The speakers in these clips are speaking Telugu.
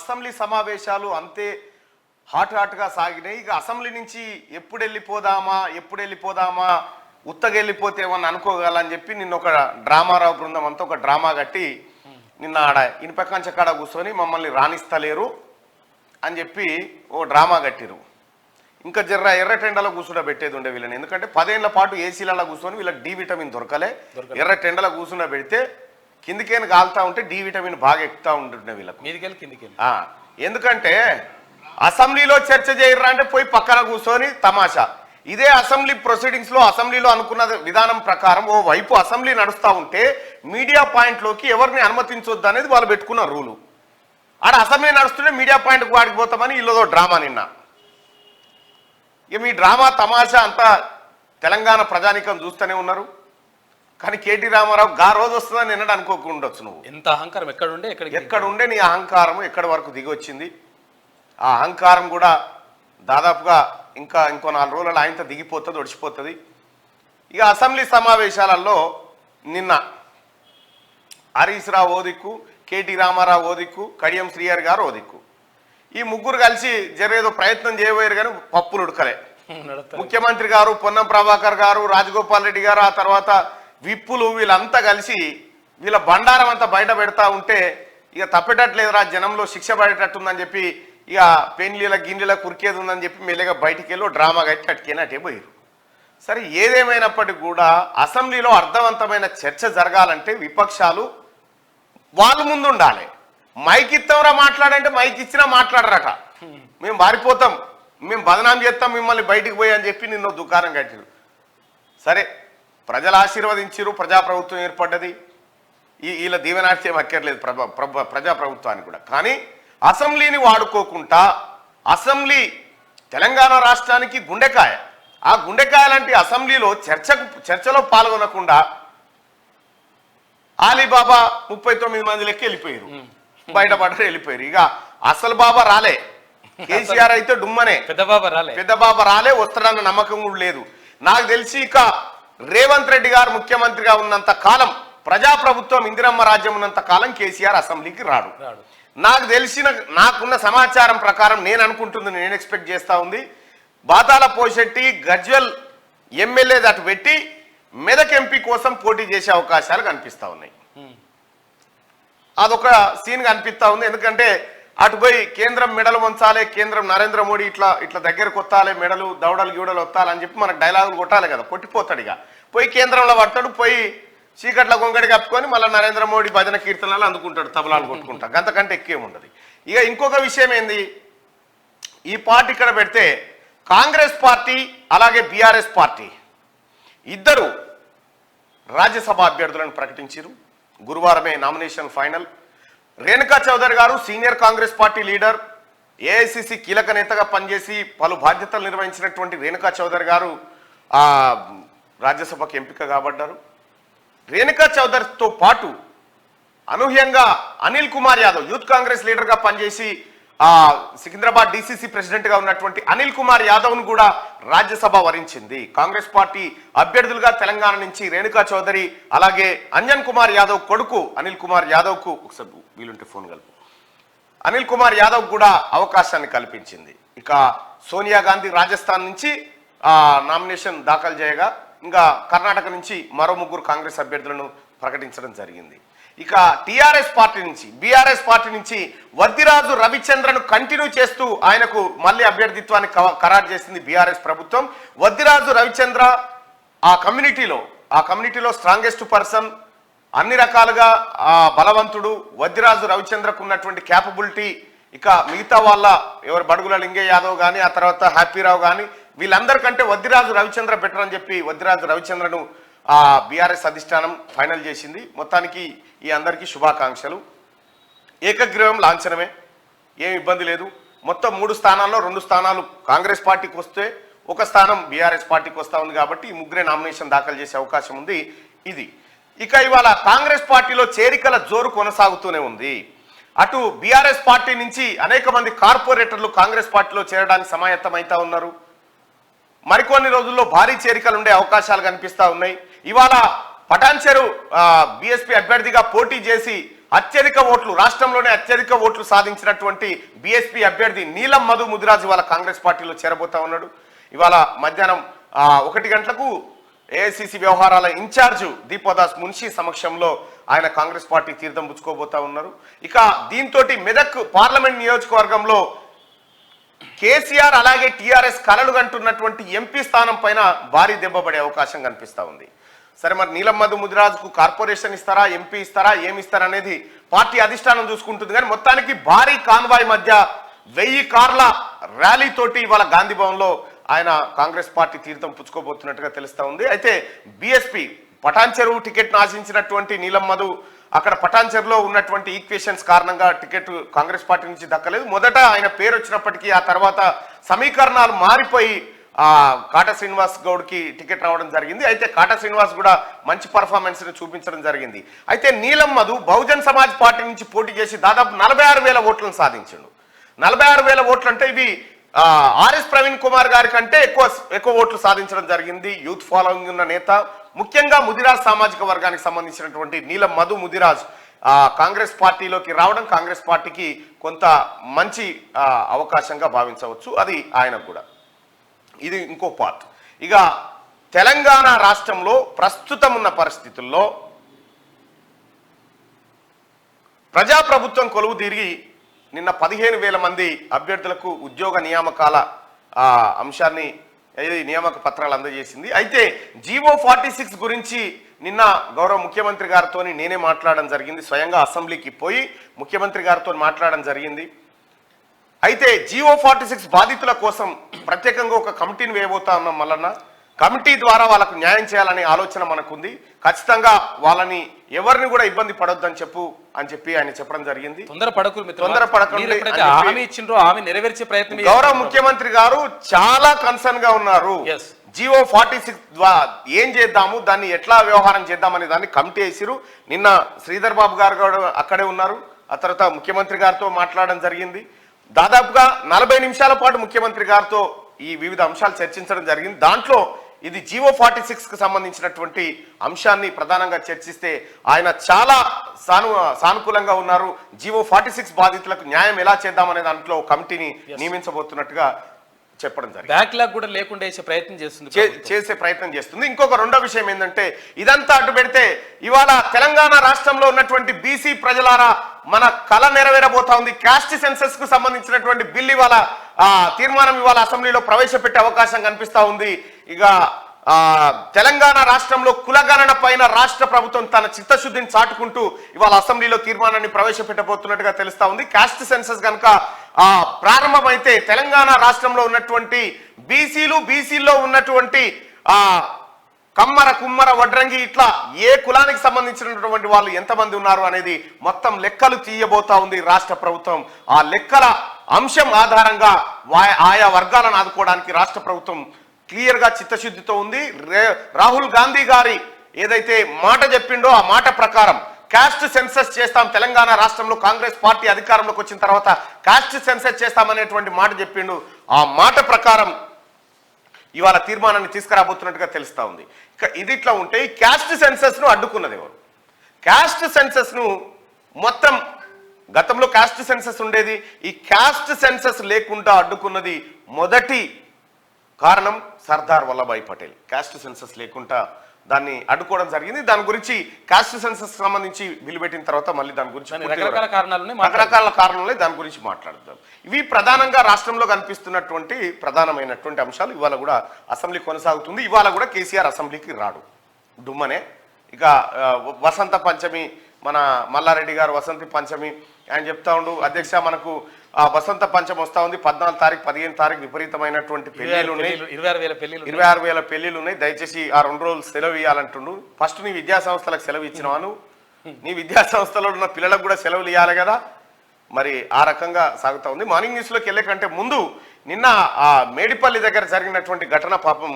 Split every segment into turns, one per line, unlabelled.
అసెంబ్లీ సమావేశాలు అంతే హాట్గా సాగినాయి. ఇక అసెంబ్లీ నుంచి ఎప్పుడు వెళ్ళిపోదామా ఉత్తగెళ్ళిపోతే ఏమన్నా అనుకోగలని చెప్పి నిన్న ఒక డ్రామారావు బృందం అంతా ఒక డ్రామా కట్టి నిన్న ఆడ ఇనుపకంచ కాడ కూర్చొని మమ్మల్ని రాణిస్తలేరు అని చెప్పి ఓ డ్రామా కట్టిరు. ఇంకా ఎర్రటెండలో కూర్చుండబెట్టేది ఉండే వీళ్ళని. ఎందుకంటే 10 ఏళ్ల పాటు ఏసీలలో కూర్చొని వీళ్ళకి డి విటమిన్ దొరకలే. ఎర్రటెండలో కూర్చుండబెడితే కిందికేని కాలుతా ఉంటే డి విటమిన్ బాగా ఎక్కుతా ఉంటుండే వీళ్ళకి. ఎందుకంటే అసెంబ్లీలో చర్చ చేయర్రా అంటే పోయి పక్కన కూర్చొని తమాషా. ఇదే అసెంబ్లీ ప్రొసీడింగ్స్ లో అసెంబ్లీలో అనుకున్న విధానం ప్రకారం ఓ వైపు అసెంబ్లీ నడుస్తూ ఉంటే మీడియా పాయింట్లోకి ఎవరిని అనుమతించొద్దు అనేది వాళ్ళు పెట్టుకున్న రూలు. ఆడ అసెంబ్లీ నడుస్తుంటే మీడియా పాయింట్కి వాడికి పోతామని వీళ్ళదో డ్రామా నిన్న. ఇక మీ డ్రామా తమాషా అంతా తెలంగాణ ప్రజానికం చూస్తూనే ఉన్నారు. కానీ కేటీ రామారావు గా రోజు వస్తుందని నిన్నడు అనుకోకుండొచ్చు. నువ్వు ఎంత అహంకారం ఎక్కడుండే నీ అహంకారం ఎక్కడి వరకు దిగి వచ్చింది. ఆ అహంకారం కూడా దాదాపుగా ఇంకో 4 రోజులలో ఆయనతో దిగిపోతుంది, ఒడిచిపోతుంది. ఇక అసెంబ్లీ సమావేశాలలో నిన్న హరీష్ రావు ఓ దిక్కు, కేటీ రామారావు ఓ దిక్కు, కడియం శ్రీహరి గారు ఓ దిక్కు. ఈ ముగ్గురు కలిసి జరేదో ప్రయత్నం చేయబోయారు కానీ పప్పులు ఉడకలే. ముఖ్యమంత్రి గారు, పొన్నం ప్రభాకర్ గారు, రాజగోపాల్ రెడ్డి గారు, ఆ తర్వాత విప్పులు వీళ్ళంతా కలిసి వీళ్ళ బండారం అంతా బయట పెడతా ఉంటే ఇక తప్పేటట్లేదురా, జనంలో శిక్ష పడేటట్టుందని చెప్పి ఇక పెన్లీల గిన్నెల కురికేది ఉందని చెప్పి మెల్లగా బయటికి వెళ్ళి డ్రామా కట్టి అటుకేనట్టే పోయారు. సరే, ఏదేమైనప్పటికీ కూడా అసెంబ్లీలో అర్థవంతమైన చర్చ జరగాలంటే విపక్షాలు వాళ్ళు ముందు ఉండాలి. మైక్ ఇస్తాంరా మాట్లాడంటే మైక్ ఇచ్చినా మాట్లాడరట. మేము పారిపోతాం, మేము బదనాం చేస్తాం మిమ్మల్ని బయటికి పోయి అని చెప్పి నిన్న దుకాణం కట్టారు. సరే, ప్రజలు ఆశీర్వదించారు, ప్రజాప్రభుత్వం ఏర్పడ్డది. వీళ్ళ దీవెనార్థం అక్కర్లేదు ప్రజాప్రభుత్వానికి కూడా. కానీ అసెంబ్లీని వాడుకోకుండా అసెంబ్లీ తెలంగాణ రాష్ట్రానికి గుండెకాయ. ఆ గుండెకాయ లాంటి అసెంబ్లీలో చర్చలో పాల్గొనకుండా ఆలీబాబా 39 మంది లెక్క వెళ్ళిపోయారు, బయటపడ్డారు, వెళ్ళిపోయారు. ఇక అసలు బాబా రాలే, కేసీఆర్ అయితే డుమ్మనే, పెద్ద బాబా రాలే, వస్తాడన్న నమ్మకం కూడా లేదు. నాకు తెలిసి ఇక రేవంత్ రెడ్డి గారు ముఖ్యమంత్రిగా ఉన్నంత కాలం, ప్రజాప్రభుత్వం ఇందిరమ్మ రాజ్యం ఉన్నంత కాలం కేసీఆర్ అసెంబ్లీకి రాడు. నాకున్న సమాచారం ప్రకారం నేను అనుకుంటుంది, నేను ఎక్స్పెక్ట్ చేస్తా ఉంది, బాతాల పోషెట్టి గజ్వెల్ ఎమ్మెల్యే అటు పెట్టి మెదక్ ఎంపీ కోసం పోటీ చేసే అవకాశాలు కనిపిస్తా ఉన్నాయి. అదొక సీన్ కనిపిస్తా ఉంది. ఎందుకంటే అటు పోయి కేంద్రం మెడలు వంచాలి, కేంద్రం నరేంద్ర మోడీ ఇట్లా దగ్గరకు వస్తాలి, మెడలు దౌడలు గీడలు వస్తాలని చెప్పి మనకు డైలాగులు కొట్టాలి కదా, కొట్టిపోతాడు. ఇక పోయి కేంద్రంలో పడతాడు, పోయి చీకట్ల గొంగడి కప్పుకొని మళ్ళీ నరేంద్ర మోడీ భజన కీర్తనలు అందుకుంటాడు, తబలాలు కొట్టుకుంటా, అంతకంటే ఎక్కువేముండదు. ఇక ఇంకొక విషయం ఏంది, ఈ పార్టీ ఇక్కడ పెడితే కాంగ్రెస్ పార్టీ అలాగే బీఆర్ఎస్ పార్టీ ఇద్దరు రాజ్యసభ అభ్యర్థులను ప్రకటించారు. గురువారమే నామినేషన్ ఫైనల్. రేణుకా చౌదరి గారు senior Congress party leader, AICC కీలక నేతగా పనిచేసి పలు బాధ్యతలు నిర్వహించినటువంటి రేణుకా చౌదరి గారు రాజ్యసభకు ఎంపిక కాబడ్డారు. రేణుకా చౌదరితో పాటు అనూహ్యంగా అనిల్ కుమార్ యాదవ్, యూత్ కాంగ్రెస్ లీడర్గా పనిచేసి సికింద్రాబాద్ డిసిసి ప్రెసిడెంట్గా ఉన్నటువంటి అనిల్ కుమార్ యాదవ్ను కూడా రాజ్యసభ వరించింది. కాంగ్రెస్ పార్టీ అభ్యర్థులుగా తెలంగాణ నుంచి రేణుకా చౌదరి అలాగే అంజన్ కుమార్ యాదవ్ కొడుకు అనిల్ కుమార్ యాదవ్కు, ఒకసారి వీలుంటే ఫోన్ కలుపు, అనిల్ కుమార్ యాదవ్ కూడా అవకాశాన్ని కల్పించింది. ఇక సోనియా గాంధీ రాజస్థాన్ నుంచి నామినేషన్ దాఖలు చేయగా ఇంకా కర్ణాటక నుంచి మరో 3 కాంగ్రెస్ అభ్యర్థులను ప్రకటించడం జరిగింది. ఇక టీఆర్ఎస్ పార్టీ నుంచి, బీఆర్ఎస్ పార్టీ నుంచి వద్దిరాజు రవిచంద్రను కంటిన్యూ చేస్తూ ఆయనకు మళ్ళీ అభ్యర్థిత్వాన్ని ఖరారు చేసింది బీఆర్ఎస్ ప్రభుత్వం. వద్దిరాజు రవిచంద్ర ఆ కమ్యూనిటీలో స్ట్రాంగెస్ట్ పర్సన్, అన్ని రకాలుగా బలవంతుడు. వద్దిరాజు రవిచంద్రకు ఉన్నటువంటి క్యాపబిలిటీ ఇక మిగతా వాళ్ళ ఎవరు బడుగుల లింగయ్య యాదవ్ కానీ, ఆ తర్వాత హ్యాపీరావు కానీ, వీళ్ళందరికంటే వద్దిరాజు రవిచంద్ర బెటర్ అని చెప్పి వద్దిరాజు రవిచంద్రను బీఆర్ఎస్ అధిష్టానం ఫైనల్ చేసింది. మొత్తానికి ఈ అందరికీ శుభాకాంక్షలు. ఏకగ్రీవం లాంఛనమే, ఏం ఇబ్బంది లేదు. మొత్తం 3 స్థానాల్లో 2 స్థానాలు కాంగ్రెస్ పార్టీకి వస్తే 1 స్థానం బీఆర్ఎస్ పార్టీకి వస్తూ ఉంది. కాబట్టి ఈ 3 నామినేషన్ దాఖలు చేసే అవకాశం ఉంది. ఇది ఇక ఇవాళ కాంగ్రెస్ పార్టీలో చేరికల జోరు కొనసాగుతూనే ఉంది. అటు బీఆర్ఎస్ పార్టీ నుంచి అనేక మంది కార్పొరేటర్లు కాంగ్రెస్ పార్టీలో చేరడానికి సమాయత్తమైతా ఉన్నారు. మరికొన్ని రోజుల్లో భారీ చేరికలు ఉండే అవకాశాలు కనిపిస్తూ ఉన్నాయి. ఇవాళ పటాన్చెరు బీఎస్పీ అభ్యర్థిగా పోటీ చేసి అత్యధిక ఓట్లు, రాష్ట్రంలోనే అత్యధిక ఓట్లు సాధించినటువంటి బీఎస్పీ అభ్యర్థి నీలం మధు ముదిరాజ్ ఇవాళ కాంగ్రెస్ పార్టీలో చేరబోతా ఉన్నాడు. ఇవాళ మధ్యాహ్నం 1 గంటలకు ఏఐసిసి వ్యవహారాల ఇన్ఛార్జు దీపోదాస్ మున్షి సమక్షంలో ఆయన కాంగ్రెస్ పార్టీ తీర్థం పుచ్చుకోబోతా ఉన్నారు. ఇక దీంతో మెదక్ పార్లమెంట్ నియోజకవర్గంలో కేసీఆర్ అలాగే టీఆర్ఎస్ కలలు కంటున్నటువంటి ఎంపీ స్థానం పైన భారీ దెబ్బ పడే అవకాశం కనిపిస్తా ఉంది. సరే, మరి నీలం మధు ముదిరాజుకు కార్పొరేషన్ ఇస్తారా, ఎంపీ ఇస్తారా, ఏమి ఇస్తారా అనేది పార్టీ అధిష్టానం చూసుకుంటుంది. కానీ మొత్తానికి భారీ కాన్వాయ్ మధ్య 1000 కార్ల ర్యాలీతోటి ఇవాళ గాంధీ భవన్లో ఆయన కాంగ్రెస్ పార్టీ తీర్థం పుచ్చుకోబోతున్నట్టుగా తెలుస్తా ఉంది. అయితే బీఎస్పీ పటాన్ చెరువు టికెట్ను ఆశించినటువంటి నీలం మధు అక్కడ పటాన్ చెరువులో ఉన్నటువంటి ఈక్వేషన్స్ కారణంగా టికెట్ కాంగ్రెస్ పార్టీ నుంచి దక్కలేదు. మొదట ఆయన పేరు వచ్చినప్పటికీ ఆ తర్వాత సమీకరణాలు మారిపోయి కాటా శ్రీనివాస్ గౌడ్కి టికెట్ రావడం జరిగింది. అయితే కాటా శ్రీనివాస్ కూడా మంచి పర్ఫార్మెన్స్ని చూపించడం జరిగింది. అయితే నీలం మధు బహుజన్ సమాజ్ పార్టీ నుంచి పోటీ చేసి దాదాపు 46,000 ఓట్లను సాధించాడు. 46,000 ఓట్లు అంటే ఇవి ఆర్ఎస్ ప్రవీణ్ కుమార్ గారి కంటే ఎక్కువ ఓట్లు సాధించడం జరిగింది. యూత్ ఫాలోయింగ్ ఉన్న నేత, ముఖ్యంగా ముదిరాజ్ సామాజిక వర్గానికి సంబంధించినటువంటి నీలం మధు ముదిరాజ్ కాంగ్రెస్ పార్టీలోకి రావడం కాంగ్రెస్ పార్టీకి కొంత మంచి అవకాశంగా భావించవచ్చు. అది ఆయనకు కూడా. ఇది ఇంకో పార్ట్. ఇక తెలంగాణ రాష్ట్రంలో ప్రస్తుతం ఉన్న పరిస్థితుల్లో ప్రజాప్రభుత్వం కొలువు తీరి నిన్న 15,000 మంది అభ్యర్థులకు ఉద్యోగ నియామకాల అంశాన్ని నియామక పత్రాలు అందజేసింది. అయితే జీవో 46 గురించి నిన్న గౌరవ ముఖ్యమంత్రి గారితో నేనే మాట్లాడడం జరిగింది. స్వయంగా అసెంబ్లీకి పోయి ముఖ్యమంత్రి గారితో మాట్లాడడం జరిగింది. అయితే జీవో 46 బాధితుల కోసం ప్రత్యేకంగా ఒక కమిటీని వేయబోతా ఉన్నాం. మల్లన్న కమిటీ ద్వారా వాళ్ళకు న్యాయం చేయాలనే ఆలోచన మనకుంది. ఖచ్చితంగా వాళ్ళని ఎవరిని కూడా ఇబ్బంది పడొద్దని చెప్పి ఆయన చెప్పడం జరిగింది. తొందరపడకండి. గౌరవ ముఖ్యమంత్రి గారు చాలా కన్సర్న్ గా ఉన్నారు. జీవో 46 ద్వారా ఏం చేద్దాము, దాన్ని ఎట్లా వ్యవహారం చేద్దామనే దాన్ని కమిటీ వేసిరు. నిన్న శ్రీధర్ బాబు గారు కూడా అక్కడే ఉన్నారు. ఆ తర్వాత ముఖ్యమంత్రి గారితో మాట్లాడడం జరిగింది. దాదాపుగా 40 నిమిషాల పాటు ముఖ్యమంత్రి గారితో ఈ వివిధ అంశాలు చర్చించడం జరిగింది. దాంట్లో ఇది జీవో 46కు సంబంధించినటువంటి అంశాన్ని ప్రధానంగా చర్చిస్తే ఆయన చాలా సానుకూలంగా ఉన్నారు. జీవో 46 బాధితులకు న్యాయం ఎలా చేద్దామనే దాంట్లో కమిటీని నియమించబోతున్నట్టుగా చెప్పడం జరిగింది.
బ్యాక్లాగ్ కూడా లేకుండా
చేసే ప్రయత్నం చేస్తుంది. ఇంకొక రెండో విషయం ఏంటంటే, ఇదంతా అడ్డు పెడితే ఇవాళ తెలంగాణ రాష్ట్రంలో ఉన్నటువంటి బీసీ ప్రజలారా మన కళ నెరవేరబోతా ఉంది. క్యాస్ట్ సెన్సస్ కు సంబంధించినటువంటి బిల్ ఇవాళ తీర్మానం ఇవాళ అసెంబ్లీలో ప్రవేశపెట్టే అవకాశం కనిపిస్తా ఉంది. ఇక తెలంగాణ రాష్ట్రంలో కులగణన పైన రాష్ట్ర ప్రభుత్వం తన చిత్తశుద్ధిని చాటుకుంటూ ఇవాళ అసెంబ్లీలో తీర్మానాన్ని ప్రవేశపెట్టబోతున్నట్టుగా తెలుస్తా ఉంది. క్యాస్ట్ సెన్సస్ కనుక ప్రారంభమైతే తెలంగాణ రాష్ట్రంలో ఉన్నటువంటి బీసీలో ఉన్నటువంటి కమ్మర కుమ్మర వడ్రంగి ఇట్లా ఏ కులానికి సంబంధించినటువంటి వాళ్ళు ఎంతమంది ఉన్నారు అనేది మొత్తం లెక్కలు తీయబోతా ఉంది రాష్ట్ర ప్రభుత్వం. ఆ లెక్కల అంశం ఆధారంగా ఆయా వర్గాలను ఆదుకోవడానికి రాష్ట్ర ప్రభుత్వం క్లియర్ గా చిత్తశుద్ధితో ఉంది. రాహుల్ గాంధీ గారి ఏదైతే మాట చెప్పిండో ఆ మాట ప్రకారం కాస్ట్ సెన్సస్ చేస్తాం, తెలంగాణ రాష్ట్రంలో కాంగ్రెస్ పార్టీ అధికారంలోకి వచ్చిన తర్వాత కాస్ట్ సెన్సస్ చేస్తామనేటువంటి మాట చెప్పిండు. ఆ మాట ప్రకారం ఇవాళ తీర్మానాన్ని తీసుకురాబోతున్నట్టుగా తెలుస్తా ఉంది. ఇక ఇది ఇట్లా ఉంటే ఈ క్యాస్ట్ సెన్సస్ ను అడ్డుకున్నది ఎవరు? క్యాస్ట్ సెన్సస్ ను మొత్తం గతంలో క్యాస్ట్ సెన్సస్ ఉండేది. ఈ క్యాస్ట్ సెన్సస్ లేకుండా అడ్డుకున్నది మొదటి కారణం సర్దార్ వల్లభాయ్ పటేల్. క్యాస్ట్ సెన్సస్ లేకుండా దాన్ని అడ్డుకోవడం జరిగింది. దాని గురించి క్యాస్ట్ సెన్సస్ సంబంధించి బిల్లు పెట్టిన తర్వాత మళ్ళీ దాని గురించి రకరకాల కారణాలే దాని గురించి మాట్లాడదాం. ఇవి ప్రధానంగా రాష్ట్రంలో కనిపిస్తున్నటువంటి ప్రధానమైనటువంటి అంశాలు. ఇవాళ కూడా అసెంబ్లీ కొనసాగుతుంది. ఇవాళ కూడా కేసీఆర్ అసెంబ్లీకి రాడు, డుమ్మనే. ఇక వసంత పంచమి, మన మల్లారెడ్డి గారు వసంత పంచమి ఆయన చెప్తా ఉండు, అధ్యక్ష మనకు వసంత పంచమి వస్తా ఉంది, 14 తారీఖు 15 తారీఖు విపరీతమైన పెళ్లిళ్ళు ఉన్నాయి, 26,000 పెళ్లిళ్ళు ఉన్నాయి, దయచేసి ఆ 2 రోజులు సెలవు ఇవ్వాలంటుండు. ఫస్ట్ నీ విద్యా సంస్థలకు సెలవు ఇచ్చినవాను, నీ విద్యా సంస్థలో ఉన్న పిల్లలకు కూడా సెలవులు ఇవ్వాలి కదా. మరి ఆ రకంగా సాగుతా ఉంది. మార్నింగ్ న్యూస్లోకి వెళ్ళే కంటే ముందు నిన్న ఆ మేడిపల్లి దగ్గర జరిగినటువంటి ఘటన, పాపం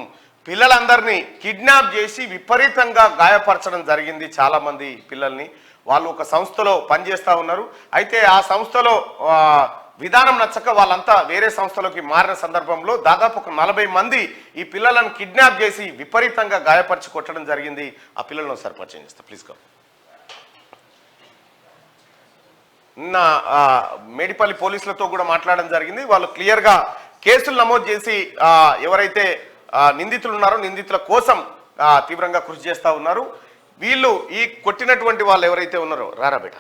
పిల్లలందరినీ కిడ్నాప్ చేసి విపరీతంగా గాయపరచడం జరిగింది. చాలా మంది పిల్లల్ని వాళ్ళు ఒక సంస్థలో పనిచేస్తూ ఉన్నారు. అయితే ఆ సంస్థలో విధానం నచ్చక వాళ్ళంతా వేరే సంస్థలోకి మారిన సందర్భంలో దాదాపు ఒక 40 మంది ఈ పిల్లలను కిడ్నాప్ చేసి విపరీతంగా గాయపరిచి కొట్టడం జరిగింది. ఆ పిల్లలను ఒకసారి పరిచయం చేస్తా ప్లీజ్. నిన్న మేడిపల్లి పోలీసులతో కూడా మాట్లాడడం జరిగింది. వాళ్ళు క్లియర్గా కేసులు నమోదు చేసి ఎవరైతే నిందితులు ఉన్నారో నిందితుల కోసం తీవ్రంగా కృషి చేస్తూ ఉన్నారు. వీళ్ళు ఈ కొట్టినటువంటి వాళ్ళు ఎవరైతే ఉన్నారో రారా బేట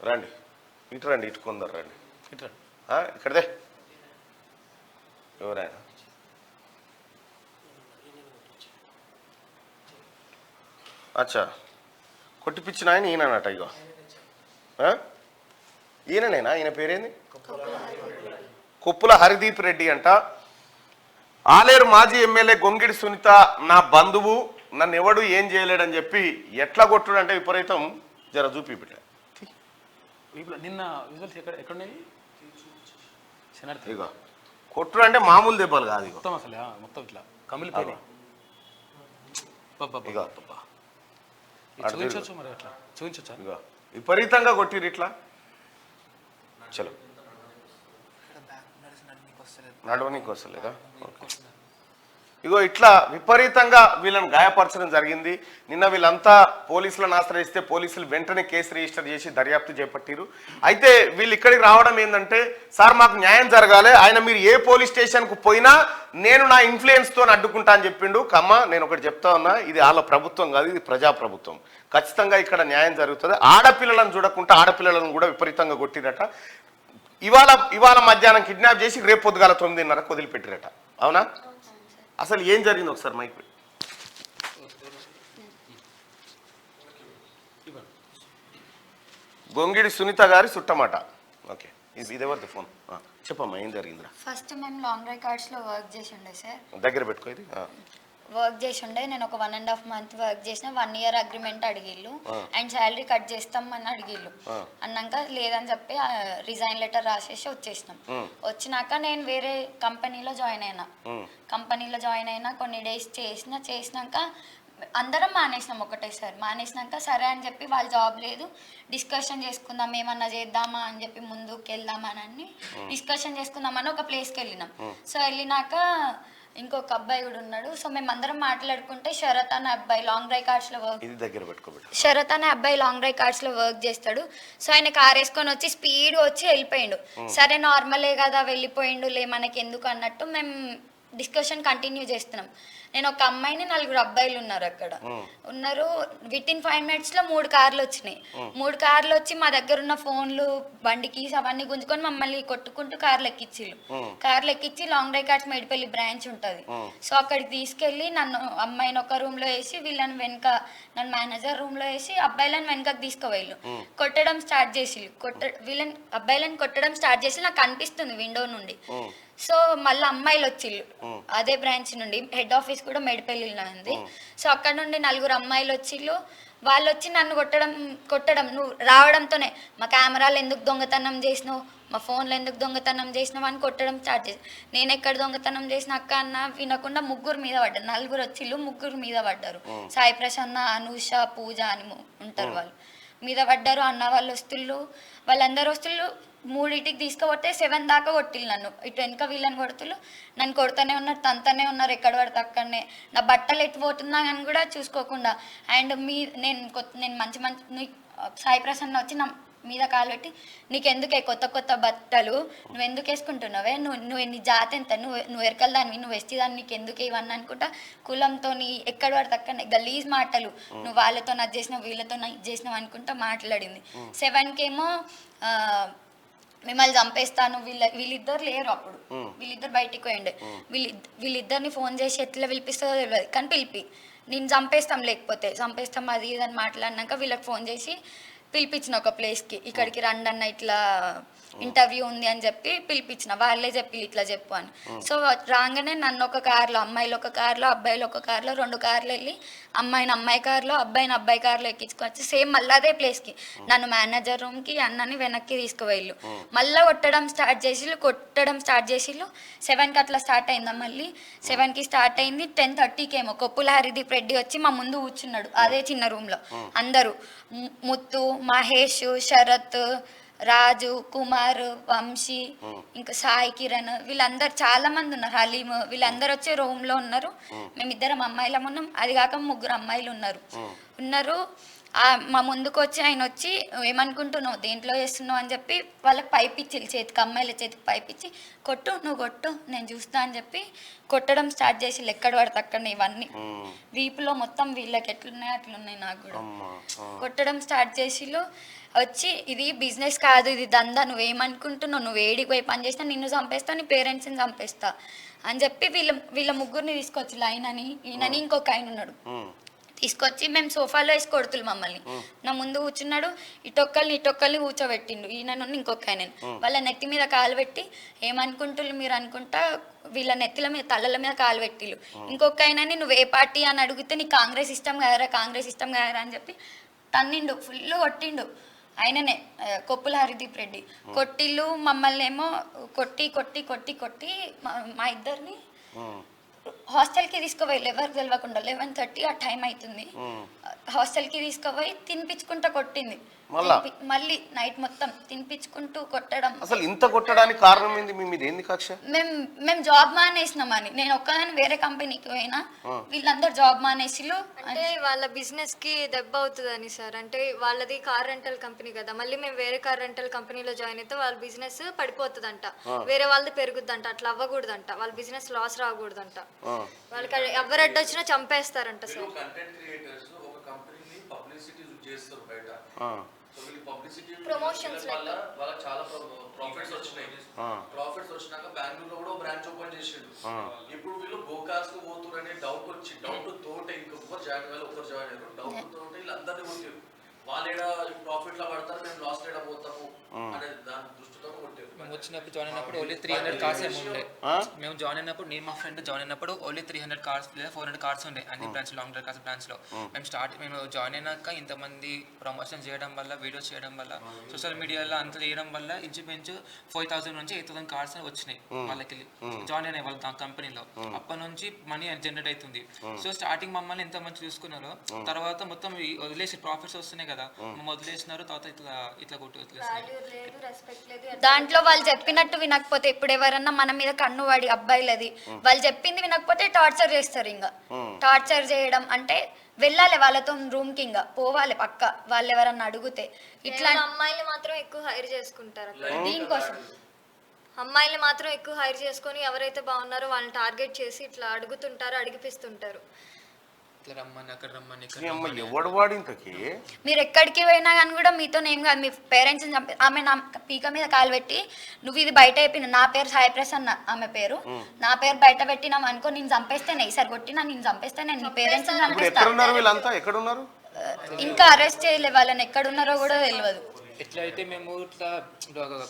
రండి ఇటు రండి ఇటుకుందరు రండి ఇక్కడదే ఎవరైనా అచ్చా కొట్టిపిచ్చిన ఆయన ఈయనట ఇగో ఈయననేనా ఈయన పేరేంది కొప్పుల హరిదీప్ రెడ్డి అంట. ఆలేరు మాజీ ఎమ్మెల్యే గొంగిడి సునీత నా బంధువు నన్ను ఎవడు ఏం చేయలేడని చెప్పి ఎట్లా కొట్టుడు అంటే విపరీతం జర చూపి బిడ్డ
నిన్న
ఇగో కొట్టుడు అంటే మామూలు దెబ్బలు కాదు
మొత్తం అసలు మొత్తం ఇట్లా కమిలిపోయి చూపించవచ్చు మరి అట్లా చూపించచ్చా
ఇగో విపరీతంగా కొట్టిరు ఇట్లా చలో నడవనీకి వస్తలేదా ఓకే ఇగో ఇట్లా విపరీతంగా వీళ్ళని గాయపరచడం జరిగింది. నిన్న వీళ్ళంతా పోలీసులను ఆశ్రయిస్తే పోలీసులు వెంటనే కేసు రిజిస్టర్ చేసి దర్యాప్తు చేపట్టిరు. అయితే వీళ్ళు ఇక్కడికి రావడం ఏంటంటే సార్ మాకు న్యాయం జరగాలి, ఆయన మీరు ఏ పోలీస్ స్టేషన్కు పోయినా నేను నా ఇన్ఫ్లుయెన్స్తో అడ్డుకుంటా అని చెప్పిండు. కమ్మ నేను ఒకటి చెప్తా ఉన్నా, ఇది వాళ్ళ ప్రభుత్వం కాదు, ఇది ప్రజాప్రభుత్వం. ఖచ్చితంగా ఇక్కడ న్యాయం జరుగుతుంది. ఆడపిల్లలను చూడకుండా ఆడపిల్లలను కూడా విపరీతంగా కొట్టిరట. ఇవాళ మధ్యాహ్నం కిడ్నాప్ చేసి రేపు పొద్దుగాల 9:30 వదిలిపెట్టిరట. అవునా? అసలు ఏం జరిగింది ఒకసారి మైక్ గొంగిడి సునీత గారి చుట్టమాట. ఓకే ఇదేవరిది ఫోన్ చెప్పమ్మా ఏం జరిగిందిరా?
ఫస్ట్ మేము లాంగ్ రికార్డ్స్ లో వర్క్ చేసి ఉండే సార్.
దగ్గర పెట్టుకో ఇది.
వర్క్ చేసి ఉండే నేను ఒక 1.5 month వర్క్ చేసిన. 1 year అగ్రిమెంట్ అడిగిళ్ళు అండ్ శాలరీ కట్ చేస్తాం అని అడిగిళ్ళు. అన్నాక లేదని చెప్పి రిజైన్ లెటర్ రాసేసి వచ్చేసినాం. వచ్చినాక నేను వేరే కంపెనీలో జాయిన్ అయినా కొన్ని డేస్ చేసినాక అందరం మానేసినాం ఒకటేసారి. మానేసినాక సరే అని చెప్పి వాళ్ళ జాబ్ లేదు డిస్కషన్ చేసుకుందాం ఏమన్నా చేద్దామా అని చెప్పి ముందుకు వెళ్దామని డిస్కషన్ చేసుకుందామని ఒక ప్లేస్కి వెళ్ళినాం. సో వెళ్ళినాక ఇంకొక అబ్బాయి కూడా ఉన్నాడు. సో మేము అందరం మాట్లాడుకుంటే శరత్ అనే అబ్బాయి లాంగ్ డ్రైవ్ కార్డ్స్ లో వర్క్ చేస్తాడు. సో ఆయన కార్ వేసుకొని వచ్చి స్పీడ్ వచ్చి వెళ్ళిపోయిండు. సరే నార్మలే కదా వెళ్ళిపోయిండు లే మనకి ఎందుకు అన్నట్టు మేము డిస్కషన్ కంటిన్యూ చేస్తున్నాం. నేను ఒక అమ్మాయిని 4 అబ్బాయిలు ఉన్నారు అక్కడ ఉన్నారు. వితిన్ 5 minutes లో 3 కార్లు వచ్చినాయి. 3 కార్లు వచ్చి మా దగ్గర ఉన్న ఫోన్లు బండి కీస్ అవన్నీ గుంజుకొని మమ్మల్ని కొట్టుకుంటూ కార్లు ఎక్కించి long drive cards Medipalli branch ఉంటుంది. సో అక్కడికి తీసుకెళ్లి అమ్మాయిని ఒక రూమ్ లో వేసి వీళ్ళని నన్ను మేనేజర్ రూమ్ లో వేసి అబ్బాయిలను వెనకకి తీసుకువెళ్ళు కొట్టడం స్టార్ట్ చేసి అబ్బాయిలను కొట్టడం స్టార్ట్ చేసి నాకు కనిపిస్తుంది విండో నుండి. సో మళ్ళీ అమ్మాయిలు వచ్చిళ్ళు అదే బ్రాంచ్ నుండి. హెడ్ ఆఫీస్ కూడా మేడిపల్లిలో ఉంది. సో అక్కడ నుండి 4 అమ్మాయిలు వచ్చిళ్ళు. వాళ్ళు వచ్చి నన్ను కొట్టడం నువ్వు రావడంతోనే మా కెమెరాలు ఎందుకు దొంగతనం చేసినావు, మా ఫోన్లు ఎందుకు దొంగతనం చేసినావు అని కొట్టడం స్టార్ట్ చేసి నేను ఎక్కడ దొంగతనం చేసిన అక్క అన్న వినకుండా 3 మీద పడ్డారు. 4 వచ్చిళ్ళు 3 మీద పడ్డారు. సాయి ప్రసన్న, అనూష, పూజ అని ఉంటారు. వాళ్ళు మీద పడ్డారు. అన్న వాళ్ళందరూ వస్తుళ్ళు 3కి తీసుకుపోతే 7 దాకా కొట్టిళ్ళు నన్ను. ఇటు వెనక వీళ్ళని కొడుతులు నన్ను కొడుతూనే ఉన్నారు, తంతనే ఉన్నారు. ఎక్కడ పడితే అక్కడనే నా బట్టలు ఎట్టిపోతున్నా అని కూడా చూసుకోకుండా. అండ్ నేను మంచి సాయి ప్రసన్న వచ్చి నా మీద కాలు పెట్టి నీకెందుకే కొత్త బట్టలు నువ్వు ఎందుకు వేసుకుంటున్నావే, నువ్వు నీ జాతి ఎంత, నువ్వు ఎరకల దాన్ని, నువ్వు వెస్టి దాన్ని, నీకు ఎందుకు ఇవన్నీ అనుకుంటా కులంతో ఎక్కడ పడితే అక్కడనే గలీజ్ మాటలు నువ్వు వాళ్ళతో అది చేసినావు వీళ్ళతో ఇది చేసినావు అనుకుంటా మాట్లాడింది. 7కేమో మిమ్మల్ని చంపేస్తాను వీళ్ళిద్దరు లేరు అప్పుడు. వీళ్ళిద్దరు బయటికి పోయిండే. వీళ్ళిద్దరిని ఫోన్ చేసి ఎట్లా పిలిపిస్తుందో తెలియదు కానీ నేను చంపేస్తాం అది ఇది అని మాట్లాడినాక వీళ్ళకి ఫోన్ చేసి పిలిపించిన ఒక ప్లేస్కి ఇక్కడికి రండి అన్న ఇట్లా ఇంటర్వ్యూ ఉంది అని చెప్పి పిలిపించిన. వాళ్ళే చెప్పి ఇట్లా చెప్పు అని. సో రాగానే నన్ను ఒక కార్లో అమ్మాయిలు ఒక కార్లో అబ్బాయిలు ఒక కార్లో 2 కార్లు వెళ్ళి అమ్మాయిని అమ్మాయి కార్లో అబ్బాయి కార్లో ఎక్కించుకొచ్చి సేమ్ మళ్ళీ అదే ప్లేస్కి నన్ను మేనేజర్ రూమ్కి అన్నని వెనక్కి తీసుకువెళ్ళు మళ్ళీ కొట్టడం స్టార్ట్ చేసి 7కి అట్లా స్టార్ట్ అయిందా. మళ్ళీ 7కి స్టార్ట్ అయింది. 10:30కేమో కొప్పుల హరిదీప్ రెడ్డి వచ్చి మా ముందు కూర్చున్నాడు అదే చిన్న రూమ్లో. అందరూ ముత్తు, మహేష్, శరత్, రాజు, కుమార్, వంశీ, ఇంకా సాయి కిరణ్ వీళ్ళందరూ చాలా మంది ఉన్నారు. హలీమ్ వీళ్ళందరూ వచ్చి రూమ్ లో ఉన్నారు. మేమిద్దరం అమ్మాయిలం ఉన్నాం. అది కాక 3 అమ్మాయిలు ఉన్నారు. మా ముందుకు వచ్చి ఆయన వచ్చి ఏమనుకుంటున్నావు దేంట్లో చేస్తున్నావు అని చెప్పి వాళ్ళకి పైప్ ఇచ్చి చేతికి అమ్మాయిల చేతికి పైప్ ఇచ్చి కొట్టు నువ్వు కొట్టు నేను చూస్తా అని చెప్పి కొట్టడం స్టార్ట్ చేసి ఎక్కడ పడితే అక్కడ ఇవన్నీ వీపులో మొత్తం వీళ్ళకి ఎట్లున్నాయి అట్లున్నాయి నాకు కూడా కొట్టడం స్టార్ట్ చేసిలో వచ్చి ఇది బిజినెస్ కాదు ఇది దందా నువ్వేమనుకుంటున్నావు నువ్వు ఏడికి పోయి పని చేసినా నిన్ను చంపేస్తా నీ పేరెంట్స్ని చంపేస్తా అని చెప్పి వీళ్ళ ముగ్గురిని తీసుకొచ్చి ఈయనని ఇంకొక ఆయన ఉన్నాడు తీసుకొచ్చి మేము సోఫాలో వేసి కొడుతులు మమ్మల్ని నా ముందు కూర్చున్నాడు ఇటొక్కల్ని కూర్చోబెట్టిండు ఈయన ఇంకొక ఆయన వాళ్ళ నెత్తి మీద కాలు పెట్టి ఏమనుకుంటున్నారు మీరు అనుకుంటా వీళ్ళ నెత్తిల మీద తలల మీద కాలు పెట్టిళ్ళు ఇంకొక ఆయనని నువ్వు ఏ పార్టీ అని అడిగితే నీ కాంగ్రెస్ ఇష్టం కాదరా అని చెప్పి తన్నిండు ఫుల్ కొట్టిండు ఆయననే కొప్పుల హరిదీప్ రెడ్డి కొట్టిళ్ళు మమ్మల్ని ఏమో కొట్టి మా ఇద్దరిని హాస్టల్కి తీసుకుపోయి ఎవరికి తెలియకుండా 11:30 ఆ టైం అవుతుంది హాస్టల్కి తీసుకుపోయి తినిపించుకుంటూ కొట్టింది మళ్ళీ నైట్ మొత్తం తినిపించుకుంటూ కొట్టడం.
అసలు ఇంత కొట్టడానికి కారణం ఏంది? మీ మీద ఏంది కక్ష?
మేము జాబ్ మానేసినామని నేను ఒక్కదాన్ని వేరే కంపెనీకి పోయినా వీళ్ళందరూ జాబ్ మానేసిలు.
అంటే వాళ్ళ బిజినెస్ కి దెబ్బ అవుతుందని సార్. అంటే వాళ్ళది కార్ రెంటల్ కంపెనీ కదా, మళ్ళీ మేము వేరే కార్ రెంటల్ కంపెనీలో జాయిన్ అయితే వాళ్ళ బిజినెస్ పడిపోతుందంట, వేరే వాళ్ళది పెరుగుద్దంట, అట్లా అవ్వకూడదంట, వాళ్ళ బిజినెస్ లాస్ రాకూడదంట, వాళ్ళకి ఎవరు అడ్డొచ్చినా చంపేస్తారంట సార్.
ప్రమోషన్స్ వల్ల వాళ్ళకి చాలా ప్రాఫిట్స్ వచ్చినాక బెంగళూరులో కూడా బ్రాంచ్ ఓపెన్ చేసిండు. ఇప్పుడు వీళ్ళు గోకార్స్ కు పోతురనే డౌట్ తోటే ఇంకొకరు జాయిన్ అయ్యారు, ఒకరు జాయిన్ అయ్యారు, డౌట్ తోటే వీళ్ళందరినీ కొట్టారు. వాళ్ళు ఏడా ప్రాఫిట్ లా పడతారు, మేము లాస్ ఏడా పోతాము అనే దాని దృష్టితో కొట్టారు.
మేము వచ్చినప్పుడు జాయిన్ అయినప్పుడు ఓన్లీ 300 కార్స్ ఏమి ఉండే. మేము జాయిన్ అయినప్పుడు నేను మా ఫ్రెండ్ జాయిన్ అయినప్పుడు ఓన్లీ 300 కార్స్ లేదా 400 కార్స్ ఉండే అన్ని branch long drive cars branch లో. మేము జాయిన్ అయినాక ఇంతమంది ప్రమోషన్ చేయడం వల్ల, వీడియోస్ చేయడం వల్ల, సోషల్ మీడియాలో అంత చేయడం వల్ల ఇంచుమించు 4000 నుంచి 8000 కార్స్ వచ్చినాయి వాళ్ళకి జాయిన్ అయినాయి వాళ్ళ కంపెనీలో. అప్పటి నుంచి మనీ జనరేట్ అవుతుంది. సో స్టార్టింగ్ మమ్మల్ని ఎంత మంచి చూసుకున్నారో తర్వాత మొత్తం వదిలేసి ప్రాఫిట్స్ వస్తున్నాయి కదా, మేము వదిలేసినారు, తర్వాత ఇట్లా కొట్టి వదిలేసినారు.
దాంట్లో వాళ్ళు చెప్పినట్టు వినకపోతే ఇప్పుడు ఎవరన్నా మన మీద కన్ను వాడి అబ్బాయిలది వాళ్ళు చెప్పింది వినకపోతే టార్చర్ చేస్తారు. ఇంకా టార్చర్ చేయడం అంటే వెళ్ళాలి వాళ్ళతో రూమ్ కి, ఇంకా పోవాలి పక్క వాళ్ళు ఎవరన్నా అడిగితే. ఇట్లా
అమ్మాయిలు మాత్రం ఎక్కువ హైర్ చేసుకుంటారు.
దీనికోసం
అమ్మాయిలు మాత్రం ఎక్కువ హైర్ చేసుకొని ఎవరైతే బాగున్నారో వాళ్ళని టార్గెట్ చేసి ఇట్లా అడుగుతుంటారు, అడిగిపిస్తుంటారు.
ఎవడు వాడు ఇంతకి?
మీరు ఎక్కడికి పోయినా కానీ కూడా మీతో ఏం కాదు, మీ పేరెంట్స్ చంపి ఆమె నా పీక మీద కాలు పెట్టి నువ్వు ఇది బయట అయిపోయినా, నా పేరు సాయి ప్రసన్న ఆమె పేరు, నా పేరు బయట పెట్టినాం అనుకో నేను చంపేస్తేనే, ఈసారి కొట్టినా నేను చంపేస్తే నేను నీ పేరెంట్స్
ఎక్కడున్నారు?
ఇంకా అరెస్ట్ చేయలే వాళ్ళని, ఎక్కడున్నారో కూడా తెలియదు.
ఎట్లా అయితే మేము ఇట్లా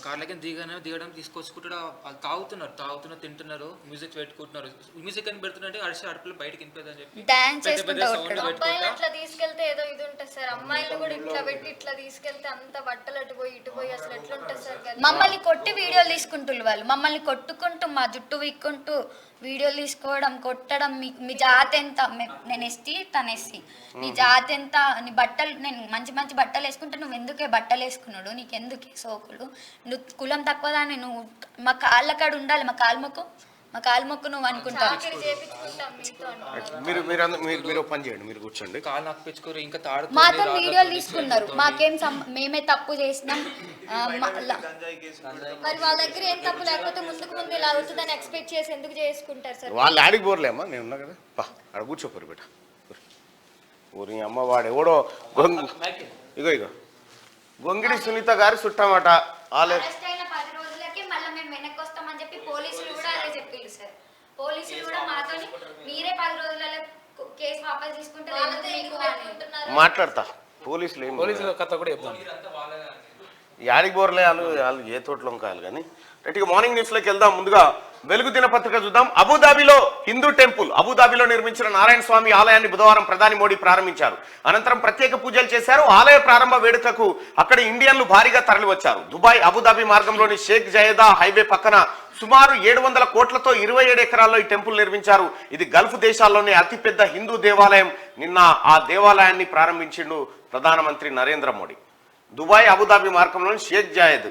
కార్లకి దిగడం తీసుకొచ్చుకుంటా తాగుతున్నారు తింటున్నారు, మ్యూజిక్ పెట్టుకుంటున్నారు. మ్యూజిక్ అని పెడుతుంటే అరిసి అడుపులు బయటకి వినిపోదని చెప్పి
డాన్స్ చేసుకుంటూ
అమ్మాయిలు అట్లా తీసుకెళ్తే ఏదో ఇది ఉంటుంది సార్. అమ్మాయిలు కూడా ఇట్లా పెట్టి ఇట్లా తీసుకెళ్తే అంత బట్టలు అటు పోయి ఇటు పోయి అసలు ఎట్లా ఉంటుంది సార్.
మమ్మల్ని కొట్టి వీడియోలు తీసుకుంటున్నారు వాళ్ళు, మమ్మల్ని కొట్టుకుంటూ మా జుట్టు వీక్కుంటూ వీడియోలు తీసుకోవడం, కొట్టడం. మీ జాతి ఎంత? నేను ఎస్టీ తను ఎస్సీ, నీ జాతి ఎంత? నీ బట్టలు నేను మంచి మంచి బట్టలు వేసుకుంటే నువ్వు ఎందుకే బట్టలు వేసుకున్నాడు, నీకెందుకే సోకులు, నువ్వు కులం తక్కువదాన్ని, నువ్వు మా కాళ్ళ కాడ ఉండాలి, మా కాలు మొక్కు నువ్వు అనుకుంటావు.
మీరు పని చేయండి, మీరు కూర్చోండి.
కాలు నాకు పెంచుకోరు, ఇంకా
మాతో వీడియోలు తీసుకున్నారు. మాకేం మేమే తప్పు చేసినాం.
మరి వాళ్ళ దగ్గర ఏం తప్పు లేకపోతే ముందు ఇలా అవుతుందని ఎక్స్పెక్ట్ చేసి ఎందుకు చేసుకుంటారు సార్?
వాళ్ళు ఆడికి పోర్లేమ్మా, నేను ఉన్నా కదా, ఆడ కూర్చోపోరు బిడ్డ. ఊరి అమ్మ వాడు ఎవడో ఇగో గొంగిడి సునీత గారి చుట్టమాట.
అరెస్ట్ అయిన 10 రోజులకి మళ్ళీ మేము వెనక్కి వస్తామని చెప్పి పోలీసులు కూడా అదే చెప్పిండు సార్. పోలీసులు కూడా మాతో మీరే 10 రోజులలో కేసు వాపస్ తీసుకుంటే
మాట్లాడతా. పోలీసుల
కథ కూడా చెప్తాను.
యాడికి బోర్లే వాళ్ళు ఏ తోటలో కాదు కానీ. రైట్గా మార్నింగ్ న్యూస్లోకి వెళ్దాం. ముందుగా వెలుగు దినపత్రిక చూద్దాం. అబుదాబిలో హిందూ టెంపుల్. అబుదాబిలో నిర్మించిన నారాయణ స్వామి ఆలయాన్ని బుధవారం ప్రధాని మోడీ ప్రారంభించారు. అనంతరం ప్రత్యేక పూజలు చేశారు. ఆలయ ప్రారంభ వేడుకకు అక్కడి ఇండియన్లు భారీగా తరలివచ్చారు. దుబాయ్ అబుదాబి మార్గంలోని షేక్ జయేదా హైవే పక్కన సుమారు 700 కోట్లతో 27 ఎకరాల్లో ఈ టెంపుల్ నిర్మించారు. ఇది గల్ఫ్ దేశాల్లోనే అతిపెద్ద హిందూ దేవాలయం. నిన్న ఆ దేవాలయాన్ని ప్రారంభించిండు ప్రధానమంత్రి నరేంద్ర మోడీ. దుబాయ్ అబుదాబి మార్గంలోని షేక్ జయేద్.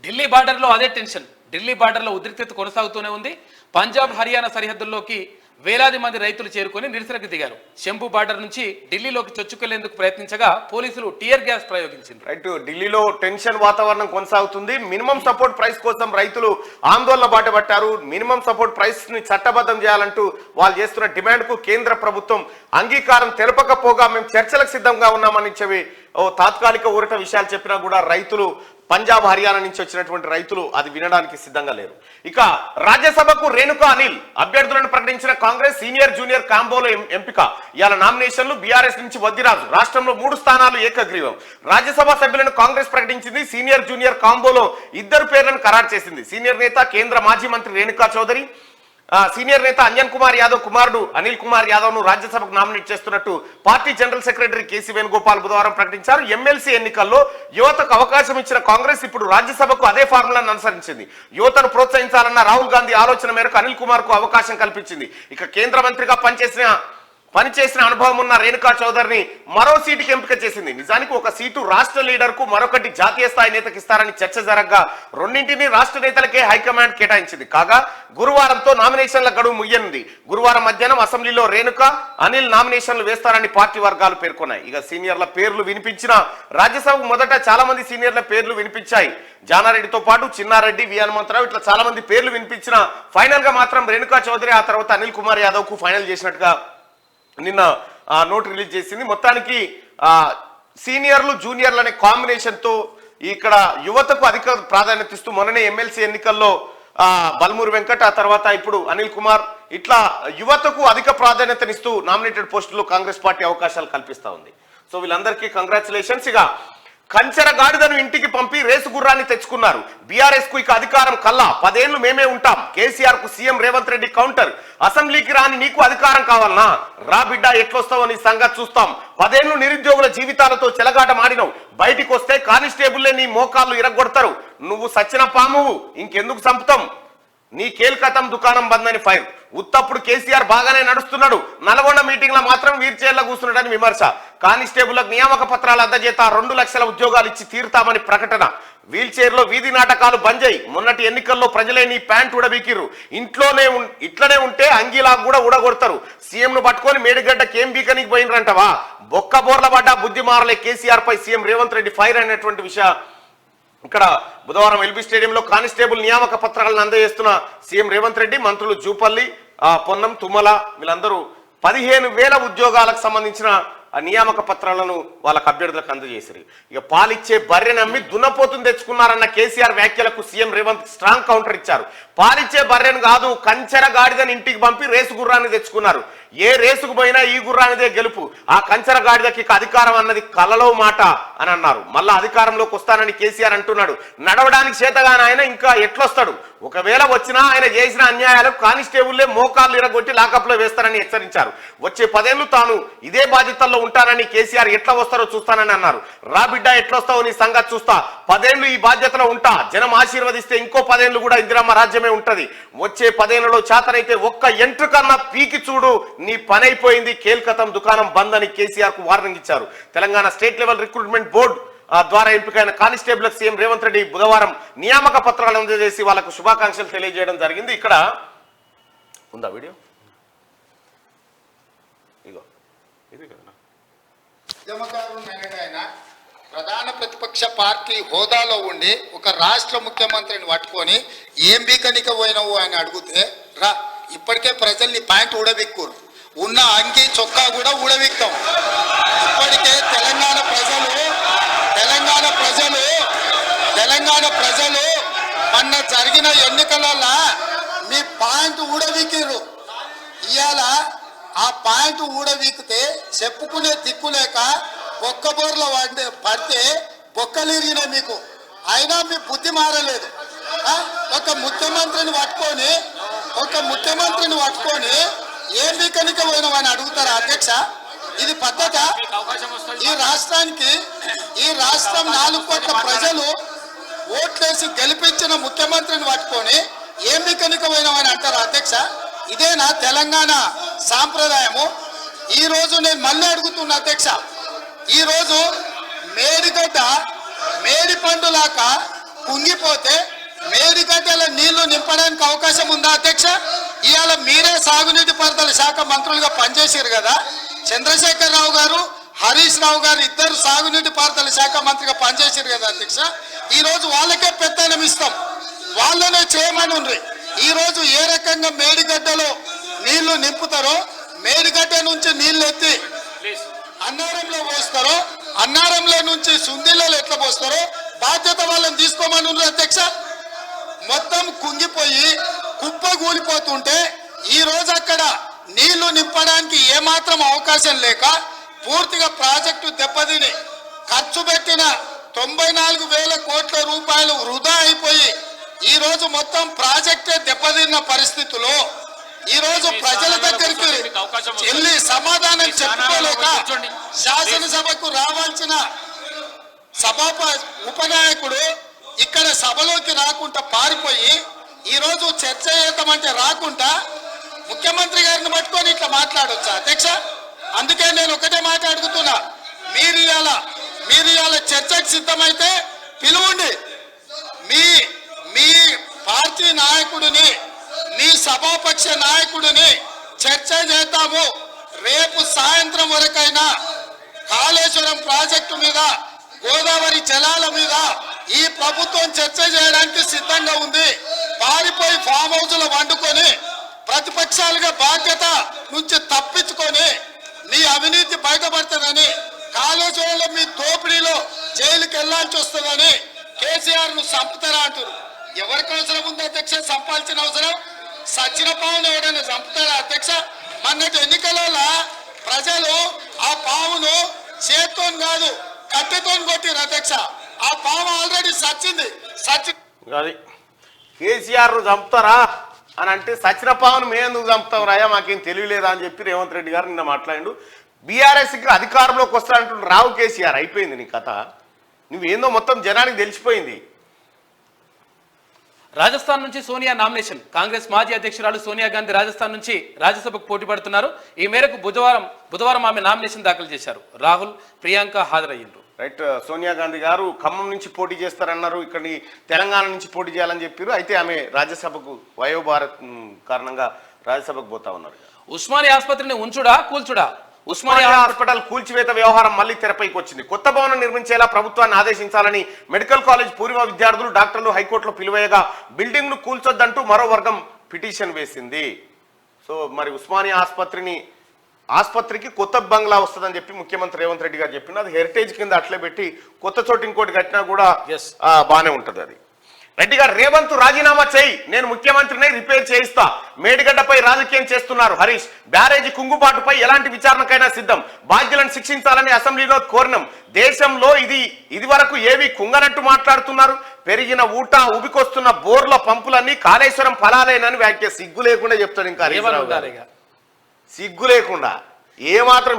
ఢిల్లీ బార్డర్లో అదే టెన్షన్. ఢిల్లీ బార్డర్లో ఉద్రిక్తత కొనసాగుతూనే ఉంది. పంజాబ్ హర్యానా సరిహద్దుల్లోకి వేలాది మంది రైతులు చేరుకొని నిరసనకు దిగారు. శంభు బార్డర్ నుంచి ఢిల్లీలోకి చొచ్చుకెళ్లేందుకు ప్రయత్నించగా పోలీసులు టియర్ గ్యాస్ ప్రయోగించారు.
రైట్, ఢిల్లీలో టెన్షన్ వాతావరణం కొనసాగుతుంది. మినిమం సపోర్ట్ ప్రైస్ కోసం రైతులు ఆందోళన బాటపట్టారు. మినిమం సపోర్ట్ ప్రైస్ ని చట్టబద్ధం చేయాలంటూ వాళ్ళు చేస్తున్న డిమాండ్ కు కేంద్ర ప్రభుత్వం అంగీకారం తెలపకపోగా మేము చర్చలకు సిద్ధంగా ఉన్నామని చెప్పి తాత్కాలిక ఊరట విషయాలు చెప్పినా కూడా రైతులు, పంజాబ్ హర్యానా నుంచి వచ్చినటువంటి రైతులు అది వినడానికి సిద్ధంగా లేరు. ఇక రాజ్యసభకు రేణుకా అనిల్ అభ్యర్థులను ప్రకటించిన కాంగ్రెస్ సీనియర్ జూనియర్ కాంబోలో ఎంపిక. ఇవాళ నామినేషన్లు బీఆర్ఎస్ నుంచి వద్దిరాజు. రాష్ట్రంలో 3 స్థానాలు ఏకగ్రీవం. రాజ్యసభ సభ్యులను కాంగ్రెస్ ప్రకటించింది. సీనియర్ జూనియర్ కాంబోలో 2 పేర్లను ఖరారు చేసింది. సీనియర్ నేత కేంద్ర మాజీ మంత్రి రేణుకా చౌదరి, సీనియర్ నేత అంజన్ కుమార్ యాదవ్ కుమారుడు అనిల్ కుమార్ యాదవ్ ను రాజ్యసభకు నామినేట్ చేస్తున్నట్టు party general secretary KC Venugopal బుధవారం ప్రకటించారు. ఎమ్మెల్సీ ఎన్నికల్లో యువతకు అవకాశం ఇచ్చిన కాంగ్రెస్ ఇప్పుడు రాజ్యసభకు అదే ఫార్ములాను అనుసరించింది. యువతను ప్రోత్సహించాలన్న రాహుల్ గాంధీ ఆలోచన మేరకు అనిల్ కుమార్ కు అవకాశం కల్పించింది. ఇక కేంద్ర మంత్రిగా పనిచేసిన అనుభవం ఉన్న రేణుకా చౌదరిని మరో సీటుకి ఎంపిక చేసింది. నిజానికి ఒక సీటు రాష్ట్ర లీడర్ కు, మరొకటి జాతీయ స్థాయి నేతకి ఇస్తారని చర్చ జరగగా రెండింటినీ రాష్ట్ర నేతలకే హైకమాండ్ కేటాయించింది. కాగా గురువారంతో నామినేషన్ల గడువు ముగియనుంది. గురువారం మధ్యాహ్నం అసెంబ్లీలో రేణుకా, అనిల్ నామినేషన్లు వేస్తారని పార్టీ వర్గాలు పేర్కొన్నాయి. ఇక సీనియర్ల పేర్లు వినిపించిన రాజ్యసభకు మొదట చాలా మంది సీనియర్ల పేర్లు వినిపించాయి. జానారెడ్డితో పాటు చిన్నారెడ్డి, వి హనుమంతరావు ఇట్లా చాలా మంది పేర్లు వినిపించిన ఫైనల్ గా మాత్రం రేణుకా చౌదరి, ఆ తర్వాత అనిల్ కుమార్ యాదవ్ కు ఫైనల్ చేసినట్టుగా నిన్న నోట్ రిలీజ్ చేసింది. మొత్తానికి సీనియర్లు జూనియర్లు అనే కాంబినేషన్ తో ఇక్కడ యువతకు అధిక ప్రాధాన్యత ఇస్తూ మొన్ననే ఎమ్మెల్సీ ఎన్నికల్లో బల్మూరు వెంకట్, ఆ తర్వాత ఇప్పుడు అనిల్ కుమార్, ఇట్లా యువతకు అధిక ప్రాధాన్యతనిస్తూ నామినేటెడ్ పోస్టుల్లో కాంగ్రెస్ పార్టీ అవకాశాలు కల్పిస్తా ఉంది. సో వీళ్ళందరికీ కంగ్రాచులేషన్స్. ఇక కంచెర గాడిదను ఇంటికి పంపి రేసు గుర్రాన్ని తెచ్చుకున్నారు. బీఆర్ఎస్ కు ఇక అధికారం కల్లా, 10 ఏళ్లు మేమే ఉంటాం. కేసీఆర్ కు సీఎం రేవంత్ రెడ్డి కౌంటర్. అసెంబ్లీకి రాని నీకు అధికారం కావాలనా? రా బిడ్డ ఎట్లొస్తావో నీ సంగతి చూస్తాం. 10 ఏళ్లు నిరుద్యోగుల జీవితాలతో చెలగాట మాడినవు. బయటికి వస్తే కానిస్టేబుల్లే నీ మోకాళ్ళు ఇరగొడతారు. నువ్వు సచ్చిన పామువు, ఇంకెందుకు చంపుతాం? నీ కేల్కతం దుకాణం బందని ఫైర్. ఉత్తప్పుడు కేసీఆర్ బాగానే నడుస్తున్నాడు, నల్గొండ మీటింగ్ లో మాత్రం వీర్చేర్ల కూర్చున్నాడని విమర్శ. కానిస్టేబుల్లకు నియామక పత్రాల అందజేత 2 లక్షల ఉద్యోగాలు ఇచ్చి తీరుతామని ప్రకటన. వీల్ చైర్ లో వీధి నాటకాలు బంద్ చేయి. మొన్నటి ఎన్నికల్లో ప్రజలే నీ ప్యాంట్ ఉడబీకిర్రు. ఇట్లనే ఉంటే అంగీలా కూడా ఉడగొడతారు. సీఎం ను పట్టుకొని మేడిగడ్డకి ఏం బీకనికి పోయినరంటవా? బొక్క బోర్ల పడ్డ బుద్ధి మారలే కేసీఆర్ పై సీఎం రేవంత్ రెడ్డి ఫైర్ అనేటువంటి విషయం ఇక్కడ బుధవారం ఎల్బీ స్టేడియంలో కానిస్టేబుల్ నియామక పత్రాలను అందజేస్తున్న సీఎం రేవంత్ రెడ్డి, మంత్రులు జూపల్లి, పొన్నం, తుమ్మల వీళ్ళందరూ 15,000 ఉద్యోగాలకు సంబంధించిన నియామక పత్రాలను వాళ్ళకు అభ్యర్థులకు అందజేశారు. ఇక పాలిచ్చే బర్రె నమ్మి దున్నపోతుని తెచ్చుకున్నారన్న కేసీఆర్ వ్యాఖ్యలకు సీఎం రేవంత్ స్ట్రాంగ్ కౌంటర్ ఇచ్చారు. పాలిచ్చే బర్రెను కాదు, కంచెర గాడిదని ఇంటికి పంపి రేసు గుర్రాన్ని తెచ్చుకున్నారు. ఏ రేసుకు పోయినా ఈ గుర్రానిదే గెలుపు. ఆ కంచెర గాడిదకి అధికారం అన్నది కలలో మాట అని అన్నారు. మళ్ళా అధికారంలోకి వస్తానని కేసీఆర్ అంటున్నాడు. నడవడానికి చేతగాని ఆయన ఇంకా ఎట్లొస్తాడు? ఒకవేళ వచ్చినా ఆయన చేసిన అన్యాయాలకు కానిస్టేబుల్లే మోకాళ్ళు ఇరగొట్టి లాకప్ లో వేస్తారని హెచ్చరించారు. వచ్చే 10 ఏళ్లు తాను ఇదే బాధ్యతల్లో ఉంటానని కేసీఆర్ ఎట్లా వస్తారో చూస్తానని అన్నారు. రా బిడ్డ ఎట్లొస్తావో నీ సంగతి చూస్తా. 10 ఏళ్లు ఈ బాధ్యతలో ఉంటా. జనం ఆశీర్వదిస్తే ఇంకో 10 ఏళ్లు కూడా ఇందిరమ్మ రాజ్యమే ఉంటది. వచ్చే 10 ఏళ్లలో చేతనైతే ఒక్క ఎంట్రుకన్నా పీకి చూడు, నీ పని అయిపోయింది, కేల్కతం దుకాణం బంద్ అని కేసీఆర్ కు వార్నింగ్ ఇచ్చారు. Telangana state level recruitment board ద్వారా ఎంపికైన కానిస్టేబుల్కి సీఎం రేవంత్ రెడ్డి బుధవారం నియామక పత్రాలు అందజేసి వాళ్ళకు శుభాకాంక్షలు తెలియజేయడం జరిగింది. ఇక్కడ ఉందా వీడియో? ఇగో ఇది కదా
ప్రధాన ప్రతిపక్ష పార్టీ హోదాలో ఉండి ఒక రాష్ట్ర ముఖ్యమంత్రిని పట్టుకొని ఏం బీకనిక పోయినావు అని అడిగితే, రా ఇప్పటికే ప్రజల్ని ప్యాంట్ ఊడబిక్కురు, ఉన్న అంగి చొక్కా కూడా ఊడబిక్తాం. ఇప్పటికే తెలంగాణ ప్రజలు మొన్న జరిగిన ఎన్నికలలో మీ ప్యాంటు ఊడబిక్కిర్రు. ఇవాళ ఆ ప్యాంటు ఊడబిక్కితే చెప్పుకునే దిక్కులేక బొక్కబోర్ల పడితే బొక్కలిరిగిన మీకు, అయినా మీ బుద్ధి మారలేదు. ఒక ముఖ్యమంత్రిని పట్టుకొని ఏం బీకనిక పోయినామని అడుగుతారా అధ్యక్ష? ఇది పద్ధత? ఈ రాష్ట్రం 4 కోట్ల ప్రజలు ఓట్లేసి గెలిపించిన ముఖ్యమంత్రిని పట్టుకొని ఏం బీకనిక పోయినామని అంటారా అధ్యక్ష? ఇదేనా తెలంగాణ సాంప్రదాయము? ఈ రోజు నేను మళ్ళీ అడుగుతున్నా అధ్యక్ష, ఈ రోజు మేడి పండులాక కుంగిపోతే మేడిగడ్డల నీళ్లు నింపడానికి అవకాశం ఉందా అధ్యక్ష? ఇవాళ మీరే సాగునీటి పారుదల శాఖ మంత్రులుగా పనిచేశారు కదా. చంద్రశేఖరరావు గారు, హరీష్ రావు గారు ఇద్దరు సాగునీటి పారుదల శాఖ మంత్రిగా పనిచేశారు కదా అధ్యక్ష. ఈ రోజు వాళ్ళకే పెత్తనం ఇస్తాం, వాళ్ళనే చేయమని ఉండ్రి. ఈ రోజు ఏ రకంగా మేడిగడ్డలో నీళ్లు నింపుతారో, మేడిగడ్డ నుంచి నీళ్లు ఎత్తి అన్నారంలో పోస్తారో, అన్నారంలో నుంచి సుందిలలో ఎట్లా పోస్తారో బాధ్యత వాళ్ళని తీసుకోమని ఉండ్రి అధ్యక్ష. మొత్తం కుంగిపోయి కుప్ప కూలిపోతుంటే ఈ రోజు అక్కడ నీళ్లు నింపడానికి ఏమాత్రం అవకాశం లేక పూర్తిగా ప్రాజెక్టు దెబ్బతిని ఖర్చు పెట్టిన 94,000 కోట్ల రూపాయలు వృధా అయిపోయి ఈ రోజు మొత్తం ప్రాజెక్టే దెబ్బతిన్న పరిస్థితిలో ఈ రోజు ప్రజల దగ్గరికి వెళ్ళి సమాధానం చెప్పుకోలేక శాసనసభకు రావాల్సిన ఉపనాయకుడు ఇక్కడ సభలోకి రాకుండా పారిపోయి ఈ రోజు చర్చ చేద్దామంటే రాకుండా ముఖ్యమంత్రి గారిని పట్టుకొని ఇట్లా మాట్లాడొచ్చా అధ్యక్ష? అందుకే నేను ఒకటే మాట్లాడుతున్నా, మీరు ఇవాళ చర్చకు సిద్ధమైతే పిలువండి. మీ పార్టీ నాయకుడిని, మీ సభాపక్ష నాయకుడిని చర్చ చేద్దాము. రేపు సాయంత్రం వరకైనా కాళేశ్వరం ప్రాజెక్టు మీద, గోదావరి జలాల మీద ఈ ప్రభుత్వం చర్చ చేయడానికి సిద్ధంగా ఉంది. పారిపోయి ఫామ్ హౌస్ లో వండుకొని ప్రతిపక్షాలుగా బాధ్యత నుంచి తప్పించుకొని మీ అవినీతి బయటపడుతుందని, కాళేశ్వరంలో మీ దోపిడీలో జైలుకి వెళ్లాల్సి వస్తుందని కేసీఆర్ ను చంపుతారా అంటారు. ఎవరికి అవసరం ఉంది అధ్యక్ష చంపాల్సిన అవసరం? సచిన పావును ఎవరైనా చంపుతారా అధ్యక్ష? మొన్నటి ఎన్నికలలో ప్రజలు ఆ పావును చేత్తో కాదు కట్టెతో కొట్టిరు అధ్యక్ష. ఆ పాము ఆల్రెడీ సచ్చింది.
అది కేసీఆర్ చంపుతారా అని అంటే సచిన పావును మేమెందుకు చంపుతాం రాయా, మాకేం తెలియలేదా అని చెప్పి రేవంత్ రెడ్డి గారు నిన్న మాట్లాడిండు. బీఆర్ఎస్కి అధికారంలోకి వస్తారంటుండ్రు. రావు కేసీఆర్, అయిపోయింది నీ కథ. నువ్వేందో మొత్తం జనానికి తెలిసిపోయింది.
రాజస్థాన్ నుంచి సోనియా నామినేషన్. కాంగ్రెస్ మాజీ అధ్యక్షురాలు సోనియా గాంధీ రాజస్థాన్ నుంచి రాజ్యసభకు పోటీ పడుతున్నారు. ఈ మేరకు బుధవారం ఆమె నామినేషన్ దాఖలు చేశారు. రాహుల్, ప్రియాంక హాజరయ్యిండ్రు.
రైట్, సోనియా గాంధీ గారు ఖమ్మం నుంచి పోటీ చేస్తారన్నారు, ఇక్కడి తెలంగాణ నుంచి పోటీ చేయాలని చెప్పారు. అయితే ఆమె రాజ్యసభకు వయోభారత్ కారణంగా రాజ్యసభకు పోతా ఉన్నారు.
ఉస్మానియా ఆసుపత్రిని ఉంచుడా కూల్చుడా?
ఉస్మానియా హాస్పిటల్ కూల్చివేత వ్యవహారం మళ్లీ తెరపైకి వచ్చింది. కొత్త భవనం నిర్మించేలా ప్రభుత్వాన్ని ఆదేశించాలని మెడికల్ కాలేజ్ పూర్వ విద్యార్థులు, డాక్టర్లు హైకోర్టులో పిలువేయగా బిల్డింగ్ ను కూల్చొద్దంటూ మరో వర్గం పిటిషన్ వేసింది. సో మరి ఉస్మానియా ఆసుపత్రికి కొత్త బంగ్లా వస్తుందని చెప్పి ముఖ్యమంత్రి రేవంత్ రెడ్డి గారు చెప్పిన, అది హెరిటేజ్ కింద అట్లే పెట్టి కొత్త చోటు ఇంకోటి కట్టినా కూడా బానే ఉంటది. అది రెడ్డి గారు, రేవంత్ రాజీనామా చేయి, నేను ముఖ్యమంత్రిని రిపేర్ చేయిస్తా. మేడిగడ్డపై రాజకీయం చేస్తున్నారు హరీష్. బ్యారేజీ కుంగుబాటుపై ఎలాంటి విచారణకైనా సిద్ధం. బాధ్యులను శిక్షించాలని అసెంబ్లీలో కోరినాం. దేశంలో ఇది వరకు ఏవి కుంగనట్టు మాట్లాడుతున్నారు. పెరిగిన ఊట, ఉబికొస్తున్న బోర్ల పంపులన్నీ కాళేశ్వరం ఫలాలేనని వ్యాఖ్య. సిగ్గు లేకుండా చెప్తాడు ఇంకా సిగ్గు లేకుండా. ఏమాత్రం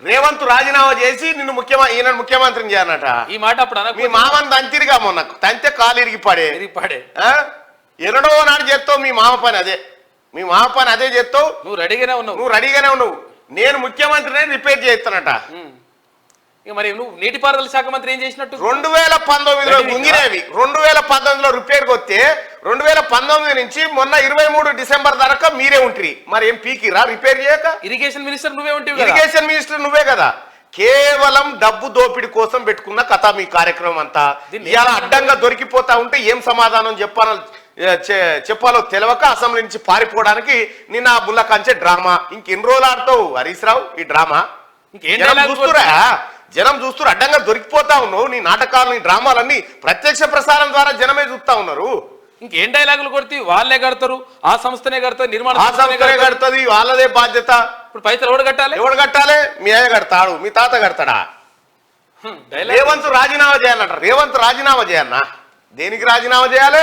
రేవంత్ రాజీనామా చేసి ఈయన ముఖ్యమంత్రిని చేయనట.
ఈ మాట అప్పుడు
మీ మామని తంతిరిగా మొన్న తంతే కాలు ఇరిగిపాడే. ఎన్నడో నాడు చేస్తావు మీ మామ పని అదే. మీ మామ పని అదే చేస్తావు.
నువ్వు రెడీగానే
ఉన్నావు. నేను ముఖ్యమంత్రిని రిపేర్ చేస్తానట.
మరి నువ్వు నీటిపారుదల శాఖ మంత్రి ఏం చేసినట్టు?
2019లో గుంగినేవి 2019లో రిపేర్కి వస్తే 2019 నుంచి మొన్న 23 డిసెంబర్ దాకా మీరే ఉంటుంది. మరి ఏం పీకిరా రిపేర్ చేయక?
ఇరిగేషన్ మినిస్టర్ నువ్వే ఉంటావు.
ఇరిగేషన్ మినిస్టర్ నువ్వే కదా. కేవలం డబ్బు దోపిడి కోసం పెట్టుకున్న కథ మీ కార్యక్రమం అంతా. ఇలా అడ్డంగా దొరికిపోతా ఉంటే ఏం సమాధానం చెప్పాలో తెలియక అసెంబ్లీ నుంచి పారిపోవడానికి నిన్న బుల్ల కంచే డ్రామా. ఇంకెన్ని రోజులు ఆడతావు హరీష్ రావు ఈ డ్రామా? జనం చూస్తూ అడ్డంగా దొరికిపోతా ఉన్నావు. నీ నాటకాలు, నీ డ్రామాలన్నీ ప్రత్యక్ష ప్రసారం ద్వారా జనమే చూస్తా ఉన్నారు.
ఇంకేం డైలాగులు కొడితే వాళ్ళే కడతారు, ఆ సంస్థనే కడతారు, నిర్మాణ
కడుతుంది, వాళ్ళదే బాధ్యత.
ఇప్పుడు పైసలు ఎవడు
కట్టాలి? మీ అయ్య కడతాడు, మీ తాత కడతాడా? రేవంత్ రాజీనామా చేయాలంట. రేవంత్ రాజీనామా చేయన్నా? దేనికి రాజీనామా చేయాలి?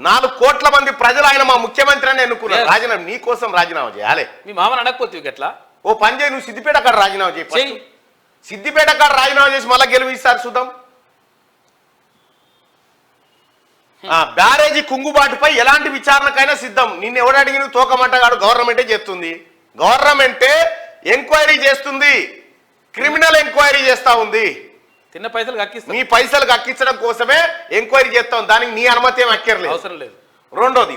4 కోట్ల మంది ప్రజలు ఆయన మా ముఖ్యమంత్రి అని ఎన్నుకున్నారు. రాజీనామా నీ కోసం రాజీనామా చేయాలి.
మీ మామని అడగపోతే ఎట్లా?
ఓ పని చేయి, నువ్వు సిద్దిపేట అక్కడ రాజీనామా చేయి. సిద్దిపేట అక్కడ రాజీనామా చేసి మళ్ళీ గెలిపిస్తారు చూద్దాం. బ్యారేజీ కుంగుబాటుపై ఎలాంటి విచారణకైనా సిద్ధం. నిన్ను ఎవడు అడిగిన తోకమంటగాడు గవర్నమెంటే చేస్తుంది. గవర్నమెంటే ఎంక్వైరీ చేస్తుంది, క్రిమినల్ ఎంక్వైరీ చేస్తా ఉంది.
తిన్న పైసలు కక్కిస్తా,
మీ పైసలు కక్కించడం కోసమే ఎంక్వైరీ చేస్తాం. దానికి నీ అనుమతి ఏం అక్కర్లేదు,
అవసరం లేదు.
రెండోది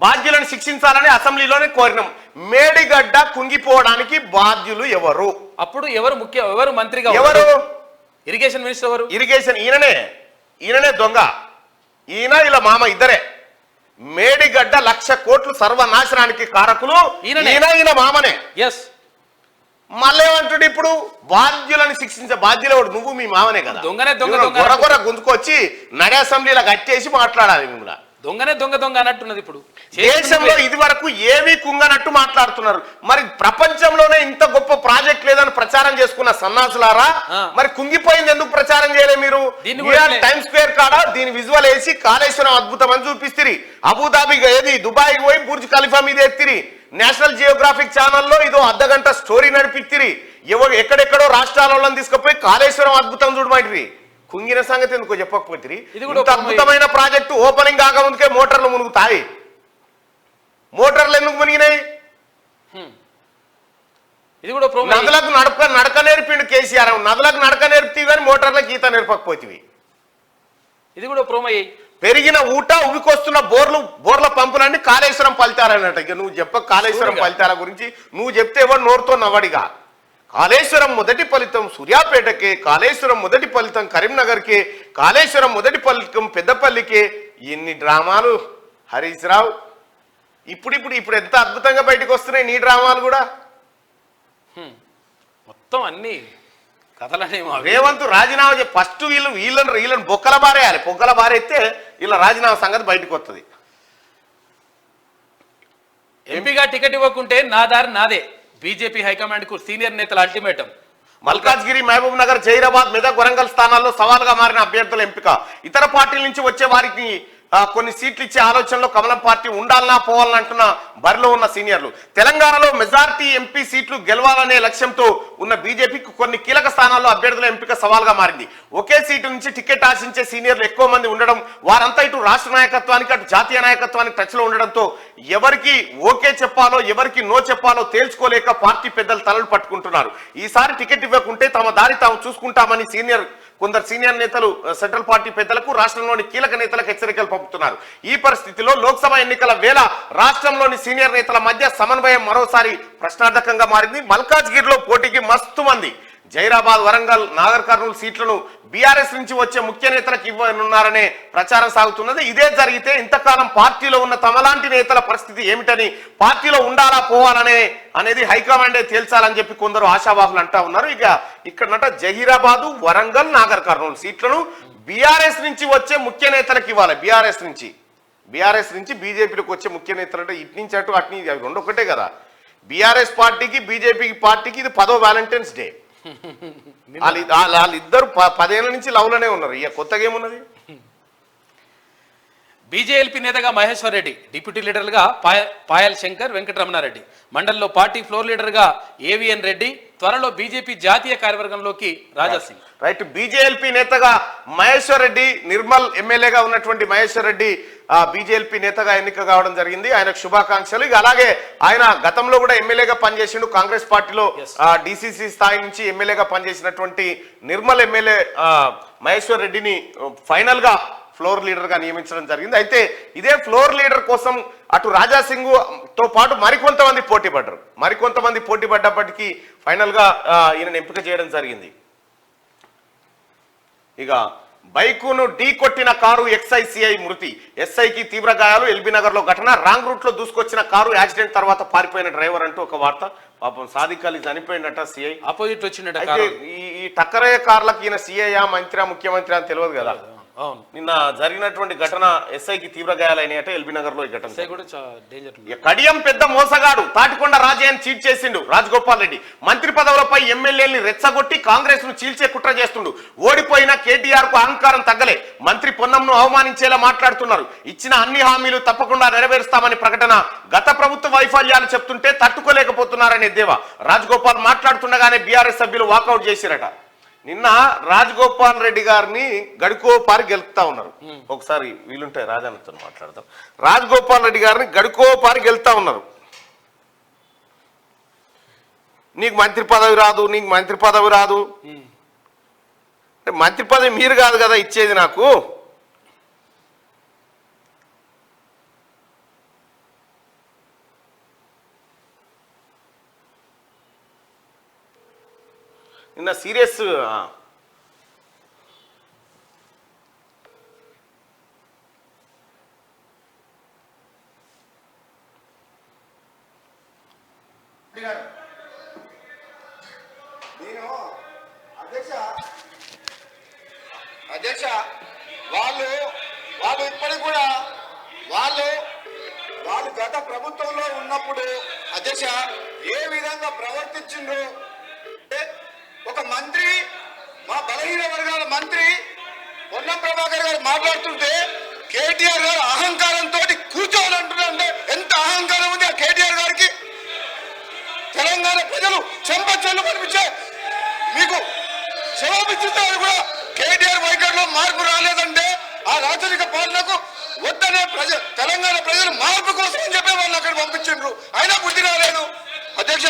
బాధ్యులను శిక్షించాలని అసెంబ్లీలోనే కోరినాం. మేడిగడ్డ కుంగిపోవడానికి బాధ్యులు ఎవరు?
అప్పుడు ఎవరు మంత్రిగా
ఎవరు?
ఇరిగేషన్ మినిస్టర్ ఎవరు?
ఇరిగేషన్ ఈయననే దొంగ. ఈయన ఇలా మామ ఇద్దరే. మేడిగడ్డ 1,00,000 కోట్లు సర్వనాశనానికి కారకులు ఈయన మామనే.
ఎస్.
మళ్ళీ ఏమంటాడు ఇప్పుడు? బాధ్యులను శిక్షించే బాధ్యులు ఎవడు? నువ్వు మీ మామనే కదా. గొరగొర గుంజుకొచ్చి నడి అసెంబ్లీలో కట్టేసి మాట్లాడాలి. మిమ్మల్ని
దొంగ అన్నట్టున్నది. ఇప్పుడు
దేశంలో ఇది వరకు ఏమీ కుంగనట్టు మాట్లాడుతున్నారు. మరి ప్రపంచంలోనే ఇంత గొప్ప ప్రాజెక్ట్ లేదని ప్రచారం చేసుకున్న సన్నాసులారా, మరి కుంగిపోయింది ఎందుకు ప్రచారం చేయలే మీరు? టైమ్ స్క్వేర్ కాడ దీని విజువల్ వేసి కాళేశ్వరం అద్భుతం అని చూపిస్తుంది. అబుదాబి ఏది దుబాయ్ పోయి బుర్జ్ ఖలీఫా మీద ఎత్తిరి. నేషనల్ జియోగ్రాఫిక్ ఛానల్లో ఇదో అర్ధగంట స్టోరీ నడిపిత్తిరి. ఎక్కడెక్కడో రాష్ట్రాలలో తీసుకుపోయి కాళేశ్వరం అద్భుతం చూడమంటిరి. కుంగిన సంగతి ఎందుకో చెప్పకపోతే ఇంత అద్భుతమైన ప్రాజెక్టు ఓపెనింగ్ కాకముందుకే మోటార్లు మునుగుతాయి. మోటార్లు ఎందుకు మునిగినాయి? నదులకు నడక నేర్పిండు కేసీఆర్. నదులకు నడక నేర్పుతీవి కానీ మోటార్లకు ఈత నేర్పకపోతేవి.
ఇది కూడా ప్రోమయ్యి
పెరిగిన ఊట ఉవికొస్తున్న బోర్ల పంపులన్నీ కాళేశ్వరం ఫలితారన్నట్టు. ఇక నువ్వు చెప్ప కాళేశ్వరం ఫలితాల గురించి నువ్వు చెప్తే ఎవరు నోరుతో నవ్వడిగా. కాళేశ్వరం మొదటి ఫలితం సూర్యాపేటకే, కాళేశ్వరం మొదటి ఫలితం కరీంనగర్కే, కాళేశ్వరం మొదటి ఫలితం పెద్దపల్లికే. ఎన్ని డ్రామాలు హరీష్ రావు. ఇప్పుడు ఎంత అద్భుతంగా బయటకు వస్తున్నాయి నీ డ్రామాలు కూడా.
మొత్తం అన్ని కథలనే.
రేవంత్ రాజీనామా ఫస్ట్ వీళ్ళని బొక్కల బారేయాలి. బొక్కల బారేస్తే వీళ్ళ రాజీనామా సంగతి బయటకు వస్తుంది.
ఎంపీగా టికెట్ ఇవ్వకుంటే నా దారి నాదే. బీజేపీ హైకమాండ్ కు సీనియర్ నేతల అల్టిమేటం.
మల్కాజ్గిరి, మహబూబ్ నగర్, జైరాబాద్, మెదక్, వరంగల్ స్థానాల్లో సవాలుగా మారిన అభ్యర్థుల ఎంపిక. ఇతర పార్టీల నుంచి వచ్చే వారికి కొన్ని సీట్లు ఇచ్చే ఆలోచనలో కమలం పార్టీ ఉండాలన్నా పోవాలని అంటున్న బరిలో ఉన్న సీనియర్లు. తెలంగాణలో మెజారిటీ ఎంపీ సీట్లు గెలవాలనే లక్ష్యంతో ఉన్న బీజేపీకి కొన్ని కీలక స్థానాల్లో అభ్యర్థుల ఎంపిక సవాల్గా మారింది. ఒకే సీటు నుంచి టికెట్ ఆశించే సీనియర్లు ఎక్కువ మంది ఉండడం, వారంతా ఇటు రాష్ట్ర నాయకత్వానికి అటు జాతీయ నాయకత్వానికి టచ్లో ఉండడంతో ఎవరికి ఓకే చెప్పాలో ఎవరికి నో చెప్పాలో తేల్చుకోలేక పార్టీ పెద్దలు తలలు పట్టుకుంటున్నారు. ఈసారి టికెట్ ఇవ్వకుంటే తమ దారి తాము చూసుకుంటామని కొందరు సీనియర్ నేతలు సెంట్రల్ పార్టీ పెద్దలకు, రాష్ట్రంలోని కీలక నేతలకు హెచ్చరికలు పంపుతున్నారు. ఈ పరిస్థితిలో లోక్సభ ఎన్నికల వేళ రాష్ట్రంలోని సీనియర్ నేతల మధ్య సమన్వయం మరోసారి ప్రశ్నార్థకంగా మారింది. మల్కాజ్గిరిలో పోటీకి మస్తు మంది జైరాబాద్, వరంగల్, నాగర్ కర్నూలు సీట్లను బీఆర్ఎస్ నుంచి వచ్చే ముఖ్య నేతలకు ఇవ్వనున్నారనే ప్రచారం సాగుతున్నది. ఇదే జరిగితే ఇంతకాలం పార్టీలో ఉన్న తమలాంటి నేతల పరిస్థితి ఏమిటని, పార్టీలో ఉండాలా పోవాలనేది హైకమాండే తేల్చాలని చెప్పి కొందరు ఆశావాహులు అంటా ఉన్నారు. ఇక్కడనట జహీరాబాదు, వరంగల్, నాగర్ కర్నూలు సీట్లను బీఆర్ఎస్ నుంచి వచ్చే ముఖ్య నేతలకు ఇవ్వాలి. బీఆర్ఎస్ నుంచి బీజేపీలోకి వచ్చే ముఖ్య నేతలు అంటే ఇటు నుంచి అటు అటు అవి రెండు ఒకటే కదా. బీఆర్ఎస్ పార్టీకి బీజేపీ పార్టీకి ఇది 10వ వ్యాలంటైన్స్ డే. వాళ్ళిద్దరు 10 ఏళ్ల నుంచి లవ్లోనే ఉన్నారు. ఇక కొత్తగా ఏమున్నది?
బీజేఎల్పీ నేతగా మహేశ్వర్ రెడ్డి, డిప్యూటీ లీడర్గా పాయల్ శంకర్, వెంకటరమణారెడ్డి, మండలిలో పార్టీ ఫ్లోర్ లీడర్గా ఏవిఎన్ రెడ్డి, త్వరలో బీజేపీ జాతీయ కార్యవర్గంలోకి రాజాసింగ్.
రైట్. బీజేఎల్పీ నేతగా మహేశ్వర్ రెడ్డి, నిర్మల్ ఎమ్మెల్యేగా ఉన్నటువంటి మహేశ్వర్ రెడ్డి బీజేఎల్పీ నేతగా ఎన్నిక కావడం జరిగింది. ఆయనకు శుభాకాంక్షలు. ఇక అలాగే ఆయన గతంలో కూడా ఎమ్మెల్యేగా పనిచేసిండు. కాంగ్రెస్ పార్టీలో డిసిసి స్థాయి నుంచి ఎమ్మెల్యేగా పనిచేసినటువంటి నిర్మల్ ఎమ్మెల్యే మహేశ్వర్ రెడ్డిని ఫైనల్ గా ఫ్లోర్ లీడర్ గా నియమించడం జరిగింది. అయితే ఇదే ఫ్లోర్ లీడర్ కోసం అటు రాజాసింగ్ తో పాటు మరికొంతమంది పోటీ పడ్డప్పటికీ ఫైనల్ గా ఈయన ఎంపిక చేయడం జరిగింది. ఇక బైకును ఢీ కొట్టిన కారు ఎక్స్ఐసిఐ మృతి, ఎస్ఐకి తీవ్ర గాయాలు. ఎల్బీ నగర్ లో ఘటన. రాంగ్ రూట్ లో దూసుకొచ్చిన కారు యాక్సిడెంట్ తర్వాత పారిపోయిన డ్రైవర్ అంటూ ఒక వార్త. పాపం సాదిక్ అలీ చనిపోయినట్ట. సిఐ
ఆపోజిట్ వచ్చినట్టు.
అయితే ఈ టక్కరయ్య కార్లకు ఈయన సిఐయా, మంత్రి, ముఖ్యమంత్రి అని తెలియదు కదా. నిన్న జరిగినటువంటి ఘటన ఎస్ఐకి తీవ్ర గాయాలైనాయట ఎల్బీ నగర్ లో. ఈ ఘటన కడియం పెద్ద మోసగాడు తాటికొండ రాజయ్యని చీట్ చేసిండు రాజగోపాల్ రెడ్డి. మంత్రి పదవులపై ఎమ్మెల్యేని రెచ్చగొట్టి కాంగ్రెస్ ను చీల్చే కుట్ర చేస్తుండు. ఓడిపోయిన కేటీఆర్ కు అహంకారం తగ్గలే. మంత్రి పొన్నంను అవమానించేలా మాట్లాడుతున్నారు. ఇచ్చిన అన్ని హామీలు తప్పకుండా నెరవేరుస్తామని ప్రకటన. గత ప్రభుత్వ వైఫల్యాలు చెప్తుంటే తట్టుకోలేకపోతున్నారనే దేవా. రాజగోపాల్ మాట్లాడుతుండగానే బీఆర్ఎస్ సభ్యులు వాకౌట్ చేసిరట. నిన్న రాజగోపాల్ రెడ్డి గారిని గడుకోపారి గెలుపుతా ఉన్నారు. ఒకసారి వీలుంటే రాజాన్నతో మాట్లాడదాం. రాజగోపాల్ రెడ్డి గారిని గడుకోపారి గెలుతా ఉన్నారు. నీకు మంత్రి పదవి రాదు, నీకు మంత్రి పదవి రాదు. మంత్రి పదవి మీరు కాదు కదా ఇచ్చేది నాకు. నిన్న సీరియస్
నేను అధ్యక్ష వాళ్ళు ఇప్పటికి కూడా వాళ్ళు గత ప్రభుత్వంలో ఉన్నప్పుడు అధ్యక్ష ఏ విధంగా ప్రవర్తించిండ్రు. ఒక మంత్రి, మా బలహీన వర్గాల మంత్రి పొన్నం ప్రభాకర్ గారు మాట్లాడుతుంటే కేటీఆర్ గారు అహంకారంతో కూర్చోవాలంటున్నారంటే ఎంత అహంకారం ఉంది ఆ కేటీఆర్ గారికి. తెలంగాణ ప్రజలు చెంపచెల్లు కనిపించే మీకు క్షమాపించుతారు కూడా కేటీఆర్ వైఖరిలో మార్పు రాలేదంటే ఆ రాజరిక పాలనకు వద్దనే తెలంగాణ ప్రజలు మార్పు కోసం అని చెప్పి వాళ్ళు అక్కడ పంపించిండ్రు, అయినా బుద్ధి రాలేదు అధ్యక్ష.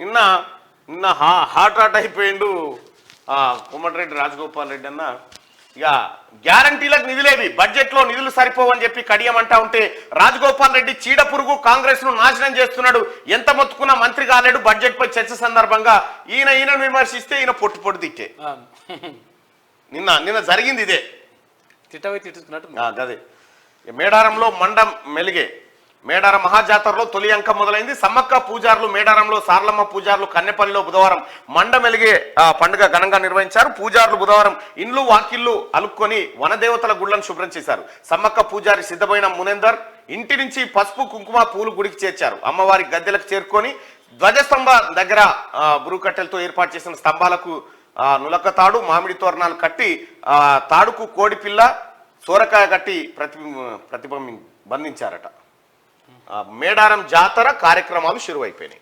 నిన్న హాట్ అయిపోయిండు కోమటిరెడ్డి రాజగోపాల్ రెడ్డి అన్న. ఇక గ్యారంటీలకు నిధులేవి, బడ్జెట్లో నిధులు సరిపోవని చెప్పి కడియమంటా ఉంటే రాజగోపాల్ రెడ్డి చీడ పురుగు కాంగ్రెస్ ను నాశనం చేస్తున్నాడు, ఎంత మొత్తుకున్నా మంత్రి కాలేడు. బడ్జెట్ పై చర్చ సందర్భంగా ఈయన విమర్శిస్తే ఈయన పొట్టు తిట్టే. నిన్న జరిగింది ఇదే. అదే మేడారంలో మండం మెలిగే మేడారం మహాజాతరలో తొలి అంకం మొదలైంది. సమ్మక్క పూజారులు మేడారంలో, సార్లమ్మ పూజారులు కన్నెపల్లిలో బుధవారం మండమెలిగే పండుగ ఘనంగా నిర్వహించారు. పూజారులు బుధవారం ఇండ్లు వాకిళ్లు అలుక్కొని వనదేవతల గుళ్లను శుభ్రం చేశారు. సమ్మక్క పూజారి సిద్ధమైన మునేందర్ ఇంటి నుంచి పసుపు కుంకుమ పూలు గుడికి చేర్చారు. అమ్మవారి గద్దెలకు చేరుకొని ధ్వజస్తంభ దగ్గర బురుకట్టెలతో ఏర్పాటు చేసిన స్తంభాలకు నులక తాడు, మామిడి తోరణాలు కట్టి తాడుకు కోడిపిల్ల, సోరకాయ కట్టి బంధించారట. మేడారం జాతర కార్యక్రమాలు షురువైపోయినాయి.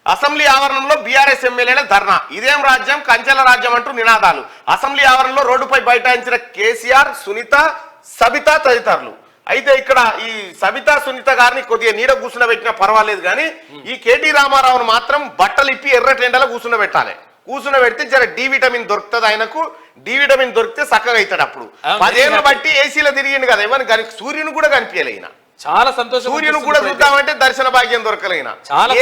అసెంబ్లీ ఆవరణలో బీఆర్ఎస్ ఎమ్మెల్యేల ధర్నా. ఇదేం రాజ్యం, కంచెల రాజ్యం అంటూ నినాదాలు. అసెంబ్లీ ఆవరణలో రోడ్డుపై బైఠాయించిన కేసీఆర్, సునీత, సబిత తదితరులు. అయితే ఇక్కడ ఈ సబితా, సునీత గారిని కొద్దిగా నీడ కూర్చుండబెట్టినా పర్వాలేదు, కానీ ఈ కేటీ రామారావును మాత్రం బట్టలు ఇప్పి ఎర్రటెండలో కూర్చుండబెట్టాలి. కూర్చుండబెడితే జర డి విటమిన్ దొరుకుతుంది. ఆయనకు డి విటమిన్ దొరికితే చక్కగా అవుతాడు. అప్పుడు 10 ఏళ్ళు బట్టి ఏసీలో తిరిగిండు కదా, ఏమని సూర్యుని కూడా కనిపించలే.
చాలా సంతోషం.
సూర్యుని కూడా చూద్దామంటే దర్శన భాగ్యం దొరకలేనా.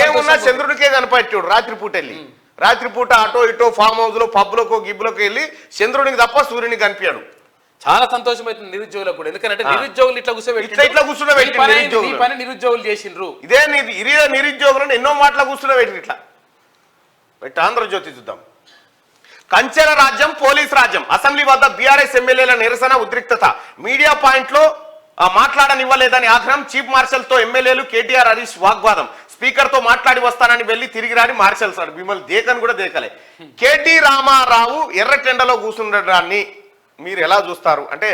ఏమున్నా చంద్రుడికే కనపట్టాడు. రాత్రిపూట వెళ్ళి రాత్రిపూట అటో ఇటో ఫామ్ హౌస్ లో పబ్బులకు గిబ్బులకు వెళ్ళి చంద్రుడికి తప్ప సూర్యుని కనిపించాడు.
చాలా సంతోషం అవుతుంది నిరుద్యోగులకు కూడా. ఎందుకంటే నిరుద్యోగులు ఇట్లా కూర్చోబెట్టి నిరుద్యోగులు చేసిండ్రు. ఇదే
నిరుద్యోగులను ఎన్నో మాటలు కూర్చున్నబెట్టి ఇట్లా పెట్టి. ఆంధ్రజ్యోతి చూద్దాం. కంచెల రాజ్యం, పోలీస్ రాజ్యం. అసెంబ్లీ వద్ద బీఆర్ఎస్ ఎమ్మెల్యేల నిరసన, ఉద్రిక్తత. మీడియా పాయింట్ లో మాట్లాడనివ్వలేదని ఆగ్రహం. చీఫ్ మార్షల్ తో ఎమ్మెల్యేలు కేటీఆర్, హరీష్ వాగ్వాదం. స్పీకర్ తో మాట్లాడి వస్తానని వెళ్లి తిరిగి రాని మార్షల్ సార్ మిమ్మల్ని దేకని కూడా దేకలే. కేటీ రామారావు ఎర్రటెండలో కూర్చుండడాన్ని మీరు ఎలా చూస్తారు అంటే,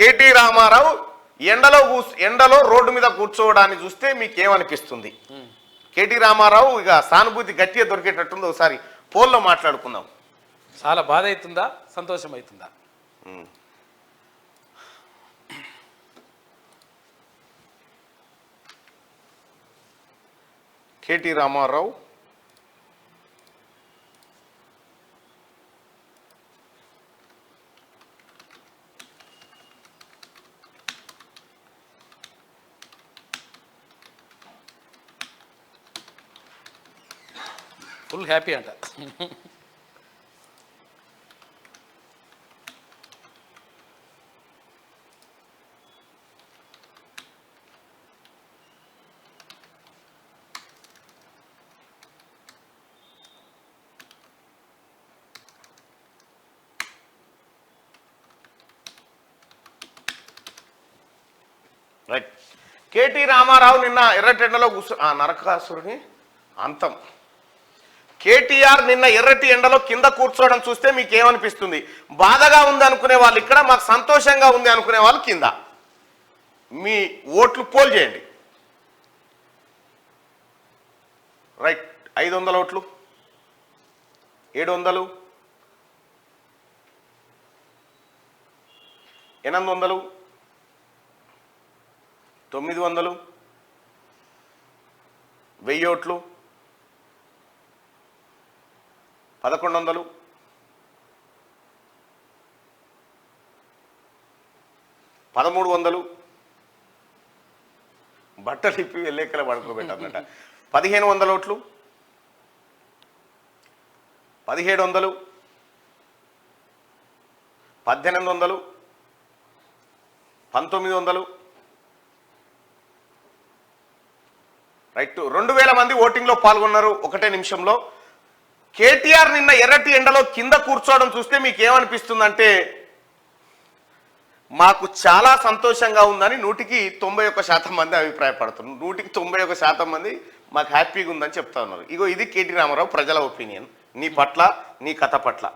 కేటీ రామారావు ఎండలో రోడ్డు మీద కూర్చోవడాన్ని చూస్తే మీకేమనిపిస్తుంది? కేటీ రామారావు ఇక సానుభూతి గట్టిగా దొరికేటట్టుంది. ఒకసారి పోల్లో మాట్లాడుకుందాం.
చాలా బాధ అవుతుందా, సంతోషం అవుతుందా?
కేటీ రామారావు
ఫుల్ హ్యాపీ అంట.
రైట్. కేటీ రామారావు నిన్న ఎర్రటెండలో నరకాసురుని అంతం. కేటీఆర్ నిన్న ఎర్రటి ఎండలో కింద కూర్చోవడం చూస్తే మీకు ఏమనిపిస్తుంది? బాధగా ఉంది అనుకునే వాళ్ళు ఇక్కడ, మాకు సంతోషంగా ఉంది అనుకునే వాళ్ళు కింద. మీ ఓట్లు పోల్ చేయండి. రైట్. 500 ఓట్లు, 700, 800, 900, 1000 ఓట్లు, 1100, 1300, బట్టలు ఇప్పి వెళ్ళేకల పడుకోబెట్టన్నట. 1500 ఓట్లు, 1700, 1800, 1900, రైట్ 2000 మంది ఓటింగ్లో పాల్గొన్నారు ఒకటే నిమిషంలో. కేటీఆర్ నిన్న ఎర్రటి ఎండలో కింద కూర్చోవడం చూస్తే మీకు ఏమనిపిస్తుందంటే మాకు చాలా సంతోషంగా ఉందని 191% మంది అభిప్రాయపడుతున్నారు. 191% మంది మాకు హ్యాపీగా ఉందని చెప్తా ఉన్నారు. ఇగో ఇది కేటీ రామారావు ప్రజల ఒపీనియన్ నీ పట్ల, నీ కథ పట్ల.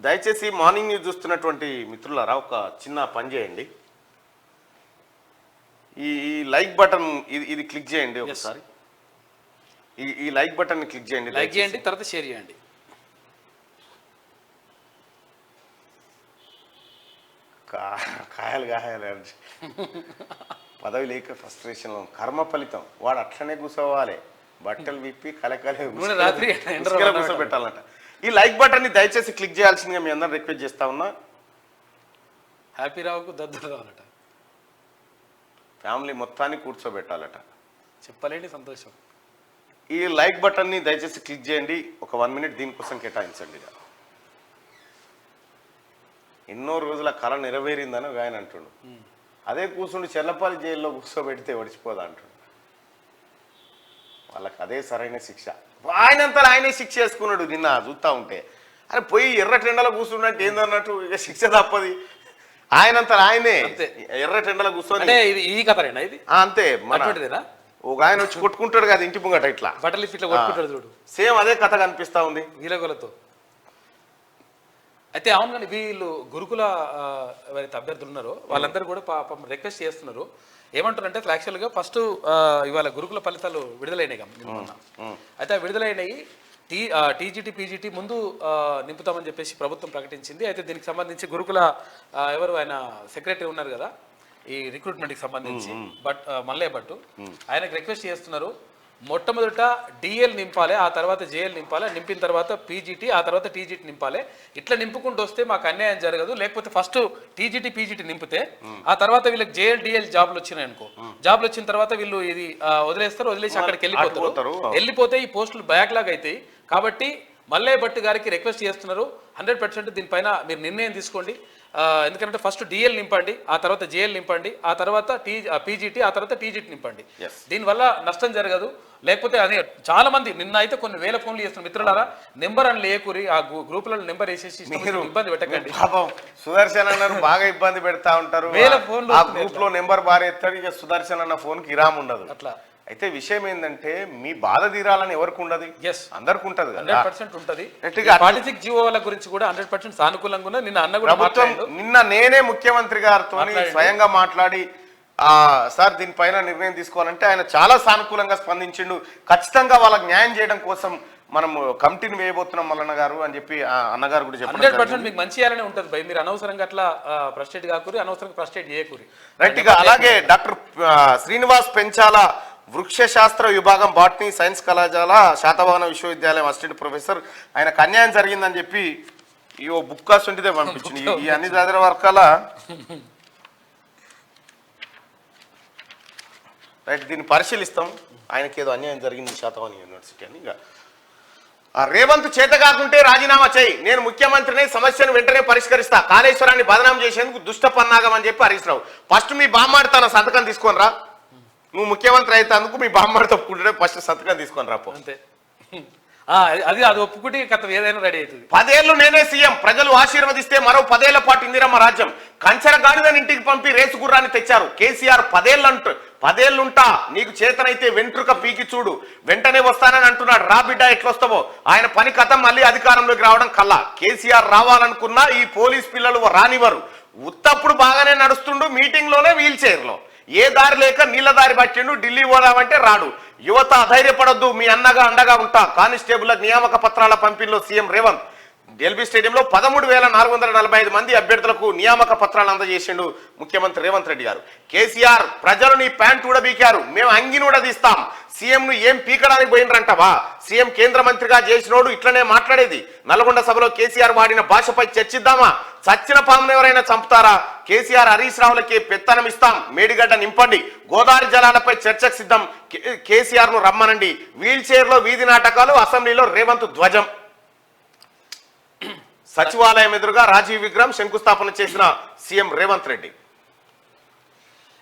దయచేసి మార్నింగ్ న్యూస్ చూస్తున్నటువంటి మిత్రులారా ఒక చిన్న పని చేయండి. ఈ లైక్ బటన్ ఇది క్లిక్ చేయండి ఒకసారి. ఈ లైక్ బటన్ క్లిక్ చేయండి,
లైక్ చేయండి, తర్వాత షేర్ చేయండి.
కాయలు పదవి లేక ఫ్రస్ట్రేషన్ కర్మ ఫలితం. వాడు అట్లనే కూర్చోవాలి, బట్టలు విప్పి కలకలే
రాత్రి
కూర్చోబెట్టాలంట. ఈ లైక్ బటన్ ని దయచేసి క్లిక్ చేయాల్సిందిగా మీ అందరం రిక్వెస్ట్ చేస్తా ఉన్నా.
హ్యాపీ రావుకు దద్దులు రావాలట,
ఫ్యామిలీ మొత్తాన్ని కూర్చోబెట్టాలట.
చెప్పలేండి సంతోషం.
ఈ లైక్ బటన్ ని దయచేసి క్లిక్ చేయండి. ఒక 1 మినిట్ దీనికోసం కేటాయించండి. ఎన్నో రోజుల కళ నెరవేరిందని ఒక ఆయన అంటుండు. అదే కూర్చుండి చెల్లపల్లి జైల్లో కూర్చోబెడితే ఒడిచిపోదా అంటుండు. వాళ్ళకి అదే సరైన శిక్ష. ఆయనంతా ఆయనే శిక్ష చేసుకున్నాడు. నిన్న చూస్తూ ఉంటే అరే పోయి ఎర్రటెండలో కూర్చున్నట్టు ఏందన్నట్టు ఇక శిక్ష తప్పది. ఆయనంతా ఆయనే ఎర్రటెండలో కూర్చొని
ఈ కథ ఇది
అంతే. మన ఒక ఆయన వచ్చి కొట్టుకుంటాడు కదా ఇంటి ముంగట ఇట్లా
బట్టలు ఇట్లా కొట్టుకుంటాడు చూడు,
సేమ్ అదే కథ కనిపిస్తా ఉంది
వీలగొలతో. అయితే అవును, కానీ వీళ్ళు గురుకుల ఎవరైతే అభ్యర్థులు ఉన్నారో వాళ్ళందరూ కూడా పాపం రిక్వెస్ట్ చేస్తున్నారు. ఏమంటారంటే యాక్చువల్గా ఫస్ట్ ఇవాళ గురుకుల ఫలితాలు విడుదలైనాయి నిన్న. అయితే ఆ విడుదలైనవి టీజీటీ పీజీటీ ముందు నింపుతామని చెప్పేసి ప్రభుత్వం ప్రకటించింది. అయితే దీనికి సంబంధించి గురుకుల ఎవరు ఆయన సెక్రటరీ ఉన్నారు కదా ఈ రిక్రూట్మెంట్కి సంబంధించి మల్లయ్య భట్టు, ఆయనకు రిక్వెస్ట్ చేస్తున్నారు మొట్టమొదట డిఎల్ నింపాలి, ఆ తర్వాత జేఎల్ నింపాలి, నింపిన తర్వాత పీజీటీ, ఆ తర్వాత టీజీటీ నింపాలి. ఇట్లా నింపుకుంటూ వస్తే మాకు అన్యాయం జరగదు. లేకపోతే ఫస్ట్ టీజీటీ పీజీటీ నింపితే ఆ తర్వాత వీళ్ళకి జేఎల్ డిఎల్ జాబ్లు వచ్చినాయి అనుకో, జాబ్లు వచ్చిన తర్వాత వీళ్ళు ఇది వదిలేస్తారు, వదిలేసి అక్కడికి వెళ్ళిపోతారు. వెళ్ళిపోతే ఈ పోస్టులు బ్యాక్లాగ్ అవుతాయి. కాబట్టి మల్లయ్య భట్ గారికి రిక్వెస్ట్ చేస్తున్నారు 100% దీనిపైన మీరు నిర్ణయం తీసుకోండి. ఎందుకంటే ఫస్ట్ డిఎల్ నింపండి, ఆ తర్వాత జేఎల్ నింపండి, ఆ తర్వాత పీజీటీ, ఆ తర్వాత టీజీటీ నింపండి. దీనివల్ల నష్టం జరగదు. లేకపోతే అదే చాలా మంది నిన్న అయితే కొన్ని వేల ఫోన్లు చేస్తున్నారు. మిత్రులారా నెంబర్ అని లేకూరి ఆ గ్రూపులలో నెంబర్ వేసేసి ఇబ్బంది పెట్టకండి.
సుదర్శన్ అన్న బాగా ఇబ్బంది పెడతా ఉంటారు.
వేల ఫోన్లు
ఆ గ్రూప్ లో నెంబర్ బారేస్తాడు, ఇక సుదర్శన్ అన్న ఫోన్ కి ఇరామ్ ఉండదు.
అట్లా
అయితే విషయం ఏంటంటే మీ బాధ తీరాలని ఎవరికి ఉండదు, అందరికి ఉంటది.
100% ఉంటది. 46 జీవో వాళ్ళ గురించి కూడా 100% సానుకూలంగా ఉన్నది. నిన్న అన్న కూడా
నిన్న నేనే ముఖ్యమంత్రి గారితో స్వయంగా మాట్లాడి సార్ దీనిపైన నిర్ణయం తీసుకోవాలంటే ఆయన చాలా సానుకూలంగా స్పందించిండు. ఖచ్చితంగా వాళ్ళకి న్యాయం చేయడం కోసం మనం కమిటీని వేయబోతున్నాం మల్లన్న గారు అని చెప్పి అన్నగారు కూడా చెప్పారు.
100% మీకు మంచి చేయాలని ఉంటుంది భయ్. మీరు అనవసరంగా అట్లా ఫ్రస్ట్రేట్ కాకూరి, అనవసరంగా ఫ్రస్ట్రేట్ చేయకూరి.
రైట్ గా. అలాగే డాక్టర్ శ్రీనివాస్ పెంచాల వృక్షశాస్త్ర విభాగం బాటనీ సైన్స్ కళాశాల శాతవాహన విశ్వవిద్యాలయం అసిస్టెంట్ ప్రొఫెసర్, ఆయనకు అన్యాయం జరిగిందని చెప్పి ఈ బుక్ కాస్ట్ ఉంటే పంపించింది. ఈ అన్ని చదివిన వర్గాల రైట్ దీన్ని పరిశీలిస్తాం. ఆయనకి ఏదో అన్యాయం జరిగింది శాతవాహన యూనివర్సిటీ అని. ఇక రేవంత్ చేత కాకుంటే రాజీనామా చేయి, నేను ముఖ్యమంత్రిని, సమస్యను వెంటనే పరిష్కరిస్తా, కాళేశ్వరాన్ని బదనాం చేసేందుకు దుష్ట పన్నాగం అని చెప్పి హరీష్ రావు. ఫస్ట్ మీ బామ్మాడి తన సంతకం తీసుకొని రా, నువ్వు ముఖ్యమంత్రి అయితే అందుకు మీ బామ్మడితో ఒప్పుకుంటే ఫస్ట్ సంతకం తీసుకొని రాపో.
అంతే, అది ఒప్పుకుంటే కథ ఏదైనా రెడీ అవుతుంది.
10 ఏళ్ళు నేనే సీఎం, ప్రజలు ఆశీర్వదిస్తే మరో 10 ఏళ్ల పాటు ఇందిరమ్మ రాజ్యం, కంచెర గాడిదని ఇంటికి పంపి రేసు గుర్రాన్ని తెచ్చారు కేసీఆర్. 10 ఏళ్ళుంటా, నీకు చేతనైతే వెంట్రుక పీకి చూడు, వెంటనే వస్తానని అంటున్నాడు. రా బిడ్డ ఎట్లొస్తావో, ఆయన పని కథం మళ్ళీ అధికారంలోకి రావడం కల్లా. కేసీఆర్ రావాలనుకున్నా ఈ పోలీస్ పిల్లలు రానివ్వరు. ఉత్తప్పుడు బాగానే నడుస్తుండు, మీటింగ్ లోనే వీల్ చైర్లో, ఏ దారి లేక నీళ్ళ దారి పట్టిండు, ఢిల్లీ పోదామంటే రాడు. యువత అధైర్యపడొద్దు, మీ అన్నగా అండగా ఉంటా. కానిస్టేబుల్ నియామక పత్రాల పంపిణీలో సీఎం రేవంత్. ఎల్బీ స్టేడియంలో 13,445 మంది అభ్యర్థులకు నియామక పత్రాలు అందజేసిండు ముఖ్యమంత్రి రేవంత్ రెడ్డి గారు. కేసీఆర్ ప్రజలు నీ ప్యాంట్ ఊడబీకారు, మేము అంగిని ఊడదీస్తాం, సీఎంను ఏం పీకడానికి పోయినరంటవా, సీఎం కేంద్ర మంత్రిగా చేసినోడు ఇట్లనే మాట్లాడేది. నల్గొండ సభలో కేసీఆర్ వాడిన భాషపై చర్చిద్దామా, చచ్చిన పామును ఎవరైనా చంపుతారా, కేసీఆర్ హరీష్ రావులకి పెత్తనం ఇస్తాం, మేడిగడ్డ నింపండి, గోదావరి జలాలపై చర్చకు సిద్ధం, కేసీఆర్ ను రమ్మనండి, వీల్ చైర్ లో వీధి నాటకాలు, అసెంబ్లీలో రేవంత్ ధ్వజం. సచివాలయం ఎదురుగా రాజీవ్ విగ్రహం శంకుస్థాపన చేసిన సీఎం రేవంత్ రెడ్డి.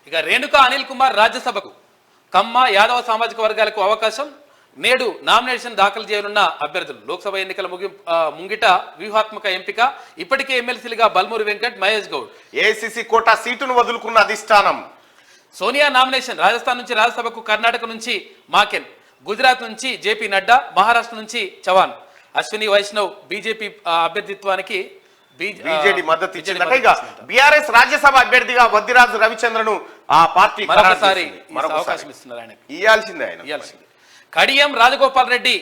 ఇక రేణుకా అనిల్ కుమార్ రాజ్యసభకు, కమ్మ యాదవ సామాజిక వర్గాలకు అవకాశం, నేడు నామినేషన్ దాఖలు చేయనున్న అభ్యర్థులు. లోక్సభ ఎన్నికల ముంగిట వ్యూహాత్మక ఎంపిక, ఇప్పటికే ఎమ్మెల్సీలుగా బల్మూరి వెంకట్, మహేష్ గౌడ్.
ఏఐసీసీ కోటా సీటును వదులుకున్న అధిష్టానం.
సోనియా నామినేషన్, రాజస్థాన్ నుంచి రాజ్యసభకు కర్ణాటక నుంచి మాకెన్, గుజరాత్ నుంచి జేపీ నడ్డా, మహారాష్ట్ర నుంచి చవాన్. అశ్విని వైష్ణవ్ బీజేపీ అభ్యర్థిత్వానికి
బీజేడీ మద్దతు ఇచ్చిందట. ఇక బీఆర్ఎస్ రాజ్యసభ అభ్యర్థిగా వద్దిరాజు రవిచంద్రను ఆ పార్టీ
మరొకసారి అవకాశం ఇస్తున్నారు. ఆయన
ఇయ్యాల్సిందే.
కడియం రాజగోపాల్ రెడ్డి,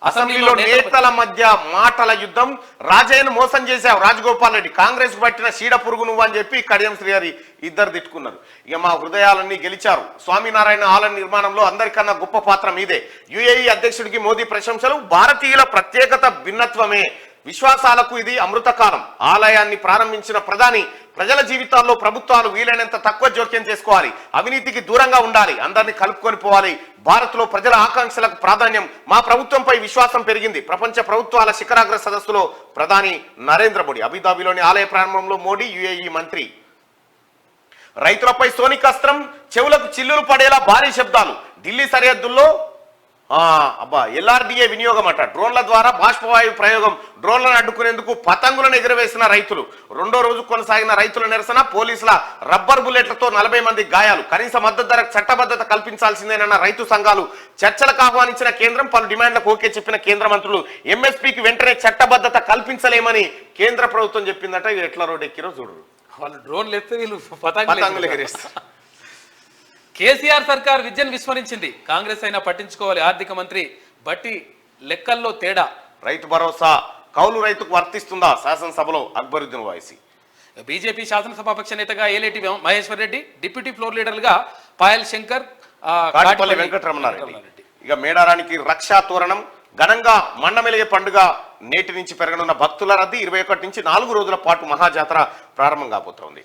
అసెంబ్లీలో నేతల మధ్య మాటల యుద్ధం. రాజయ్యను మోసం చేశావు రాజగోపాల్ రెడ్డి, కాంగ్రెస్ పట్టిన చీడ పురుగు నువ్వు అని చెప్పి కడియం శ్రీహరి ఇద్దరు తిట్టుకున్నారు. ఇక మా హృదయాలన్నీ గెలిచారు, స్వామినారాయణ ఆలయ నిర్మాణంలో అందరికన్నా గొప్ప పాత్ర మీదే, యుఏఈ అధ్యక్షుడికి మోదీ ప్రశంసలు, భారతీయుల ప్రత్యేకత భిన్నత్వమే, విశ్వాసాలకు ఇది అమృతకాలం. ఆలయాన్ని ప్రారంభించిన ప్రధాని, ప్రజల జీవితాల్లో ప్రభుత్వాలు వీలైనంత తక్కువ జోక్యం చేసుకోవాలి, అవినీతికి దూరంగా ఉండాలి, అందరినీ కలుపుకొని పోవాలి, భారత్ లో ప్రజల ఆకాంక్షలకు ప్రాధాన్యం, మా ప్రభుత్వంపై విశ్వాసం పెరిగింది. ప్రపంచ ప్రభుత్వాల శిఖరాగ్ర సదస్సులో ప్రధాని నరేంద్ర మోడీ. అబుదాబిలోని ఆలయ ప్రారంభంలో మోడీ, యుఏఈ మంత్రి. రైతులపై సోనిక్ అస్త్రం, చెవులకు చిల్లులు పడేలా భారీ శబ్దాలు. ఢిల్లీ సరిహద్దుల్లో ఎల్ఆర్డీఏ వినియోగం అట, డ్రోన్ల ద్వారా బాష్పవాయు ప్రయోగం, డ్రోన్లను అడ్డుకునేందుకు పతంగులను ఎగురవేసిన రైతులు. రెండో రోజు కొనసాగిన రైతుల నిరసన, పోలీసుల రబ్బర్ బుల్లెట్లతో 40 మంది గాయాలు. కనీస మద్దతు ధరకు చట్టబద్ధత కల్పించాల్సిందేనన్న రైతు సంఘాలు. చర్చలకు ఆహ్వానించిన కేంద్రం, పలు డిమాండ్లకు ఓకే చెప్పిన కేంద్ర మంత్రులు. ఎంఎస్పీకి వెంటనే చట్టబద్ధత కల్పించలేమని కేంద్ర ప్రభుత్వం చెప్పిందట. ఇది ఎట్లా రోడ్ ఎక్కిరో చూడరు,
వాళ్ళు డ్రోన్లు ఎత్తే వీళ్ళు
పతంగులు ఎగిరేస్తారు.
కేసీఆర్ సర్కార్ విద్యను విస్మరించింది, కాంగ్రెస్ అయినా పట్టించుకోవాలి. ఆర్థిక మంత్రి బట్టి లెక్కల్లో తేడా.
రైతు భరోసా కౌలు రైతుకు వర్తిస్తుందా, శాసనసభలో అక్బరుద్దీన్ వాయిసి.
బీజేపీ శాసనసభాపక్ష నేతగా ఏలేటి మహేశ్వర్ రెడ్డి, డిప్యూటీ ఫ్లోర్ లీడర్లుగా పాయల్ శంకర్,
కాటిపల్లి వెంకటరమణారెడ్డి. ఇక మేడారానికి రక్షా తోరణం, ఘనంగా మండమెలిగే పండుగ నేటి నుంచి పెరగనున్న భక్తుల రద్దీ. 21 నుంచి 4 రోజుల పాటు మహాజాతర ప్రారంభం కాబోతోంది.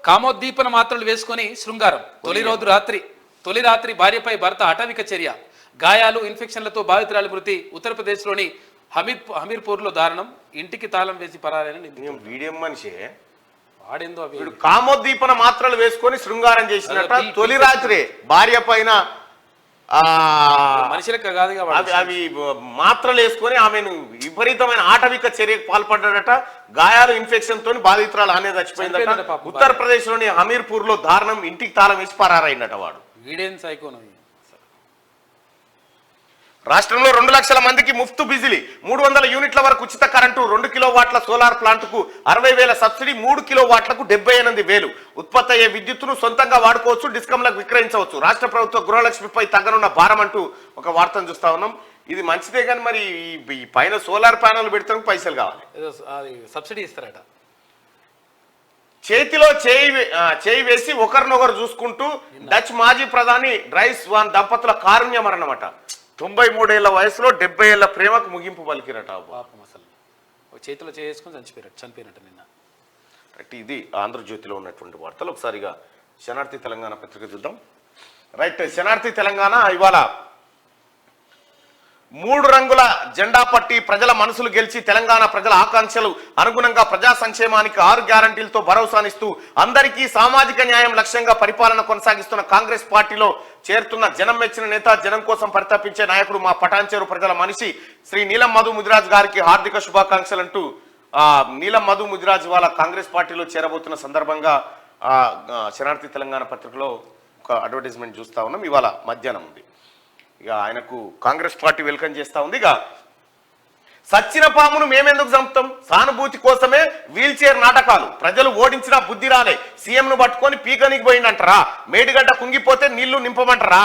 కామోద్దీపన మాత్రలు వేసుకొని శృంగారం. తొలి రాత్రి భార్యపై భర్త అటవిక చర్య, గాయాలు, ఇన్ఫెక్షన్లతో బాధితురాలి మృతి. ఉత్తరప్రదేశ్లోని హమీర్పూర్లో దారుణం, ఇంటికి తాళం వేసి పరారని.
వీడియం మనిషే
వాడేందో అవి.
కామోద్దీపన మాత్రలు వేసుకొని శృంగారం చేసినట్ట. తొలి రాత్రి భార్య పైన
మనిషి లెక్క కాదు,
అవి మాత్రలు వేసుకొని ఆమెను విపరీతమైన ఆటవిక చర్యకు పాల్పడ్డాడట. గాయాలు, ఇన్ఫెక్షన్ తోని బాధితురాలు అనేది చచ్చిపోయిందట. ఉత్తరప్రదేశ్ లోని హమీర్పూర్ లో దారుణం, ఇంటికి తాళం వేసి పరారైనట వాడు.
వీడేం సైకోన.
రాష్ట్రంలో 2 లక్షల మందికి ముఫ్తు బిజిలీ, 300 యూనిట్ల వరకు ఉచిత కరెంటు, 2 కిలోవాట్ల సోలార్ ప్లాంట్కు 60,000 సబ్సిడీ, 3 కిలోవాట్లకు 78,000. ఉత్పత్తి అయ్యే విద్యుత్తును సొంతంగా వాడుకోవచ్చు, డిస్కంలకు విక్రయించవచ్చు. రాష్ట్ర ప్రభుత్వ గృహలక్ష్మిపై తగ్గనున్న భారం అంటూ ఒక వార్తను చూస్తా ఉన్నాం. ఇది మంచిదే, కానీ మరి ఈ పైన సోలార్ ప్యానల్ పెడితే పైసలు కావాలి,
సబ్సిడీ ఇస్తారట.
చేతిలో చేయి వేసి ఒకరినొకరు చూసుకుంటూ డచ్ మాజీ ప్రధాని డ్రైస్ వాన్ దంపతుల కారుణ్య మరణమట. 93 ఏళ్ల వయసులో 70 ఏళ్ల ప్రేమకు ముగింపు పలికిరట.
పాపం, అసలు చేతిలో చేసుకుని చనిపోయినట్టు నిన్న.
ఇది ఆంధ్రజ్యోతిలో ఉన్నటువంటి వార్తలు. ఒకసారిగా శనార్థి తెలంగాణ పత్రిక చూద్దాం. రైట్, శనార్థి తెలంగాణ ఇవాళ 3 రంగుల జెండా పట్టి ప్రజల మనసులు గెలిచి తెలంగాణ ప్రజల ఆకాంక్షలు అనుగుణంగా ప్రజా సంక్షేమానికి 6 గ్యారంటీలతో భరోసానిస్తూ అందరికీ సామాజిక న్యాయం లక్ష్యంగా పరిపాలన కొనసాగిస్తున్న కాంగ్రెస్ పార్టీలో చేరుతున్న జనం మెచ్చిన నేత, జనం కోసం పరితపించే నాయకుడు, మా పటాన్చేరు ప్రజల మనిషి శ్రీ నీలం మధు ముదిరాజ్ గారికి హార్దిక శుభాకాంక్షలు అంటూ నీలం మధు ముదిరాజ్ వాళ్ళ కాంగ్రెస్ పార్టీలో చేరబోతున్న సందర్భంగా శనార్థి తెలంగాణ పత్రికలో ఒక అడ్వర్టైజ్మెంట్ చూస్తా ఉన్నాం. ఇవాళ మధ్యాహ్నం ఉంది. ఇక ఆయనకు కాంగ్రెస్ పార్టీ వెల్కమ్ చేస్తా ఉంది. ఇక సచ్చిన పామును మేమెందుకు చంపుతాం, సానుభూతి కోసమే వీల్ చైర్ నాటకాలు, ప్రజలు ఓడించినా బుద్ధి రాలే, సీఎంను పట్టుకొని పీకనికి పోయిందంటారా, మేడిగడ్డ కుంగిపోతే నీళ్లు నింపమంటారా,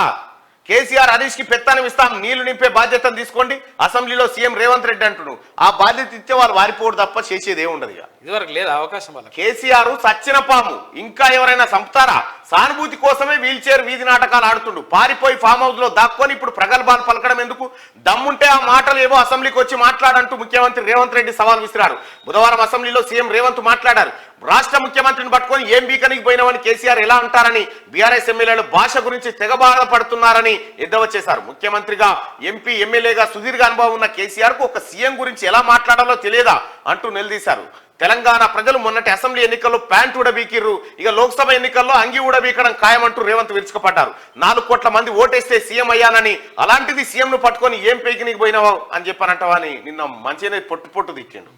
కేసీఆర్ హరీష్ కి పెత్తనం ఇస్తాం, నీళ్లు నింపే బాధ్యతను తీసుకోండి, అసెంబ్లీలో సీఎం రేవంత్ రెడ్డి అంటున్నాడు. ఆ బాధ్యత ఇచ్చే వాళ్ళు వారిపోవడం తప్ప చేసేది ఏముండదు. ఇక
ఇదివరకు లేదా అవకాశం వాళ్ళకి.
కేసీఆర్ సచ్చిన పాము, ఇంకా ఎవరైనా చంపుతారా? సానుభూతి కోసమే వీల్ చైర్ వీధి నాటకాలు ఆడుతుండు. పారిపోయి ఫామ్ హౌస్ లో దాక్కొని ఇప్పుడు ప్రగల్భాలు పలకడం ఎందుకు? దమ్ముంటే ఆ మాటలు ఏవో అసెంబ్లీకి వచ్చి మాట్లాడంటూ ముఖ్యమంత్రి రేవంత్ రెడ్డి సవాల్ విసిరారు. బుధవారం అసెంబ్లీలో సీఎం రేవంత్ మాట్లాడారు. రాష్ట్ర ముఖ్యమంత్రిని పట్టుకొని ఏం బీకనికి పోయినామని కేసీఆర్ ఎలా అంటారని బీఆర్ఎస్ ఎమ్మెల్యేలు భాష గురించి తెగ బాధపడుతున్నారని ఎద్దవ చేశారు. ముఖ్యమంత్రిగా ఎంపీ ఎమ్మెల్యేగా సుదీర్ఘ అనుభవం ఉన్న కేసీఆర్ కు ఒక సీఎం గురించి ఎలా మాట్లాడాలో తెలియదా అంటూ నిలదీశారు. తెలంగాణ ప్రజలు మొన్నటి అసెంబ్లీ ఎన్నికల్లో ప్యాంట్ ఊడబీకిర్రు, ఇక లోక్సభ ఎన్నికల్లో అంగి ఊడబీకడం ఖాయమంటూ రేవంత్ విరుచుకుపడ్డారు. 4 కోట్ల మంది ఓటేస్తే సీఎం అయ్యానని, అలాంటిది సీఎంను పట్టుకొని ఏం పేకినికి పోయినావో అని చెప్పానంటావా అని నిన్న మంచిగానే పొట్టు తిట్టిండు.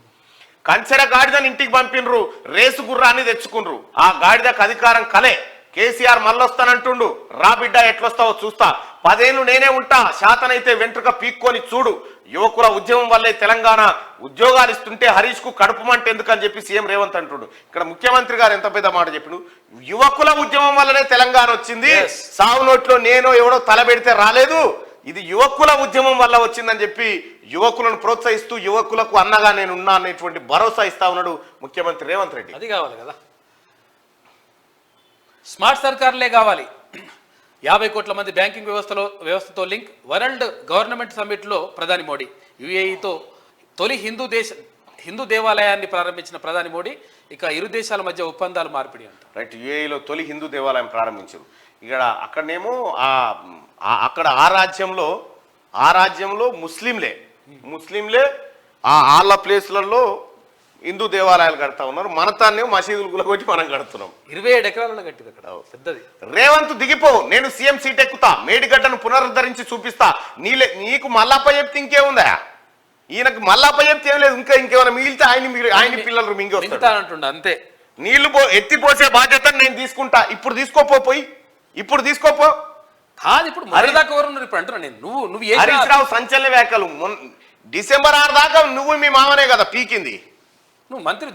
కంచెర గాడిదని ఇంటికి పంపినరు, రేసు గుర్రాన్ని తెచ్చుకున్రు. ఆ గాడిదకు అధికారం కలే. కేసీఆర్ మళ్ళొస్తానంటుండు, రా బిడ్డ ఎట్లొస్తావో చూస్తా, 10 ఏళ్ళు నేనే ఉంటా, శాతనైతే వెంట్రుక పీక్కొని చూడు. యువకుల ఉద్యమం వల్లే తెలంగాణ ఉద్యోగాలు ఇస్తుంటే హరీష్ కు కడుపు మంట ఎందుకని చెప్పి సీఎం రేవంత్ అంటుండు. ఇక్కడ ముఖ్యమంత్రి గారు ఎంత పెద్ద మాట చెప్పిను. యువకుల ఉద్యమం వల్లనే తెలంగాణ వచ్చింది, సాగు నోట్లో నేను ఎవడో తలబెడితే రాలేదు, ఇది యువకుల ఉద్యమం వల్ల వచ్చిందని చెప్పి యువకులను ప్రోత్సహిస్తూ యువకులకు అన్నగా నేను ఉన్నా అనేటువంటి భరోసా ఇస్తా ఉన్నాడు ముఖ్యమంత్రి రేవంత్ రెడ్డి.
అది కావాలి కదా, స్మార్ట్ సర్కార్లే కావాలి. 50 కోట్ల మంది బ్యాంకింగ్ వ్యవస్థతో లింక్. వరల్డ్ గవర్నమెంట్ సమ్మిట్లో ప్రధాని మోడీ. యుఏఈతో తొలి హిందూ దేవాలయాన్ని ప్రారంభించిన ప్రధాని మోడీ. ఇక ఇరు దేశాల మధ్య ఒప్పందాలు మార్పిడి అంట.
రైట్, యుఏఈలో తొలి హిందూ దేవాలయం ప్రారంభించారు. అక్కడనేమో అక్కడ ఆ రాజ్యంలో ముస్లింలే వాళ్ళ ప్లేస్లలో హిందూ దేవాలయాలు కడతా ఉన్నారు. మన తాన్నే మసీదులు గులగొట్టి మనం కడుతున్నాం.
27 ఎకరాలలో కట్టింది అక్కడ పెద్దది.
రేవంత్ దిగిపో, నేను సీఎం సీట్ ఎక్కుతా, మేడిగడ్డను పునరుద్ధరించి చూపిస్తా. నీకు మల్లప్ప చెప్తే ఇంకేముందా? ఈయనకు మల్లప్ప చెప్తే ఏం లేదు, ఇంకేమైనా మిగిలితే ఆయన పిల్లలు మింగి
వస్తానంటుండ అంతే.
నీళ్లు ఎత్తిపోసే బాధ్యత నేను తీసుకుంటా. ఇప్పుడు తీసుకోపో
కాదు, ఇప్పుడు మరిదాకా ఎవరు ఉన్నారు ఇప్పుడు అంటున్నా నేను. నువ్వు
హరీష్ రావు సంచలన వ్యాఖ్యలు. డిసెంబర్ 6 దాకా నువ్వు మీ మామనే కదా పీకింది.
నువ్వు మంత్రి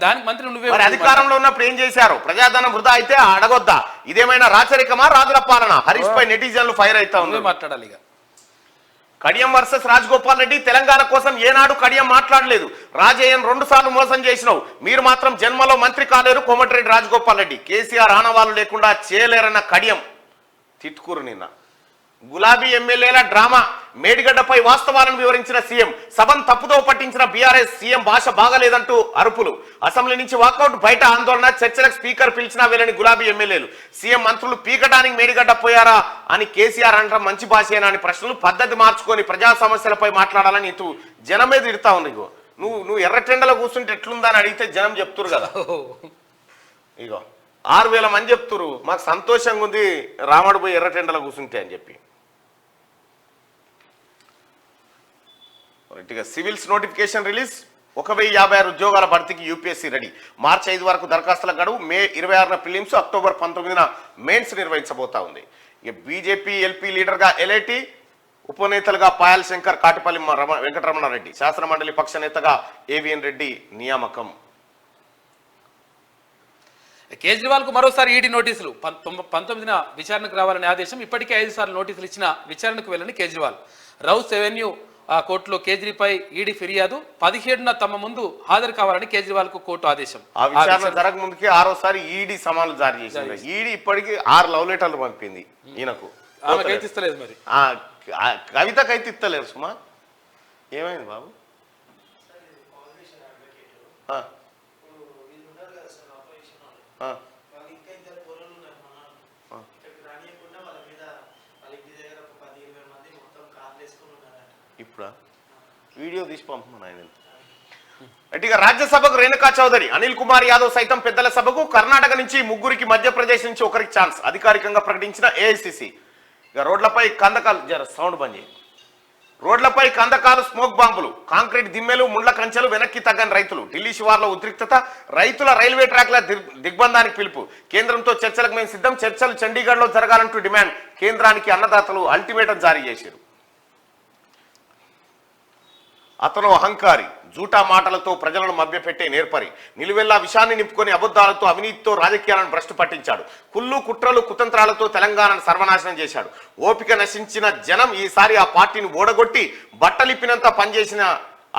నువ్వే
అధికారంలో ఉన్నప్పుడు ఏం చేశారు? ప్రజాధనం వృధా అయితే అడగొద్దా? ఇదేమైనా రాచరికమా, రాజుల పాలన? హరీష్ పై నెటిజన్లు ఫైర్ అవుతా ఉంది.
మాట్లాడాలి. ఇక
కడియం వర్సెస్ రాజగోపాల్ రెడ్డి. తెలంగాణ కోసం ఏనాడు కడియం మాట్లాడలేదు. రాజయ్యను 2 సార్లు మోసం చేసినావు, మీరు మాత్రం జన్మలో మంత్రి కాలేరు. కోమటిరెడ్డి రాజగోపాల్ రెడ్డి. కేసీఆర్ ఆనవాళ్ళు లేకుండా చేయలేరన్న కడియం తిట్టుకురు. నిన్న గులాబీ ఎమ్మెల్యేల డ్రామా. మేడిగడ్డపై వాస్తవాలను వివరించిన సీఎం. సభను తప్పుదో పట్టించిన బీఆర్ఎస్. సీఎం భాష బాగలేదంటూ అరుపులు. అసెంబ్లీ నుంచి వాకౌట్, బయట ఆందోళన. చర్చలకు స్పీకర్ పిలిచినా వెళ్ళని గులాబీ ఎమ్మెల్యేలు. సీఎం మంత్రులు పీకడానికి మేడిగడ్డ పోయారా అని కేసీఆర్ అంటాం మంచి భాషేనా అని ప్రశ్నలు. పద్ధతి మార్చుకొని ప్రజా సమస్యలపై మాట్లాడాలని ఇటు జనం మీద ఇడతా ఉంది. నువ్వు ఎర్రటెండలో కూర్చుంటే ఎట్లుందని అడిగితే జనం చెప్తురు కదా. ఇగో 6000 మంది చెప్తురు మాకు సంతోషంగా ఉంది రాముడు పోయి ఎర్రటెండలో కూర్చుంటే అని చెప్పి. Civils notification release. 1056 ఉద్యోగాల భర్తీకి యూపీఎస్సీ రెడీ. మార్చి 5 వరకు దరఖాస్తుల గడువు. మే 26న ప్రిలిమ్స్, అక్టోబర్ 19న మెయిన్స్ నిర్వహించబోతా ఉంది. ఇక బీజేపీ ఎల్పీ లీడర్గా ఎల్ఐటి, ఉపనేతలుగా పాయల్ శంకర్, కాటిపల్లి వెంకటరమణారెడ్డి, శాసనమండలి పక్ష నేతగా ఏవిఎన్ రెడ్డి నియామకం.
కేజ్రీవాల్ కు మరోసారి ఈడీ నోటీసులు. 19న విచారణకు రావాలనే ఆదేశం. ఇప్పటికే 5 సార్లు నోటీసులు ఇచ్చిన విచారణకు వెళ్ళని కేజ్రీవాల్. రౌస్ ఎవెన్యూ కోర్టులో కేజ్రీపై ఈడీ ఫిర్యాదు. 17న తమ ముందు హాజరు కావాలని కేజ్రీవాల్ కు కోర్టు ఆదేశం.
ఆ విచారణ జరగ ముందుకే 6వసారి ఈడీ సమాన్లు జారీ చేసింది. ఈడీ ఇప్పటికీ 6 లవ్ లెటర్లు పంపింది ఈయనకు.
ఆమెకైతే ఇస్తలేదు మరి.
కవితకైతే ఇస్తలేరు. సుమా ఏమైంది బాబు? ఇప్పుడా వీడియో తీసి పంపమని ఆయన. ఇక రాజ్యసభకు రేణుకా చౌదరి, అనిల్ కుమార్ యాదవ్ సైతం పెద్దల సభకు. కర్ణాటక నుంచి 3 మధ్యప్రదేశ్ నుంచి 1 ఛాన్స్ అధికారికంగా ప్రకటించిన ఏఐసిసి. ఇక రోడ్లపై కందకాలు, సౌండ్ బంద్ చేయి. రోడ్లపై కందకాలు, స్మోక్ బాంబులు, కాంక్రీట్ దిమ్మెలు, ముండ్ల కంచెలు. వెనక్కి తగ్గని రైతులు. ఢిల్లీ శివార్లో ఉద్రిక్తత. రైతుల రైల్వే ట్రాక్ల దిగ్బంధానికి పిలుపు. కేంద్రంతో చర్చలకు మేము సిద్ధం. చర్చలు చండీగఢ్లో జరగాలంటూ డిమాండ్. కేంద్రానికి అన్నదాతలు అల్టిమేటం జారీ చేశారు. అతను అహంకారి, జూటా మాటలతో ప్రజలను మభ్యపెట్టే నేర్పరి, నిలువెల్లా విషాన్ని నింపుకొని అబద్ధాలతో అవినీతితో రాజకీయాలను భ్రష్టు పట్టించాడు. కుళ్ళు కుట్రలు కుతంత్రాలతో తెలంగాణను సర్వనాశనం చేశాడు. ఓపిక నశించిన జనం ఈసారి ఆ పార్టీని ఓడగొట్టి బట్టలిప్పినంత పనిచేసిన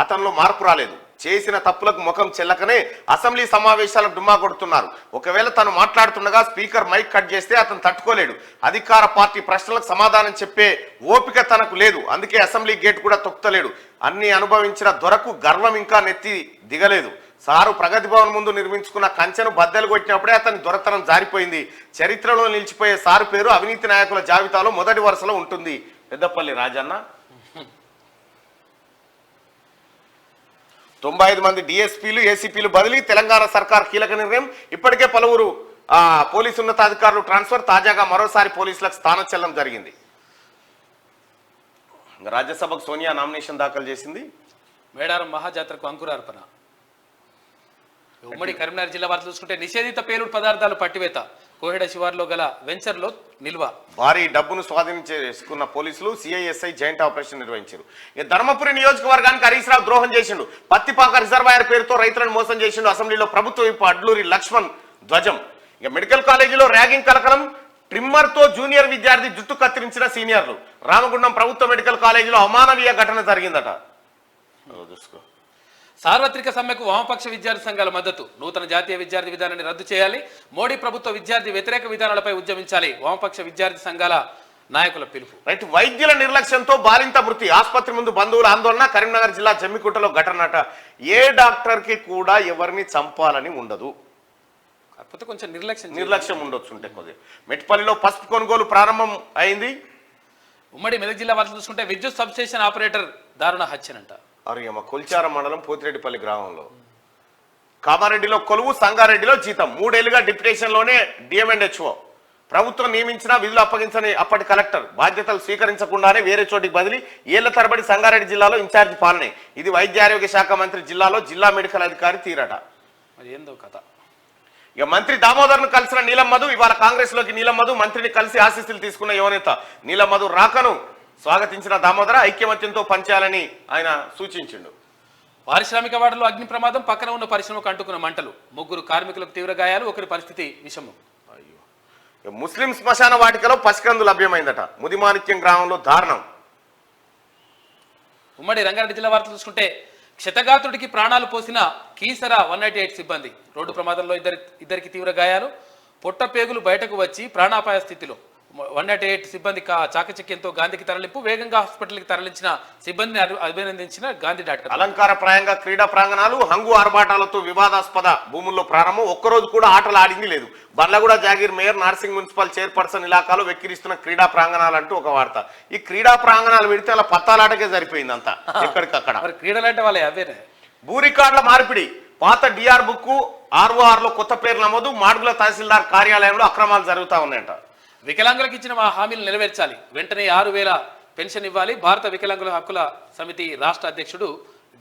అతనిలో మార్పు రాలేదు. చేసిన తప్పులకు ముఖం చెల్లకనే అసెంబ్లీ సమావేశాలకు డుమ్మా కొడుతున్నారు. ఒకవేళ తను మాట్లాడుతుండగా స్పీకర్ మైక్ కట్ చేస్తే అతను తట్టుకోలేడు. అధికార పార్టీ ప్రశ్నలకు సమాధానం చెప్పే ఓపిక తనకు లేదు. అందుకే అసెంబ్లీ గేట్ కూడా తొక్కుతలేడు. అన్ని అనుభవించిన దొరకు గర్వం ఇంకా నెత్తి దిగలేదు. సారు ప్రగతి భవన్ ముందు నిర్మించుకున్న కంచెను బద్దలు కొట్టినప్పుడే అతని దొరతనం జారిపోయింది. చరిత్రలో నిలిచిపోయే సారు పేరు అవినీతి నాయకుల జాబితాలో మొదటి వరుసలో ఉంటుంది. పెద్దపల్లి రాజన్న. 95 మంది డిఎస్పీలు ఏసీపీలు బదిలీ, తెలంగాణ సర్కార్ కీలక నిర్ణయం. ఇప్పటికే పలువురు పోలీసు ఉన్నతాధికారులు ట్రాన్స్ఫర్. తాజాగా మరోసారి పోలీసులకు స్థానచలనం జరిగింది. రాజ్యసభకు సోనియా నామినేషన్ దాఖలు చేసింది.
మేడారం మహాజాతరకు అంకురార్పణ. ఉమ్మడి కరీంనగర్ జిల్లా వార్తలు చూసుకుంటే నిషేధిత పేలుడు పదార్థాలు పట్టివేత. కోహెడ శివార్లో గల వెంచర్లో నిల్వ.
భారీ డబ్బును స్వాధీనం చేసుకున్న పోలీసులు సిఐఎస్ఐ జాయింట్ ఆపరేషన్ నిర్వహించారు. ఇక ధర్మపురి నియోజకవర్గానికి హరీష్ రావు ద్రోహం చేసిండు. పత్తిపాక రిజర్వాయర్ పేరుతో రైతులను మోసం చేసిండు. అసెంబ్లీలో ప్రభుత్వ విప్ అడ్లూరి లక్ష్మణ్ ధ్వజం. ఇక మెడికల్ కాలేజీలో ర్యాగింగ్ కలకలం. ట్రిమ్మర్తో జూనియర్ విద్యార్థి జుట్టు కత్తిరించిన సీనియర్లు. రామగుండం ప్రభుత్వ మెడికల్ కాలేజీలో అమానవీయ ఘటన జరిగిందట. చూసుకో.
సార్వత్రిక సమ్మెకు వామపక్ష విద్యార్థి సంఘాల మద్దతు. నూతన జాతీయ విద్యార్థి విధానాన్ని రద్దు చేయాలి. మోడీ ప్రభుత్వ విద్యార్థి వ్యతిరేక విధానాలపై ఉద్యమించాలి. వామపక్ష విద్యార్థి సంఘాల నాయకుల పిలుపు.
రైట్. వైద్యుల నిర్లక్ష్యంతో బాలింత మృతి. ఆసుపత్రి ముందు బంధువుల ఆందోళన. కరీంనగర్ జిల్లా జమ్మికుంటలో ఘటనట. ఏ డాక్టర్కి కూడా ఎవరిని చంపాలని ఉండదు,
కాకపోతే కొంచెం
నిర్లక్ష్యం ఉండొచ్చు ఉంటే కొద్దిగా. మెట్పల్లిలో పసుపు కొనుగోలు ప్రారంభం అయింది.
ఉమ్మడి మెదక్ జిల్లా వార్తలు చూసుకుంటే విద్యుత్ సబ్స్టేషన్ ఆపరేటర్ దారుణ హత్యనంట.
అరియమ్మ కొల్చారం మండలం పోతిరెడ్డిపల్లి గ్రామంలో. కామారెడ్డిలో కొలువు, సంగారెడ్డిలో జీతం. 3 ఏళ్లుగా డిప్యుటేషన్లోనే డిఎంఎండ్హెచ్ఓ. ప్రభుత్వం నియమించిన విధులు అప్పగించని అప్పటి కలెక్టర్ బాధ్యతలు స్వీకరించకుండానే వేరే చోటికి బదిలీ. ఏళ్ల తరబడి సంగారెడ్డి జిల్లాలో ఇన్ఛార్జి పాలనే. ఇది వైద్య ఆరోగ్య శాఖ మంత్రి జిల్లాలో జిల్లా మెడికల్ అధికారి తీరట.
మరి ఏందో కథ.
ఇక మంత్రి దామోదర్ను కలిసిన నీలం మధు. ఇవాళ కాంగ్రెస్ లోకి నీలం మధు మంత్రిని కలిసి ఆశీస్సులు తీసుకున్న యువనేత. నీలం మధు రాకను స్వాగతించిన దామోదర ఐక్యమత్యంతో పనిచేయాలని ఆయన సూచించిండు.
పారిశ్రామిక వాడలో అగ్ని ప్రమాదం. పక్కన ఉన్న పరిశ్రమకు అంటుకున్న మంటలు. 3 కార్మికులకు తీవ్ర గాయాలు. ఒకరి పరిస్థితి విషమం.
అయ్యో. ముస్లిం శ్మశాన వాటికలో పసికందు లభ్యమైందట. ముదిమాణిక్యం గ్రామంలో దారుణం.
ఉమ్మడి రంగారెడ్డి జిల్లా వార్తలు చూసుకుంటే క్షతగాత్రుడికి ప్రాణాలు పోసిన కీసర 198 సిబ్బంది. రోడ్డు ప్రమాదంలో ఇద్దరికి తీవ్ర గాయాలు. పొట్ట పేగులు బయటకు వచ్చి ప్రాణాపాయ స్థితిలో. 198 సిబ్బంది చాకచక్యంతో గాంధీకి తరలింపు. వేగంగా హాస్పిటల్కి తరలించిన సిబ్బందిని అభినందించిన గాంధీ డాక్టర్.
అలంకారప్రాయంగా క్రీడా ప్రాంగణాలు. హంగు ఆర్భాటాలతో వివాదాస్పద భూముల్లో ప్రారంభం. ఒక్కరోజు కూడా ఆటలు ఆడింది లేదు. Bandlaguda Jagir mayor, Narsing municipal chairperson ఇలాకాలో వెక్కిరిస్తున్న క్రీడా ప్రాంగణాలు అంటూ ఒక వార్త. ఈ క్రీడా ప్రాంగణాలు పెడితే అలా పత్తాలాటకే సరిపోయింది అంతా ఎక్కడికక్కడ.
క్రీడలంటే వాళ్ళే అవేనే.
భూ రికార్డుల మార్పిడి. పాత డిఆర్ బుక్ ఆర్ఓఆర్ లో కొత్త పేరు నమోదు. మాడుగుల తహసీల్దార్ కార్యాలయంలో అక్రమాలు జరుగుతూ ఉన్నాయంట.
వికలాంగులకు ఇచ్చిన మా హామీలు నెరవేర్చాలి. వెంటనే 6,000 పెన్షన్ ఇవ్వాలి. భారత వికలాంగుల హక్కుల సమితి రాష్ట్ర అధ్యక్షుడు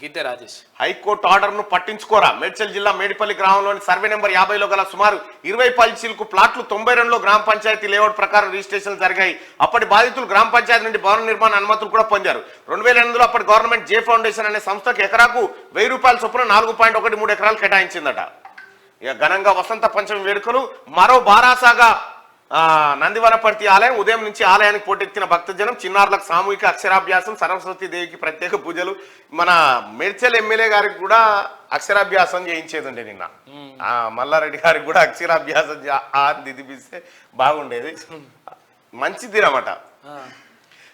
గిద్దె రాజేష్.
హైకోర్టు ఆర్డర్ను పట్టించుకోరా. మేడ్చల్ జిల్లా మేడిపల్లి గ్రామంలోని సర్వే నెంబర్ 50లో గల సుమారు 20 పల్చీలకు ప్లాట్లు 92లో గ్రామ పంచాయతీ లేఅవుట్ ప్రకారం రిజిస్ట్రేషన్ జరిగాయి. అప్పటి బాధితులు గ్రామ పంచాయతీ నుండి భవన నిర్మాణ అనుమతులు కూడా పొందారు. 2008లో అప్పటి గవర్నమెంట్ జే ఫౌండేషన్ అనే సంస్థకు ఎకరాకు 1000 రూపాయల చొప్పున 4.13 ఎకరాలు కేటాయించిందట. ఇక ఘనంగా వసంత పంచమి వేడుకలు. మరో బారాసాగా నందివనపర్తి ఆలయం. ఉదయం నుంచి ఆలయానికి పోటెత్తిన భక్తజనం. చిన్నారులకు సామూహిక అక్షరాభ్యాసం. సరస్వతి దేవికి ప్రత్యేక పూజలు. మన మేడ్చల్ ఎమ్మెల్యే గారికి కూడా అక్షరాభ్యాసం చేయించేదండి నిన్న. మల్లారెడ్డి గారికి కూడా అక్షరాభ్యాసం దిదిపిస్తే బాగుండేది. మంచిది అన్నమాట.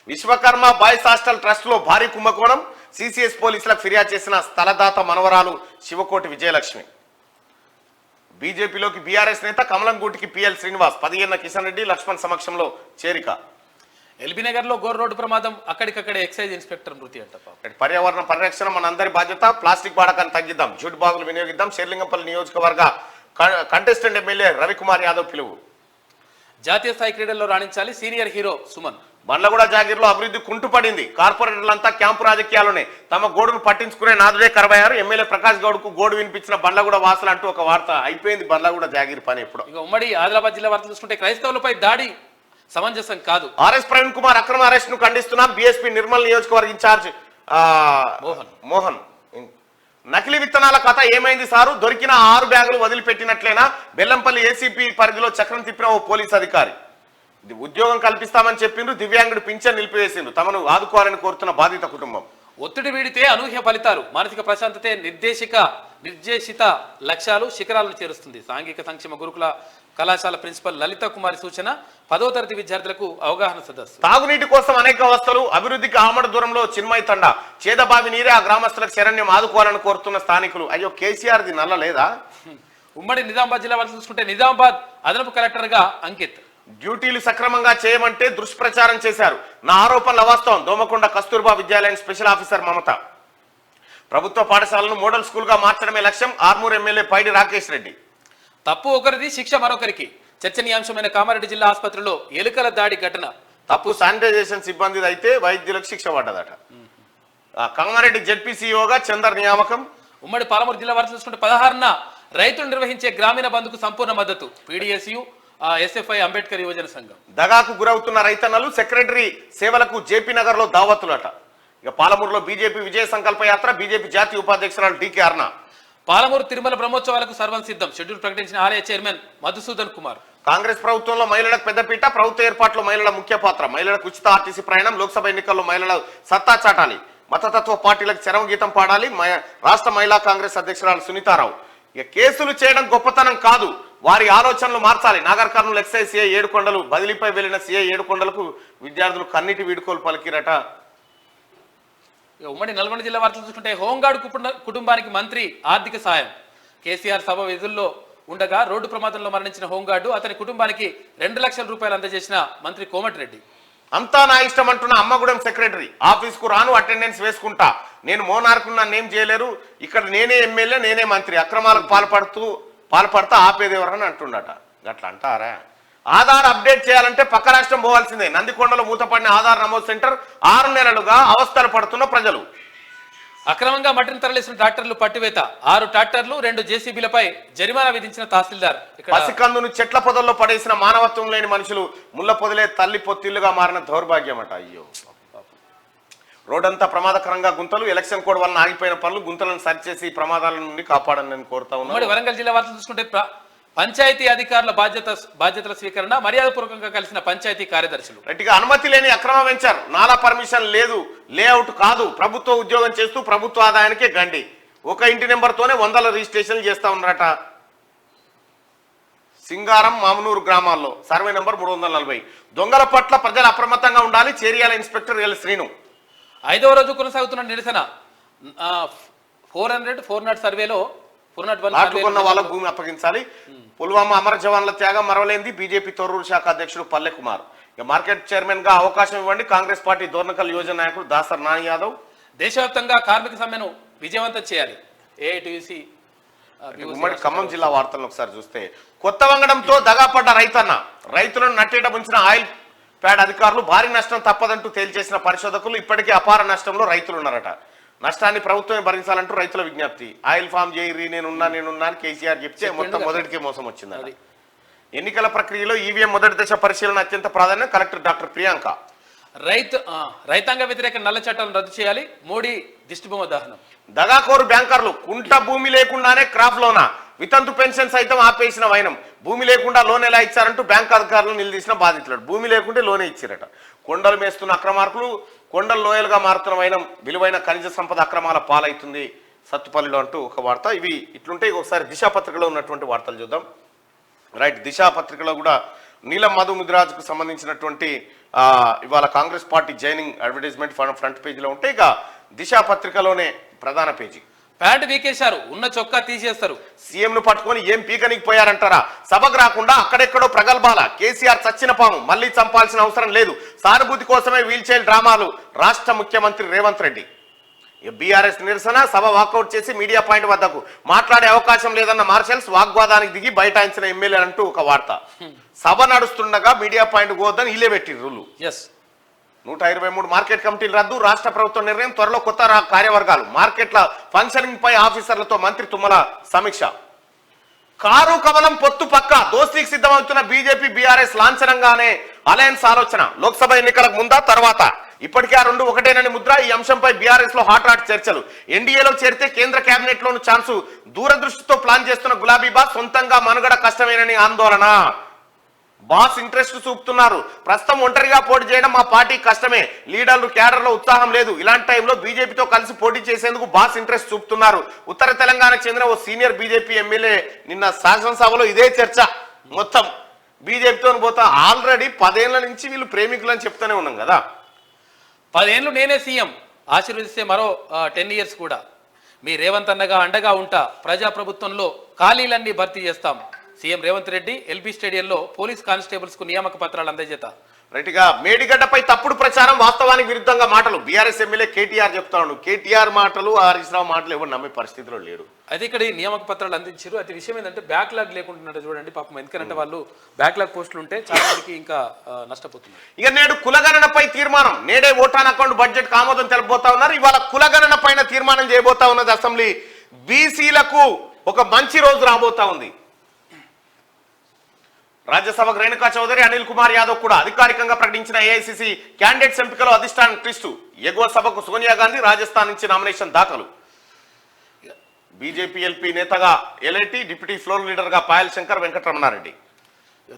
విశ్వకర్మ బాయ్స్ హాస్టల్ ట్రస్ట్ లో భారీ కుంభకోణం. సిసిఎస్ పోలీసులకు ఫిర్యాదు చేసిన స్థలదాత మనవరాలు శివకోటి విజయలక్ష్మి. బీజేపీలోకి బీఆర్ఎస్ నేత కమలంగూటికి పిఎల్ శ్రీనివాస్. 15 కిషన్ రెడ్డి లక్ష్మణ్ సమక్షంలో చేరిక.
ఎల్బీనగర్ లో గోర్ రోడ్డు ప్రమాదం. అక్కడికక్కడే ఎక్సైజ్ ఇన్స్పెక్టర్ మృతి అంట.
పర్యావరణ పరిరక్షణ మనందరి బాధ్యత. ప్లాస్టిక్ వాడకాన్ని తగ్గిద్దాం. జూట్ బాగులు వినియోగిద్దాం. షేర్లింగంపల్లి నియోజకవర్గ కంటెస్టెంట్ ఎమ్మెల్యే రవికుమార్ యాదవ్ పిలువు.
జాతీయ స్థాయి క్రీడల్లో రాణించాలి. Senior hero Suman.
బండ్లగూడ జాగీర్లో అభివృద్ధి కుంటుపడింది. కార్పొరేటర్లంతా క్యాంపు రాజకీయాల్లోనే. తమ గోడును పట్టించుకునే నాదుడే కరవయ్యారు. ఎమ్మెల్యే ప్రకాష్ గౌడ్కు గోడు వినిపించిన బండ్లగూడ వాసులు అంటూ ఒక వార్త. అయిపోయింది బండ్లగూడ జాగీర్ పని ఎప్పుడు.
ఇక ఉమ్మడి ఆదిలాబాద్ జిల్లా వార్తలు చూసుకుంటే క్రైస్తవులపై దాడి సమంజసం కాదు.
ఆర్ఎస్ ప్రవీణ్ కుమార్ అక్రమ అరెస్ట్ ను ఖండిస్తున్నాం. బీఎస్పీ నిర్మల్ నియోజకవర్గ ఇన్ఛార్జ్ మోహన్ నకిలీ విత్తనాల కథ ఏమైంది సారు? దొరికిన 6 బ్యాగులు వదిలిపెట్టినట్లేనా? బెల్లంపల్లి ఏసీపీ పరిధిలో చక్రం తిప్పిన ఓ పోలీస్ అధికారి. ఉద్యోగం కల్పిస్తామని చెప్పిండ్రు, దివ్యాంగుడు పింఛన్ నిలిపివేసిండ్రు, తమను ఆదుకోవాలని కోరుతున్న బాధిత కుటుంబం.
ఒత్తిడి వీడితే అనూహ్య ఫలితాలు, మానసిక ప్రశాంతతే నిర్దేశిత లక్ష్యాలు శిఖరాలను చేరుస్తుంది. సాంఘిక సంక్షేమ గురుకుల కళాశాల ప్రిన్సిపల్ లలిత కుమారి సూచన. 10వ తరగతి విద్యార్థులకు అవగాహన సదస్సు.
తాగునీటి కోసం అనేక అవస్థలు, అభివృద్ధికి ఆమడ దూరంలో చిన్మయ్ తండా. చేదబావి నీరే ఆ గ్రామస్తులకు శరణ్యం, ఆదుకోవాలని కోరుతున్న స్థానికులు. అయ్యో కేసీఆర్ది నల్ల లేదా?
ఉమ్మడి నిజామాబాద్ జిల్లా వరకు చూసుకుంటే నిజామాబాద్ అదనపు కలెక్టర్ గా అంకిత్.
డ్యూటీలు సక్రమంగా చేయమంటే దుష్ప్రచారం చేశారు, నా ఆరోపణలు అవాస్తవం. దోమకొండ కస్తూర్బా విద్యాలయం స్పెషల్ ఆఫీసర్ మమత. ప్రభుత్వ పాఠశాలను మోడల్ స్కూల్ గా మార్చడమే లక్ష్యం, ఆర్మూర్ ఎమ్మెల్యే పైడి రాకేష్ రెడ్డి.
తప్పు ఒకరిది, శిక్ష మరొకరికి. చర్చనీయాంశమైన కామారెడ్డి జిల్లా ఆసుపత్రిలో ఎలుకల దాడి ఘటన.
తప్పు శానిటైజేషన్ సిబ్బంది అయితే వైద్యులకు శిక్ష పడ్డదట. కామారెడ్డి జెడ్పీసీఓగా చందర్ నియామకం.
ఉమ్మడి పాలమూరు జిల్లా వరకు చూసుకుంటే 16న రైతులు నిర్వహించే గ్రామీణ బంధుకు సంపూర్ణ మద్దతు. పీడీఎస్యు, ఎస్ఎఫ్ఐ, అంబేద్కర్ యువజన సంఘం.
దగాకు గురవుతున్న రైతన్నలు సెక్రటరీ సేవలకు జేపీ నగర్ లో దావతులట. ఇక పాలమూరులో బీజేపీ విజయ సంకల్ప యాత్ర, బీజేపీ జాతీయ ఉపాధ్యక్షురాలు డీకే అర్ణ.
పాలమూరు తిరుమల బ్రహ్మోత్సవాలకు సర్వం సిద్ధం, షెడ్యూల్ ప్రకటించిన ఆలయ చైర్మన్ మధుసూదన్ కుమార్.
కాంగ్రెస్ ప్రభుత్వంలో మహిళలకు పెద్దపీట, ప్రభుత్వ ఏర్పాట్లో మహిళల ముఖ్య పాత్ర. మహిళలకు ఉచిత ఆర్టీసీ ప్రయాణం, లోక్సభ ఎన్నికల్లో మహిళల సత్తా చాటాలి, మతతత్వ పార్టీలకు చరమగీతం పాడాలి. రాష్ట్ర మహిళా కాంగ్రెస్ అధ్యక్షురాలు సునీతారావు. ఇక కేసులు చేయడం గొప్పతనం కాదు, వారి ఆలోచనలు మార్చాలి. నాగర్ కర్నూలు ఎక్సైజ్ సిఐ ఏడుకొండలు బదిలీపై వెళ్లిన సిఐ ఏడుకొండలకు విద్యార్థులు కన్నీటి వీడుకోలు పలికిరట.
ఉమ్మడి నల్గొండ జిల్లా వార్తలు చూసుకుంటే హోంగార్డు కుటుంబానికి మంత్రి ఆర్థిక సాయం. కేసీఆర్ సభ విధుల్లో ఉండగా రోడ్డు ప్రమాదంలో మరణించిన హోంగార్డు, అతని కుటుంబానికి 2 లక్షల రూపాయలు అందజేసిన మంత్రి కోమటిరెడ్డి.
అంతా నా ఇష్టం అంటున్న అమ్మగూడెం సెక్రటరీ. ఆఫీస్కు రాను, అటెండెన్స్ వేసుకుంటా, నేను మోనార్కు నన్నేం చేయలేరు, ఇక్కడ నేనే ఎమ్మెల్యే, నేనే మంత్రి, అక్రమాలకు పాల్పడతా ఆపేది ఎవరని అంటుండట. అట్లా అంటారా? ఆధార్ అప్డేట్ చేయాలంటే పక్క రాష్ట్రం పోవాల్సిందే. నందికొండలో మూతపడిన ఆధార్ నమోదు సెంటర్ 6 నెలలుగా అవస్థలు పడుతున్న ప్రజలు.
అక్రమంగా మట్టిని తరలిసిన ట్రాక్టర్లు పట్టివేత. 6 ట్రాక్టర్లు 2 జేసీబీలపై జరిమానా విధించిన తహసీల్దార్.
పసికందును చెట్ల పొదల్లో పడేసిన మానవత్వం లేని మనుషులు, ముళ్ళ పొదలే తల్లి పొత్తిళ్లుగా మారిన దౌర్భాగ్యం అట. అయ్యో, రోడ్డంతా ప్రమాదకరంగా గుంతలు, ఎలక్షన్ కోడ్ వలన ఆగిపోయిన పనులు, గుంతలను సరిచేసి ప్రమాదాల నుండి కాపాడని నేను కోరుతా ఉన్నాను.
వరంగల్ జిల్లా వార్తలు చూసుకుంటే పంచాయతీ అధికారుల బాధ్యతల స్వీకరణ, మర్యాదపూర్వకంగా కలిసిన పంచాయతీ కార్యదర్శులు.
రైట్గా అనుమతి లేని అక్రమ వెంచర్, నాలా పర్మిషన్ లేదు, లేఅవుట్ కాదు, ప్రభుత్వ ఉద్యోగం చేస్తూ ప్రభుత్వ ఆదాయానికే గండి. ఒక ఇంటి నెంబర్తోనే 100 రిజిస్ట్రేషన్లు చేస్తా ఉన్నారట. సింగారం, మామనూరు గ్రామాల్లో సర్వే నెంబర్ 340. దొంగల పట్ల ప్రజలు అప్రమత్తంగా ఉండాలి, చేరియాల ఇన్స్పెక్టర్ ఎల్ శ్రీను.
5వ రోజు కొనసాగుతున్న నిరసన. 400 సర్వేలో 401
వాళ్ళకు భూమి అప్పగించాలి. పుల్వామా అమర జవాన్ల త్యాగం మరవలేంది. బీజేపీ తొర్రూరు శాఖ అధ్యక్షుడు పల్లె కుమార్. ఇక మార్కెట్ చైర్మన్ గా అవకాశం ఇవ్వండి, కాంగ్రెస్ పార్టీ దోర్నకల్ యోజన నాయకుడు దాసర్ నాని యాదవ్.
దేశవ్యాప్తంగా కార్మిక సమ్మెను విజయవంతం చేయాలి. ఏఐటీయూసీ.
ఉమ్మడి ఖమ్మం జిల్లా వార్తలను ఒకసారి చూస్తే, కొత్త వంగడంతో దగాపడ్డ రైతన్న, రైతులను నట్టేట ముంచిన ఆయిల్ ప్యాడ్ అధికారులు, భారీ నష్టం తప్పదంటూ తేల్చేసిన పరిశోధకులు, ఇప్పటికే అపార నష్టంలో రైతులు ఉన్నారట. నష్టాన్ని ప్రభుత్వమే భరించాలంటూ రైతుల విజ్ఞప్తి. ఆయిల్ ఫామ్ చేయరి, నేనున్నా అని కేసీఆర్ చెప్తే మొత్తం మొదటికే మోసం వచ్చింది. ఎన్నికల ప్రక్రియలో ఈవీఎం మొదటి దశ పరిశీలన అత్యంత ప్రాధాన్యం. Collector doctor Priyanka.
రైతాంగ వ్యతిరేక నల్ల చట్టాలను రద్దు చేయాలి. మోడీ దిష్టిబొమ్మ దహనం.
దగాకోరు బ్యాంకర్లు, కుంట భూమి లేకుండానే క్రాప్ లోనా, వితంతు పెన్షన్ సైతం ఆపేసిన వైనం. భూమి లేకుండా లోన్ ఎలా ఇచ్చారంటూ బ్యాంక్ అధికారులను నిలదీసిన బాధితులు. భూమి లేకుంటే లోనే ఇచ్చారట. కొండలు మేస్తున్న అక్రమార్కులు, కొండలు లోయలుగా మారుతున్న వైనం, విలువైన ఖనిజ సంపద అక్రమాల పాలవుతుంది సత్తుపల్లిలో అంటూ ఒక వార్త. ఇవి ఇట్లుంటే ఒకసారి దిశా పత్రికలో ఉన్నటువంటి వార్తలు చూద్దాం. రైట్, దిశా పత్రికలో కూడా నీలం మధు ముదిరాజుకు సంబంధించినటువంటి ఇవాళ Congress party joining advertisement front పేజీలో ఉంటే, ఇక దిశా పత్రికలోనే ప్రధాన పేజీ.
ప్యాంట్ వీకేశారు, ఉన్న చొక్కా తీసేస్తారు.
సీఎం ను పట్టుకొని ఏం పీకనికి పోయారంటారా? సభకు రాకుండా అక్కడెక్కడో ప్రగల్భాల. కేసీఆర్ చచ్చిన పాము, మళ్లీ చంపాల్సిన అవసరం లేదు, సానుభూతి కోసమే వీల్ చైర్ డ్రామాలు. రాష్ట్ర ముఖ్యమంత్రి రేవంత్ రెడ్డి. బీఆర్ఎస్ నిరసన, సభ వాకౌట్ చేసి మీడియా పాయింట్ వద్దకు మాట్లాడే అవకాశం లేదన్న మార్షల్స్, వాగ్వాదానికి దిగి బైఠాయించిన ఎమ్మెల్యే అంటూ ఒక వార్త. సభ నడుస్తుండగా మీడియా పాయింట్ పోవద్దని ఇల్లే పెట్టిరు రూలు. 123 మార్కెట్ కమిటీలు రద్దు, రాష్ట్ర ప్రభుత్వం నిర్ణయం, త్వరలో కొత్త కార్యవర్గాలు. మార్కెట్ల ఫంక్షనింగ్ పై ఆఫీసర్లతో మంత్రి తుమ్మల సమీక్ష. కారు కమలం పొత్తు పక్క, దోస్తీకి సిద్ధమవుతున్న బీజేపీ బీఆర్ఎస్ లాంఛనంగానే అలయన్స్ ఆలోచన. లోక్సభ ఎన్నికలకు ముందా తర్వాత ఇప్పటికే ఆ రెండు ఒకటేనని ముద్ర. ఈ అంశంపై బీఆర్ఎస్ లో హాట్ చర్చలు. ఎన్డీఏలో చేరితే కేంద్ర కేబినెట్ లోను ఛాన్సు. దూరదృష్టితో ప్లాన్ చేస్తున్న గులాబీ బాస్ సొంతంగా మనుగడ కష్టమేనని ఆందోళన. బాస్ ఇంట్రెస్ట్ చూపుతున్నారు. ప్రస్తుతం ఒంటరిగా పోటీ చేయడం మా పార్టీ కష్టమే. లీడర్లు క్యాడర్లో ఉత్సాహం లేదు. ఇలాంటి టైంలో బీజేపీతో కలిసి పోటీ చేసేందుకు బాస్ ఇంట్రెస్ట్ చూపుతున్నారు. ఉత్తర తెలంగాణకు చెందిన ఓ సీనియర్ బీజేపీ ఎమ్మెల్యే నిన్న శాసనసభలో ఇదే చర్చ. మొత్తం బీజేపీతో పోతా. ఆల్రెడీ 10 ఏళ్ల నుంచి వీళ్ళు ప్రేమికులు అని చెప్తూనే ఉన్నాం కదా.
10 ఏళ్ళు నేనే సీఎం, ఆశీర్వదిస్తే మరో 10 ఇయర్స్ కూడా మీ రేవంత్ అన్నగా అండగా ఉంటా. ప్రజాప్రభుత్వంలో ఖాళీలన్నీ భర్తీ చేస్తాం. సీఎం రేవంత్ రెడ్డి ఎల్బీ స్టేడియంలో పోలీస్ కానిస్టేబుల్స్ కు నియామక పత్రాలు అందజేత.
రైట్గా మేడిగడ్డపై తప్పుడు ప్రచారం, వాస్తవానికి విరుద్ధంగా మాటలు. బీఆర్ఎస్ ఎమ్మెల్యే కేటీఆర్ చెప్తాడు. కేటీఆర్ మాటలు, హరీష్ రావు మాటలు ఎవరు నమ్మే పరిస్థితిలో లేడు.
అయితే ఇక్కడ ఈ నియామక పత్రాలు అందించారు. అయితే విషయం ఏంటంటే బ్యాక్లాగ్ లేకుండా చూడండి పాపం. ఎందుకంటే వాళ్ళు బ్యాక్లాగ్ పోస్టులు ఉంటే చాలా మందికి ఇంకా నష్టపోతున్నారు.
ఇక నేడు కులగణనపై తీర్మానం. నేడే ఓటాన్ అకౌంట్ బడ్జెట్ ఆమోదం తెలుపబోతా ఉన్నారు. ఇవాళ కులగణన పైన తీర్మానం చేయబోతా ఉన్నది అసెంబ్లీ. బీసీలకు ఒక మంచి రోజు రాబోతా ఉంది. రాజ్యసభకు రేణుకా చౌదరి, అనిల్ కుమార్ యాదవ్ కూడా అధికారికంగా ప్రకటించిన ఏఐసిసి క్యాండిడేట్స్ ఎంపికలో అధిష్టానం ట్విస్టు. ఎగువ సభకు సోనియా గాంధీ రాజస్థాన్ నుంచి నామినేషన్ దాఖలు. బీజేపీ ఎల్పీ నేతగా ఎల్ఐటి, డిప్యూటీ ఫ్లోర్ లీడర్ గా పాయల్ శంకర్, వెంకటరమణారెడ్డి.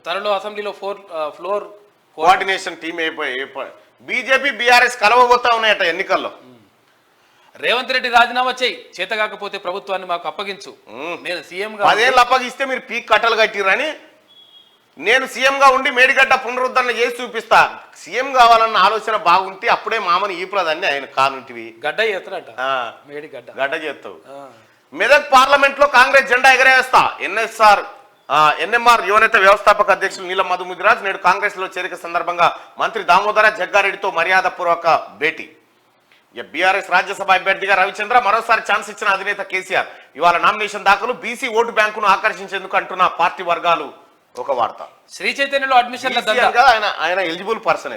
త్వరలో అసెంబ్లీలో floor
coordination team BJP BRS కలవబోతా ఉన్నాయట ఎన్నికల్లో.
రేవంత్ రెడ్డి రాజీనామా చేయి, చేత కాకపోతే ప్రభుత్వాన్ని మాకు అప్పగించు. నేను సీఎం
10 ఏళ్ళు అప్పగిస్తే మీరు పీక్ కట్టలు కట్టిరని, నేను సీఎంగా ఉండి మేడిగడ్డ పునరుద్ధరణ చేసి చూపిస్తా. సీఎం కావాలన్న ఆలోచన బాగుంటే అప్పుడే మామని ఈపులదన్నీ ఆయన కానుంటివి.
గడ్డ చేస్తారట, మేడి గడ్డ
చేస్తావు. మెదక్ పార్లమెంట్ లో కాంగ్రెస్ జెండా ఎగరేస్తా. ఎన్ఎంఆర్ యువనేత వ్యవస్థాపక అధ్యక్షులు నీలం మధు ముదిరాజ్ నేడు కాంగ్రెస్ లో చేరిక సందర్భంగా మంత్రి దామోదర జగ్గారెడ్డితో మర్యాదపూర్వక భేటీ. బీఆర్ఎస్ రాజ్యసభ అభ్యర్థిగా రవిచంద్ర మరోసారి ఛాన్స్ ఇచ్చిన అధినేత కేసీఆర్. ఇవాళ నామినేషన్ దాఖలు. బీసీ ఓటు బ్యాంకును ఆకర్షించేందుకు అంటున్న పార్టీ వర్గాలు. ఒక వార్త.
శ్రీ చైతన్యలో అడ్మిషన్ల
ఆయన ఎలిజిబుల్ పర్సన్.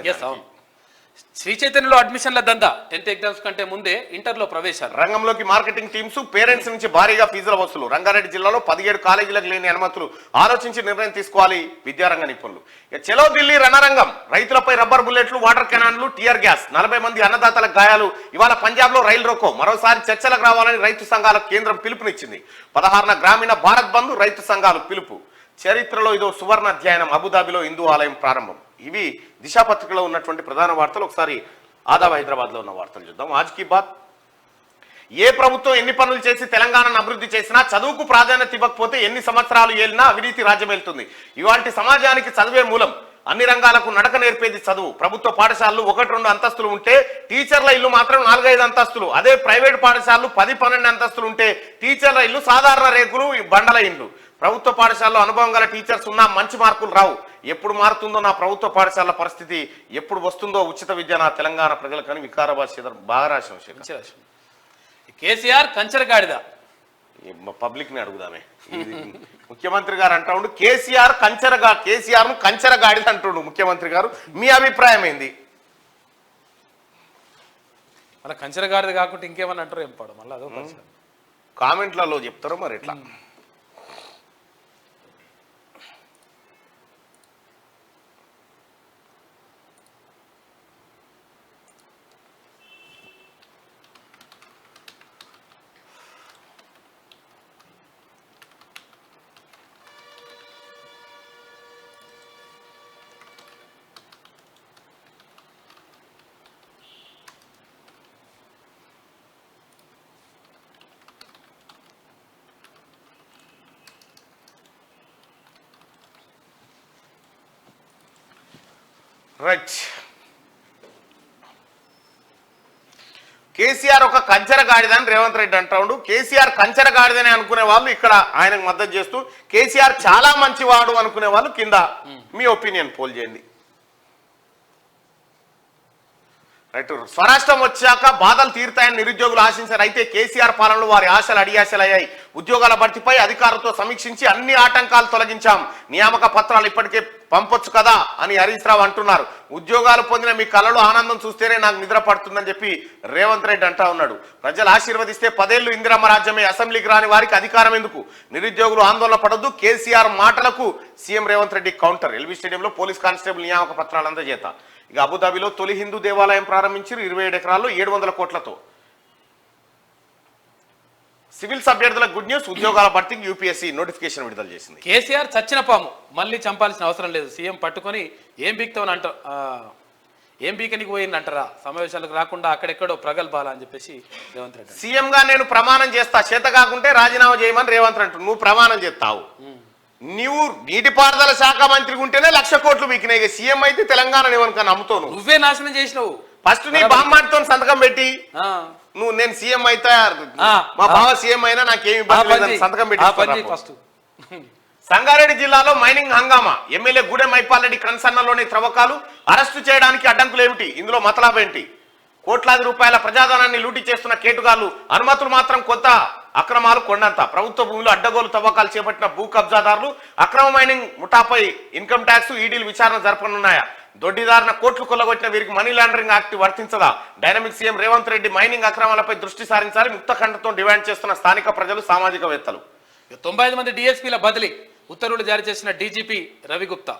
శ్రీ చైతన్యలో అడ్మిషన్ల దందా. 10th ఎగ్జామ్స్ కంటే ముందే ఇంటర్లో ప్రవేశాలు.
రంగంలోకి మార్కెటింగ్ టీమ్స్, పేరెంట్స్ నుంచి భారీగా ఫీజుల వసూలు. రంగారెడ్డి జిల్లాలో 17 కాలేజీలకు లేని అనుమతులు. ఆలోచించి నిర్ణయం తీసుకోవాలి విద్యారంగ నిపుణులు. చలో ఢిల్లీ రణరంగం. రైతులపై రబ్బర్ బుల్లెట్లు, వాటర్ కెనాన్లు, టియర్ గ్యాస్. 40 మంది అన్నదాతలకు గాయాలు. ఇవాళ పంజాబ్ లో రైలు రోకో. మరోసారి చర్చలకు రావాలని రైతు సంఘాలకు కేంద్రం పిలుపునిచ్చింది. 16న గ్రామీణ భారత్ బంద్ రైతు సంఘాలు పిలుపు. చరిత్రలో ఇదో సువర్ణ అధ్యాయం. అబుదాబిలో హిందూ ఆలయం ప్రారంభం. ఇవి దిశా పత్రికలో ఉన్నటువంటి ప్రధాన వార్తలు. ఒకసారి ఆదాబ్ హైదరాబాద్ లో ఉన్న వార్తలు చూద్దాం. ఆజ్ కీ బాత్. ఏ ప్రభుత్వం ఎన్ని పనులు చేసి తెలంగాణను అభివృద్ధి చేసినా చదువుకు ప్రాధాన్యత ఇవ్వకపోతే ఎన్ని సంవత్సరాలు ఏలినా అవినీతి రాజ్యమేలుతుంది. ఇవాంటి సమాజానికి చదువే మూలం. అన్ని రంగాలకు నడక నేర్పేది చదువు. ప్రభుత్వ పాఠశాలలు 1-2 అంతస్తులు ఉంటే టీచర్ల ఇల్లు మాత్రం 4-5 అంతస్తులు. అదే ప్రైవేట్ పాఠశాలలు 10-12 అంతస్తులు ఉంటే టీచర్ల ఇల్లు సాధారణ రేకులు, బండల ఇండ్లు. ప్రభుత్వ పాఠశాలలో అనుభవం గల టీచర్స్ ఉన్నా మంచి మార్కులు రావు. ఎప్పుడు మారుతుందో నా ప్రభుత్వ పాఠశాల పరిస్థితి, ఎప్పుడు వస్తుందో ఉచిత విద్య నా తెలంగాణ ప్రజలకని వికారాబాద్ శ్రీధర్ బాగా రాసిన.
కేసీఆర్ కంచరగాడిద.
పబ్లిక్ ని అడుగుదామే. ముఖ్యమంత్రి గారు అంటా ఉండు కేసీఆర్ ను కంచరగాడిద అంటుండు ముఖ్యమంత్రి గారు. మీ అభిప్రాయం ఏంది?
మన కంచరగాడిద కాకుండా ఇంకేమన్నా అంటారు ఏం పాడు మళ్ళీ అదో
కామెంట్లలో చెప్తారో మరి ఎట్లా. రైట్. కేసీఆర్ ఒక కంచరగాడిదని రేవంత్ రెడ్డి అంటాడు. కేసీఆర్ కంచరగాడిదని అనుకునే వాళ్ళు ఇక్కడ ఆయనకు మద్దతు చేస్తూ, కేసీఆర్ చాలా మంచివాడు అనుకునే వాళ్ళు కింద మీ ఒపీనియన్ పోల్ చేయండి. రైట్. స్వరాష్ట్రం వచ్చాక బాధలు తీరుతాయని నిరుద్యోగులు ఆశించారు. అయితే కేసీఆర్ పాలనలో వారి ఆశలు అడియాశలయ్యాయి. ఉద్యోగాల భర్తీపై అధికారులతో సమీక్షించి అన్ని ఆటంకాలు తొలగించాం. నియామక పత్రాలు ఇప్పటికే పంపొచ్చు కదా అని హరీష్ రావు అంటున్నారు. ఉద్యోగాలు పొందిన మీ కళలో ఆనందం చూస్తేనే నాకు నిద్ర పడుతుందని చెప్పి రేవంత్ రెడ్డి అంటా ఉన్నాడు. ప్రజలు ఆశీర్వదిస్తే 10 ఏళ్లు ఇందిరమ్మ రాజ్యమే. అసెంబ్లీకి రాని వారికి అధికారం ఎందుకు? నిరుద్యోగులు ఆందోళన పడొద్దు. కేసీఆర్ మాటలకు CM Revanth Reddy counter. LB స్టేడియంలో పోలీస్ కానిస్టేబుల్ నియామక పత్రాలు అందజేత. ఇక అబుదాబిలో తొలి హిందూ దేవాలయం ప్రారంభించారు 27 ఎకరాల్లో 700 కోట్లతో. సివిల్స్ అభ్యర్థుల గుడ్ న్యూస్, ఉద్యోగాల భర్తీకి యూపీఎస్సీ నోటిఫికేషన్ విడుదల చేసింది.
కేసీఆర్ చచ్చిన పాము మళ్ళీ చంపాల్సిన అవసరం లేదు, సీఎం పట్టుకొని ఏం పీక్తామని అంట ఏం పీకనికి పోయింది అంటారా, సమావేశాలకు రాకుండా అక్కడెక్కడో ప్రగల్భాలా అని చెప్పేసి రేవంత్ రెడ్డి.
సీఎం గా నేను ప్రమాణం చేస్తా, చేత కాకుంటే రాజీనామా చేయమని రేవంత్ రెడ్డి అంటారు. నువ్వు ప్రమాణం చేస్తావు, నువ్వు నీటిపారుదల శాఖ మంత్రి ఉంటేనే 1,00,000 కోట్లు వీకినాయి, సీఎం అయితే తెలంగాణ ఏమనుకని అమ్ముతావు.
నువ్వే నాశనం చేసినావు.
ఫస్ట్ నీ బామ్మాటితో సంతకం పెట్టి నువ్వు నేను సీఎం అయితే మా బావ సీఎం అయినా నాకేమి ఇబ్బంది లేదని సంతకం పెట్టి
ఫస్ట్.
సంగారెడ్డి జిల్లాలో మైనింగ్ హంగామా, ఎమ్మెల్యే గూడెం మైపాల్ రెడ్డి కన్సర్నలోని త్రవ్వకాలు, అరెస్టు చేయడానికి అడ్డంకులు ఏమిటి, ఇందులో మతలాభేంటి? కోట్లాది రూపాయల ప్రజాధనాన్ని లూటీ చేస్తున్న కేటుగాళ్లు, అనుమతులు మాత్రం కొత్త, అక్రమాలు కొండంత. ప్రభుత్వ భూములు అడ్డగోలు తవ్వకాలు చేపట్టిన భూ కబ్జాదారులు, అక్రమ మైనింగ్ ముఠాపై ఇన్కమ్ ట్యాక్స్ ఈడీలు విచారణ జరపనున్నాయా? దొడ్డిదారిన కోట్లు కొల్లగొట్టిన వీరికి మనీ లాండరింగ్ యాక్ట్ వర్తించదా? Dynamic CM Revanth Reddy mining అక్రమాలపై దృష్టి సారించాలి, ముక్తఖండతో డిమాండ్ చేస్తున్న స్థానిక ప్రజలు, సామాజికవేత్తలు.
95 మంది డిఎస్పీల బదిలీ ఉత్తర్వులు జారీ చేసిన డీజీపీ రవిగుప్తా.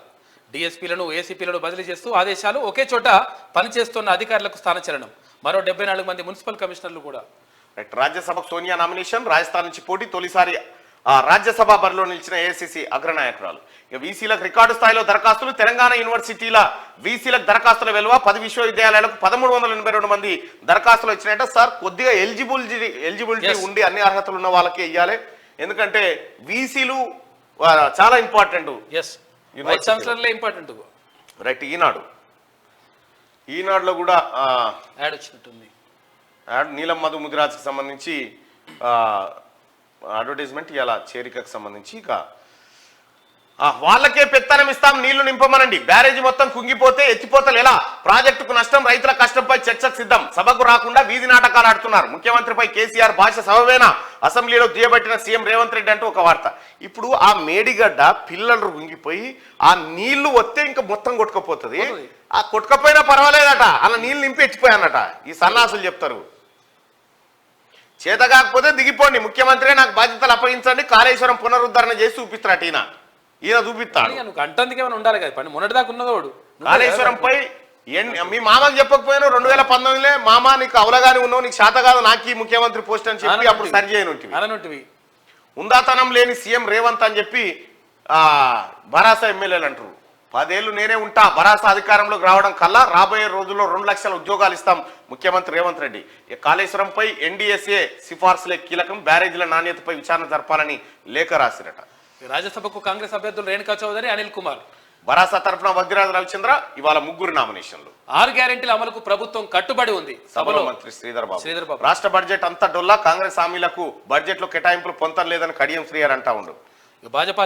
డిఎస్పీలను ఏసీపీలను బదిలీ చేస్తూ ఆదేశాలు, ఒకే చోట పనిచేస్తున్న అధికారులకు స్థానచలనం. మరో 74 మంది మున్సిపల్ కమిషనర్లు కూడా.
రాజ్యసభకు సోనియా నామినేషన్, రాజస్థాన్ నుంచి పోటీ, తొలిసారి రాజ్యసభ బరిలో నిలిచిన ఏఐసీసీ అగ్రనాయకురాలు. ఇక వీసీలకు రికార్డు స్థాయిలో దరఖాస్తులు, తెలంగాణ యూనివర్సిటీల వీసీలకు దరఖాస్తుల విలువ 10 విశ్వవిద్యాలయాలకు 1382 మంది దరఖాస్తులు వచ్చినాయంటే. సార్ కొద్దిగా ఎలిజిబిలిటీ ఉండి అన్ని అర్హతలు ఉన్న వాళ్ళకే ఇవ్వాలి, ఎందుకంటే వీసీలు చాలా ఇంపార్టెంట్.
Important
right. ఈనాడులో కూడా
యాడ్ వచ్చినట్టుంది.
నీలం మధు ముదిరాజ్కి సంబంధించి అడ్వర్టైజ్మెంట్ ఇలా చేరికకు సంబంధించి ఇక వాళ్ళకే పెత్తనం ఇస్తాం, నీళ్లు నింపమనండి, బ్యారేజీ మొత్తం కుంగిపోతే ఎత్తిపోతలు ఎలా, ప్రాజెక్టుకు నష్టం, రైతుల కష్టంపై చర్చకు సిద్ధం, సభకు రాకుండా వీధి నాటకాలు ఆడుతున్నారు, ముఖ్యమంత్రిపై కేసీఆర్ భాష సబవేనా, అసెంబ్లీలో దుయ్యబట్టిన సీఎం రేవంత్ రెడ్డి అంటూ ఒక వార్త. ఇప్పుడు ఆ మేడిగడ్డ పిల్లలు కుంగిపోయి ఆ నీళ్లు వస్తే ఇంకా మొత్తం కొట్టుకపోతుంది, ఆ కొట్టుకపోయినా పర్వాలేదట, అలా నీళ్లు నింపి ఎత్తిపోయానట. ఈ సన్నాసులు చెప్తారు. చేత కాకపోతే దిగిపోండి, ముఖ్యమంత్రి నాకు బాధ్యతలు అప్పగించండి, కాళేశ్వరం పునరుద్ధరణ చేసి చూపిస్తారట. ఈయన చూపిస్తాడు.
గంటందుకేమైనా ఉండాలి కదా, పని మొన్నటిదాకా ఉన్నదోడు.
కాళేశ్వరంపై మీ మామకు చెప్పకపోయినా 2019 మామ నీకు అవలగాని ఉన్నావు, నీకు శాత కాదు నాకు ఈ ముఖ్యమంత్రి పోస్ట్ అని చెప్పి అప్పుడు సరి చేయనుంటివి. ఉందాతనం లేని సీఎం రేవంత్ అని చెప్పి భరాసా ఎమ్మెల్యేలు అంటారు. 10 ఏళ్ళు నేనే ఉంటా, భరాసా అధికారంలోకి రావడం కల్లా రాబోయే రోజుల్లో 2 లక్షల ఉద్యోగాలు ఇస్తాం ముఖ్యమంత్రి రేవంత్ రెడ్డి. కాళేశ్వరంపై ఎన్డీఎస్ఏ సిఫార్సులే కీలకం, బ్యారేజీల నాణ్యతపై విచారణ జరపాలని లేఖ రాసిరట.
రాజ్యసభకు కాంగ్రెస్ అభ్యర్థులు రేణుకా చౌదరి, అనిల్ కుమార్.
భరాసా తరఫున వగ్గిరాజు రవిచంద్ర ఇవాళ 3 నామినేషన్లు.
6 గ్యారెంటీల అమలుకు ప్రభుత్వం కట్టుబడి ఉంది.
సభలో మంత్రి శ్రీధర్ బాబు రాష్ట్ర బడ్జెట్ అంతా డొల్లా, కాంగ్రెస్ హామీలకు బడ్జెట్ లో కేటాయింపులు పొంతం లేదని కడియం శ్రీహర్ అంటా ఉండు.
భాజపా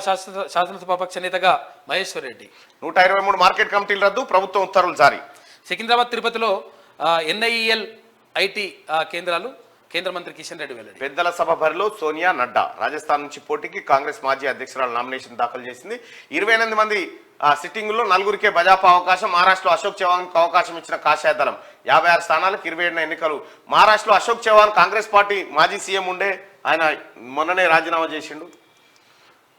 శాసనసభాపక్ష నేతగా మహేశ్వర్ రెడ్డి.
123 మార్కెట్ కమిటీలు రద్దు, ప్రభుత్వం ఉత్తర్వులు జారీ.
సికింద్రాబాద్ తిరుపతిలో NIEL IT కేంద్రాలు, కేంద్ర మంత్రి కిషన్ రెడ్డి వెల్లడి.
పెద్దల సభ బరిలో సోనియా, నడ్డా. రాజస్థాన్ నుంచి పోటీకి కాంగ్రెస్ మాజీ అధ్యక్షురాలు నామినేషన్ దాఖలు చేసింది. 28 మంది సిట్టింగుల్లో 4గురికే భాజపా అవకాశం. మహారాష్ట్రలో అశోక్ చవాన్ కు అవకాశం ఇచ్చిన కాషాయ దళం. 56 స్థానాలకు 27 ఎన్నికలు. మహారాష్ట్రలో అశోక్ చవాన్ కాంగ్రెస్ పార్టీ మాజీ సీఎం ఉండే, ఆయన మొన్ననే రాజీనామా చేసిండు.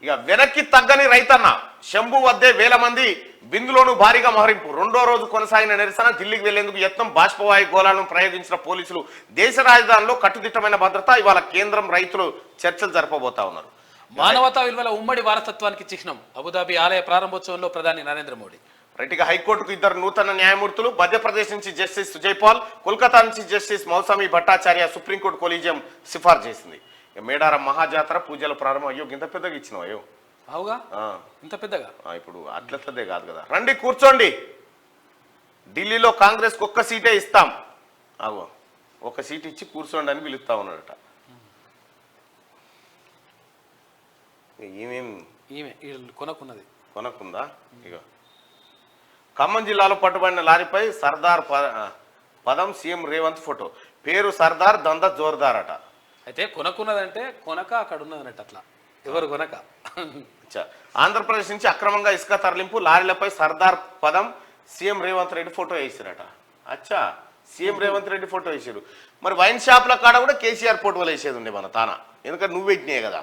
ఇక వెనక్కి తగ్గని రైతన్న, శంభు వద్దే వేల మంది, బిందులోను భారీగా మోహరింపు. 2వ రోజు కొనసాగిన నిరసన, ఢిల్లీకి వెళ్లేందుకు యత్నం, బాష్పవాయు గోళాలను ప్రయోగించిన పోలీసులు. దేశ రాజధానిలో కట్టుదిట్టమైన భద్రత. ఇవాళ కేంద్రం రైతులు చర్చలు జరపబోతా ఉన్నారు.
మానవతా విలువల ఉమ్మడి వారసత్వానికి చిహ్నం, అబుదాబి ఆలయ ప్రారంభోత్సవంలో ప్రధాని నరేంద్ర మోడీ.
రైట్గా హైకోర్టుకు 2 నూతన న్యాయమూర్తులు. మధ్యప్రదేశ్ నుంచి జస్టిస్ సుజయ్ పాల్, కోల్కతా నుంచి justice Mousumi Bhattacharya supreme court collegium సిఫార్సు చేసింది. మేడారం మహాజాతర పూజల ప్రారంభం. అయ్యో ఇంత పెద్దగా ఇచ్చినావు, అయ్యో
అవుగా ఇంత పెద్దగా.
ఇప్పుడు అట్లదే కాదు కదా. రండి కూర్చోండి, ఢిల్లీలో కాంగ్రెస్ కు 1 సీటే ఇస్తాం, అగో 1 సీట్ ఇచ్చి కూర్చోండి అని పిలుస్తా ఉన్నాడట.
ఈమె
కొనకుందా? ఇక ఖమ్మం జిల్లాలో పట్టుబడిన లారీపై సర్దార్ పదం, సీఎం రేవంత్ ఫోటో. పేరు సర్దార్, దంద జోర్దార్ అట.
అయితే కొనకున్నదంటే కొనక అక్కడ ఉన్నదన్నట్టు. అట్లా ఎవరు కొనక.
ఆంధ్రప్రదేశ్ నుంచి అక్రమంగా ఇసుక తరలింపు, లారీలపై సర్దార్ పదం, సీఎం రేవంత్ రెడ్డి ఫోటో వేసిరట. అచ్చా, సీఎం రేవంత్ రెడ్డి ఫోటో వేసారు. మరి వైన్ షాప్ల కాడ కూడా కేసీఆర్ ఫోటోలు వేసేది ఉండే మన తాన, ఎందుకంటే నువ్వు పెట్టినాయి కదా.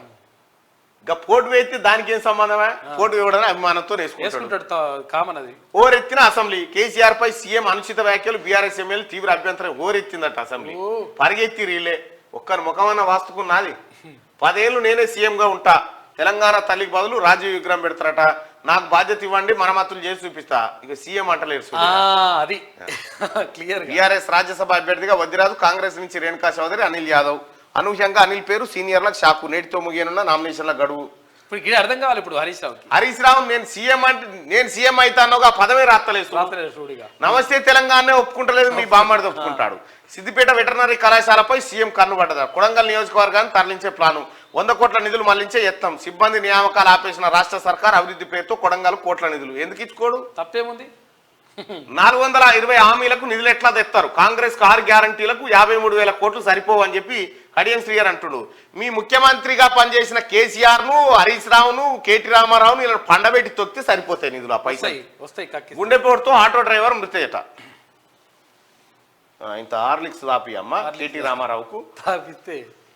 ఇంకా పోటు వేస్తే దానికి ఏం సంబంధమే? పోటు ఇవ్వడానికి అభిమానంతో వేసుకుంటాడు.
వేసుకుంటాడు కామన్ అది.
ఓరెత్తిన అసెంబ్లీ కేసీఆర్ పై సీఎం అనుచిత వ్యాఖ్యలు బీఆర్ఎస్ ఎమ్మెల్యే తీవ్ర అభ్యంతరం. ఓరెత్తిందట అసెంబ్లీ. పరిగెత్తి రీలే ఒక్కరి ముఖమన్న వాస్తుకున్నది. 10 ఏళ్ళు నేనే సీఎంగా ఉంటా, తెలంగాణ తల్లికి బదులు రాజీవ్ విగ్రహం పెడతారట, నాకు బాధ్యత ఇవ్వండి, మరమ్మతులు చేసి చూపిస్తా. ఇక సీఎం అంటలేరు.
అది క్లియర్.
బీఆర్ఎస్ రాజ్యసభ అభ్యర్థిగా వద్దిరాజు, కాంగ్రెస్ నుంచి రేణుకా చౌదరి, అనిల్ యాదవ్. అనూహ్యంగా అనిల్ పేరు సీనియర్లకు షాకు. నేటితో ముగియనున్న నామినేషన్ల గడువు.
ఇప్పుడు ఇది అర్థం కావాలి ఇప్పుడు హరీష్ రావుకి.
హరీష్ రావు నేను సీఎం అవుతానోగా పదవి రాత్తలేదు. నమస్తే తెలంగాణ ఒప్పుకుంటలేదు, మీ బామ్మడిది ఒప్పుకుంటాడు. సిద్దిపేట వెటర్నరీ కళాశాలపై సీఎం కన్నుపడ్డదా. కొడంగల్ నియోజకవర్గాన్ని తరలించే ప్లాను. 100 కోట్ల నిధులు మళ్లించే యత్నం. సిబ్బంది నియామకాలు ఆపేసిన రాష్ట్ర సర్కార్ అభివృద్ధి పేరుతో కొడంగల్ కోట్ల నిధులు ఎందుకు ఇచ్చుకోడు?
తప్పేముంది?
420 హామీలకు నిధులు ఎట్లా తెస్తారు? కాంగ్రెస్ 6 గ్యారంటీలకు 53,000 కోట్లు సరిపోవని చెప్పి కడియం శ్రీయర్ అంటుడు. మీ ముఖ్యమంత్రిగా పనిచేసిన కేసీఆర్ ను, హరీష్ రావును, కేటీ రామారావును ఇలా పండబెట్టి తొక్కితే సరిపోతాయి నిధులు. ఆ పైసలు
వస్తాయి.
గుండెపోటుతో ఆటో డ్రైవర్ మృతయట. ఇంత హార్లిక్స్ తాపి అమ్మ కేటీ రామారావుకు
తాపిస్తే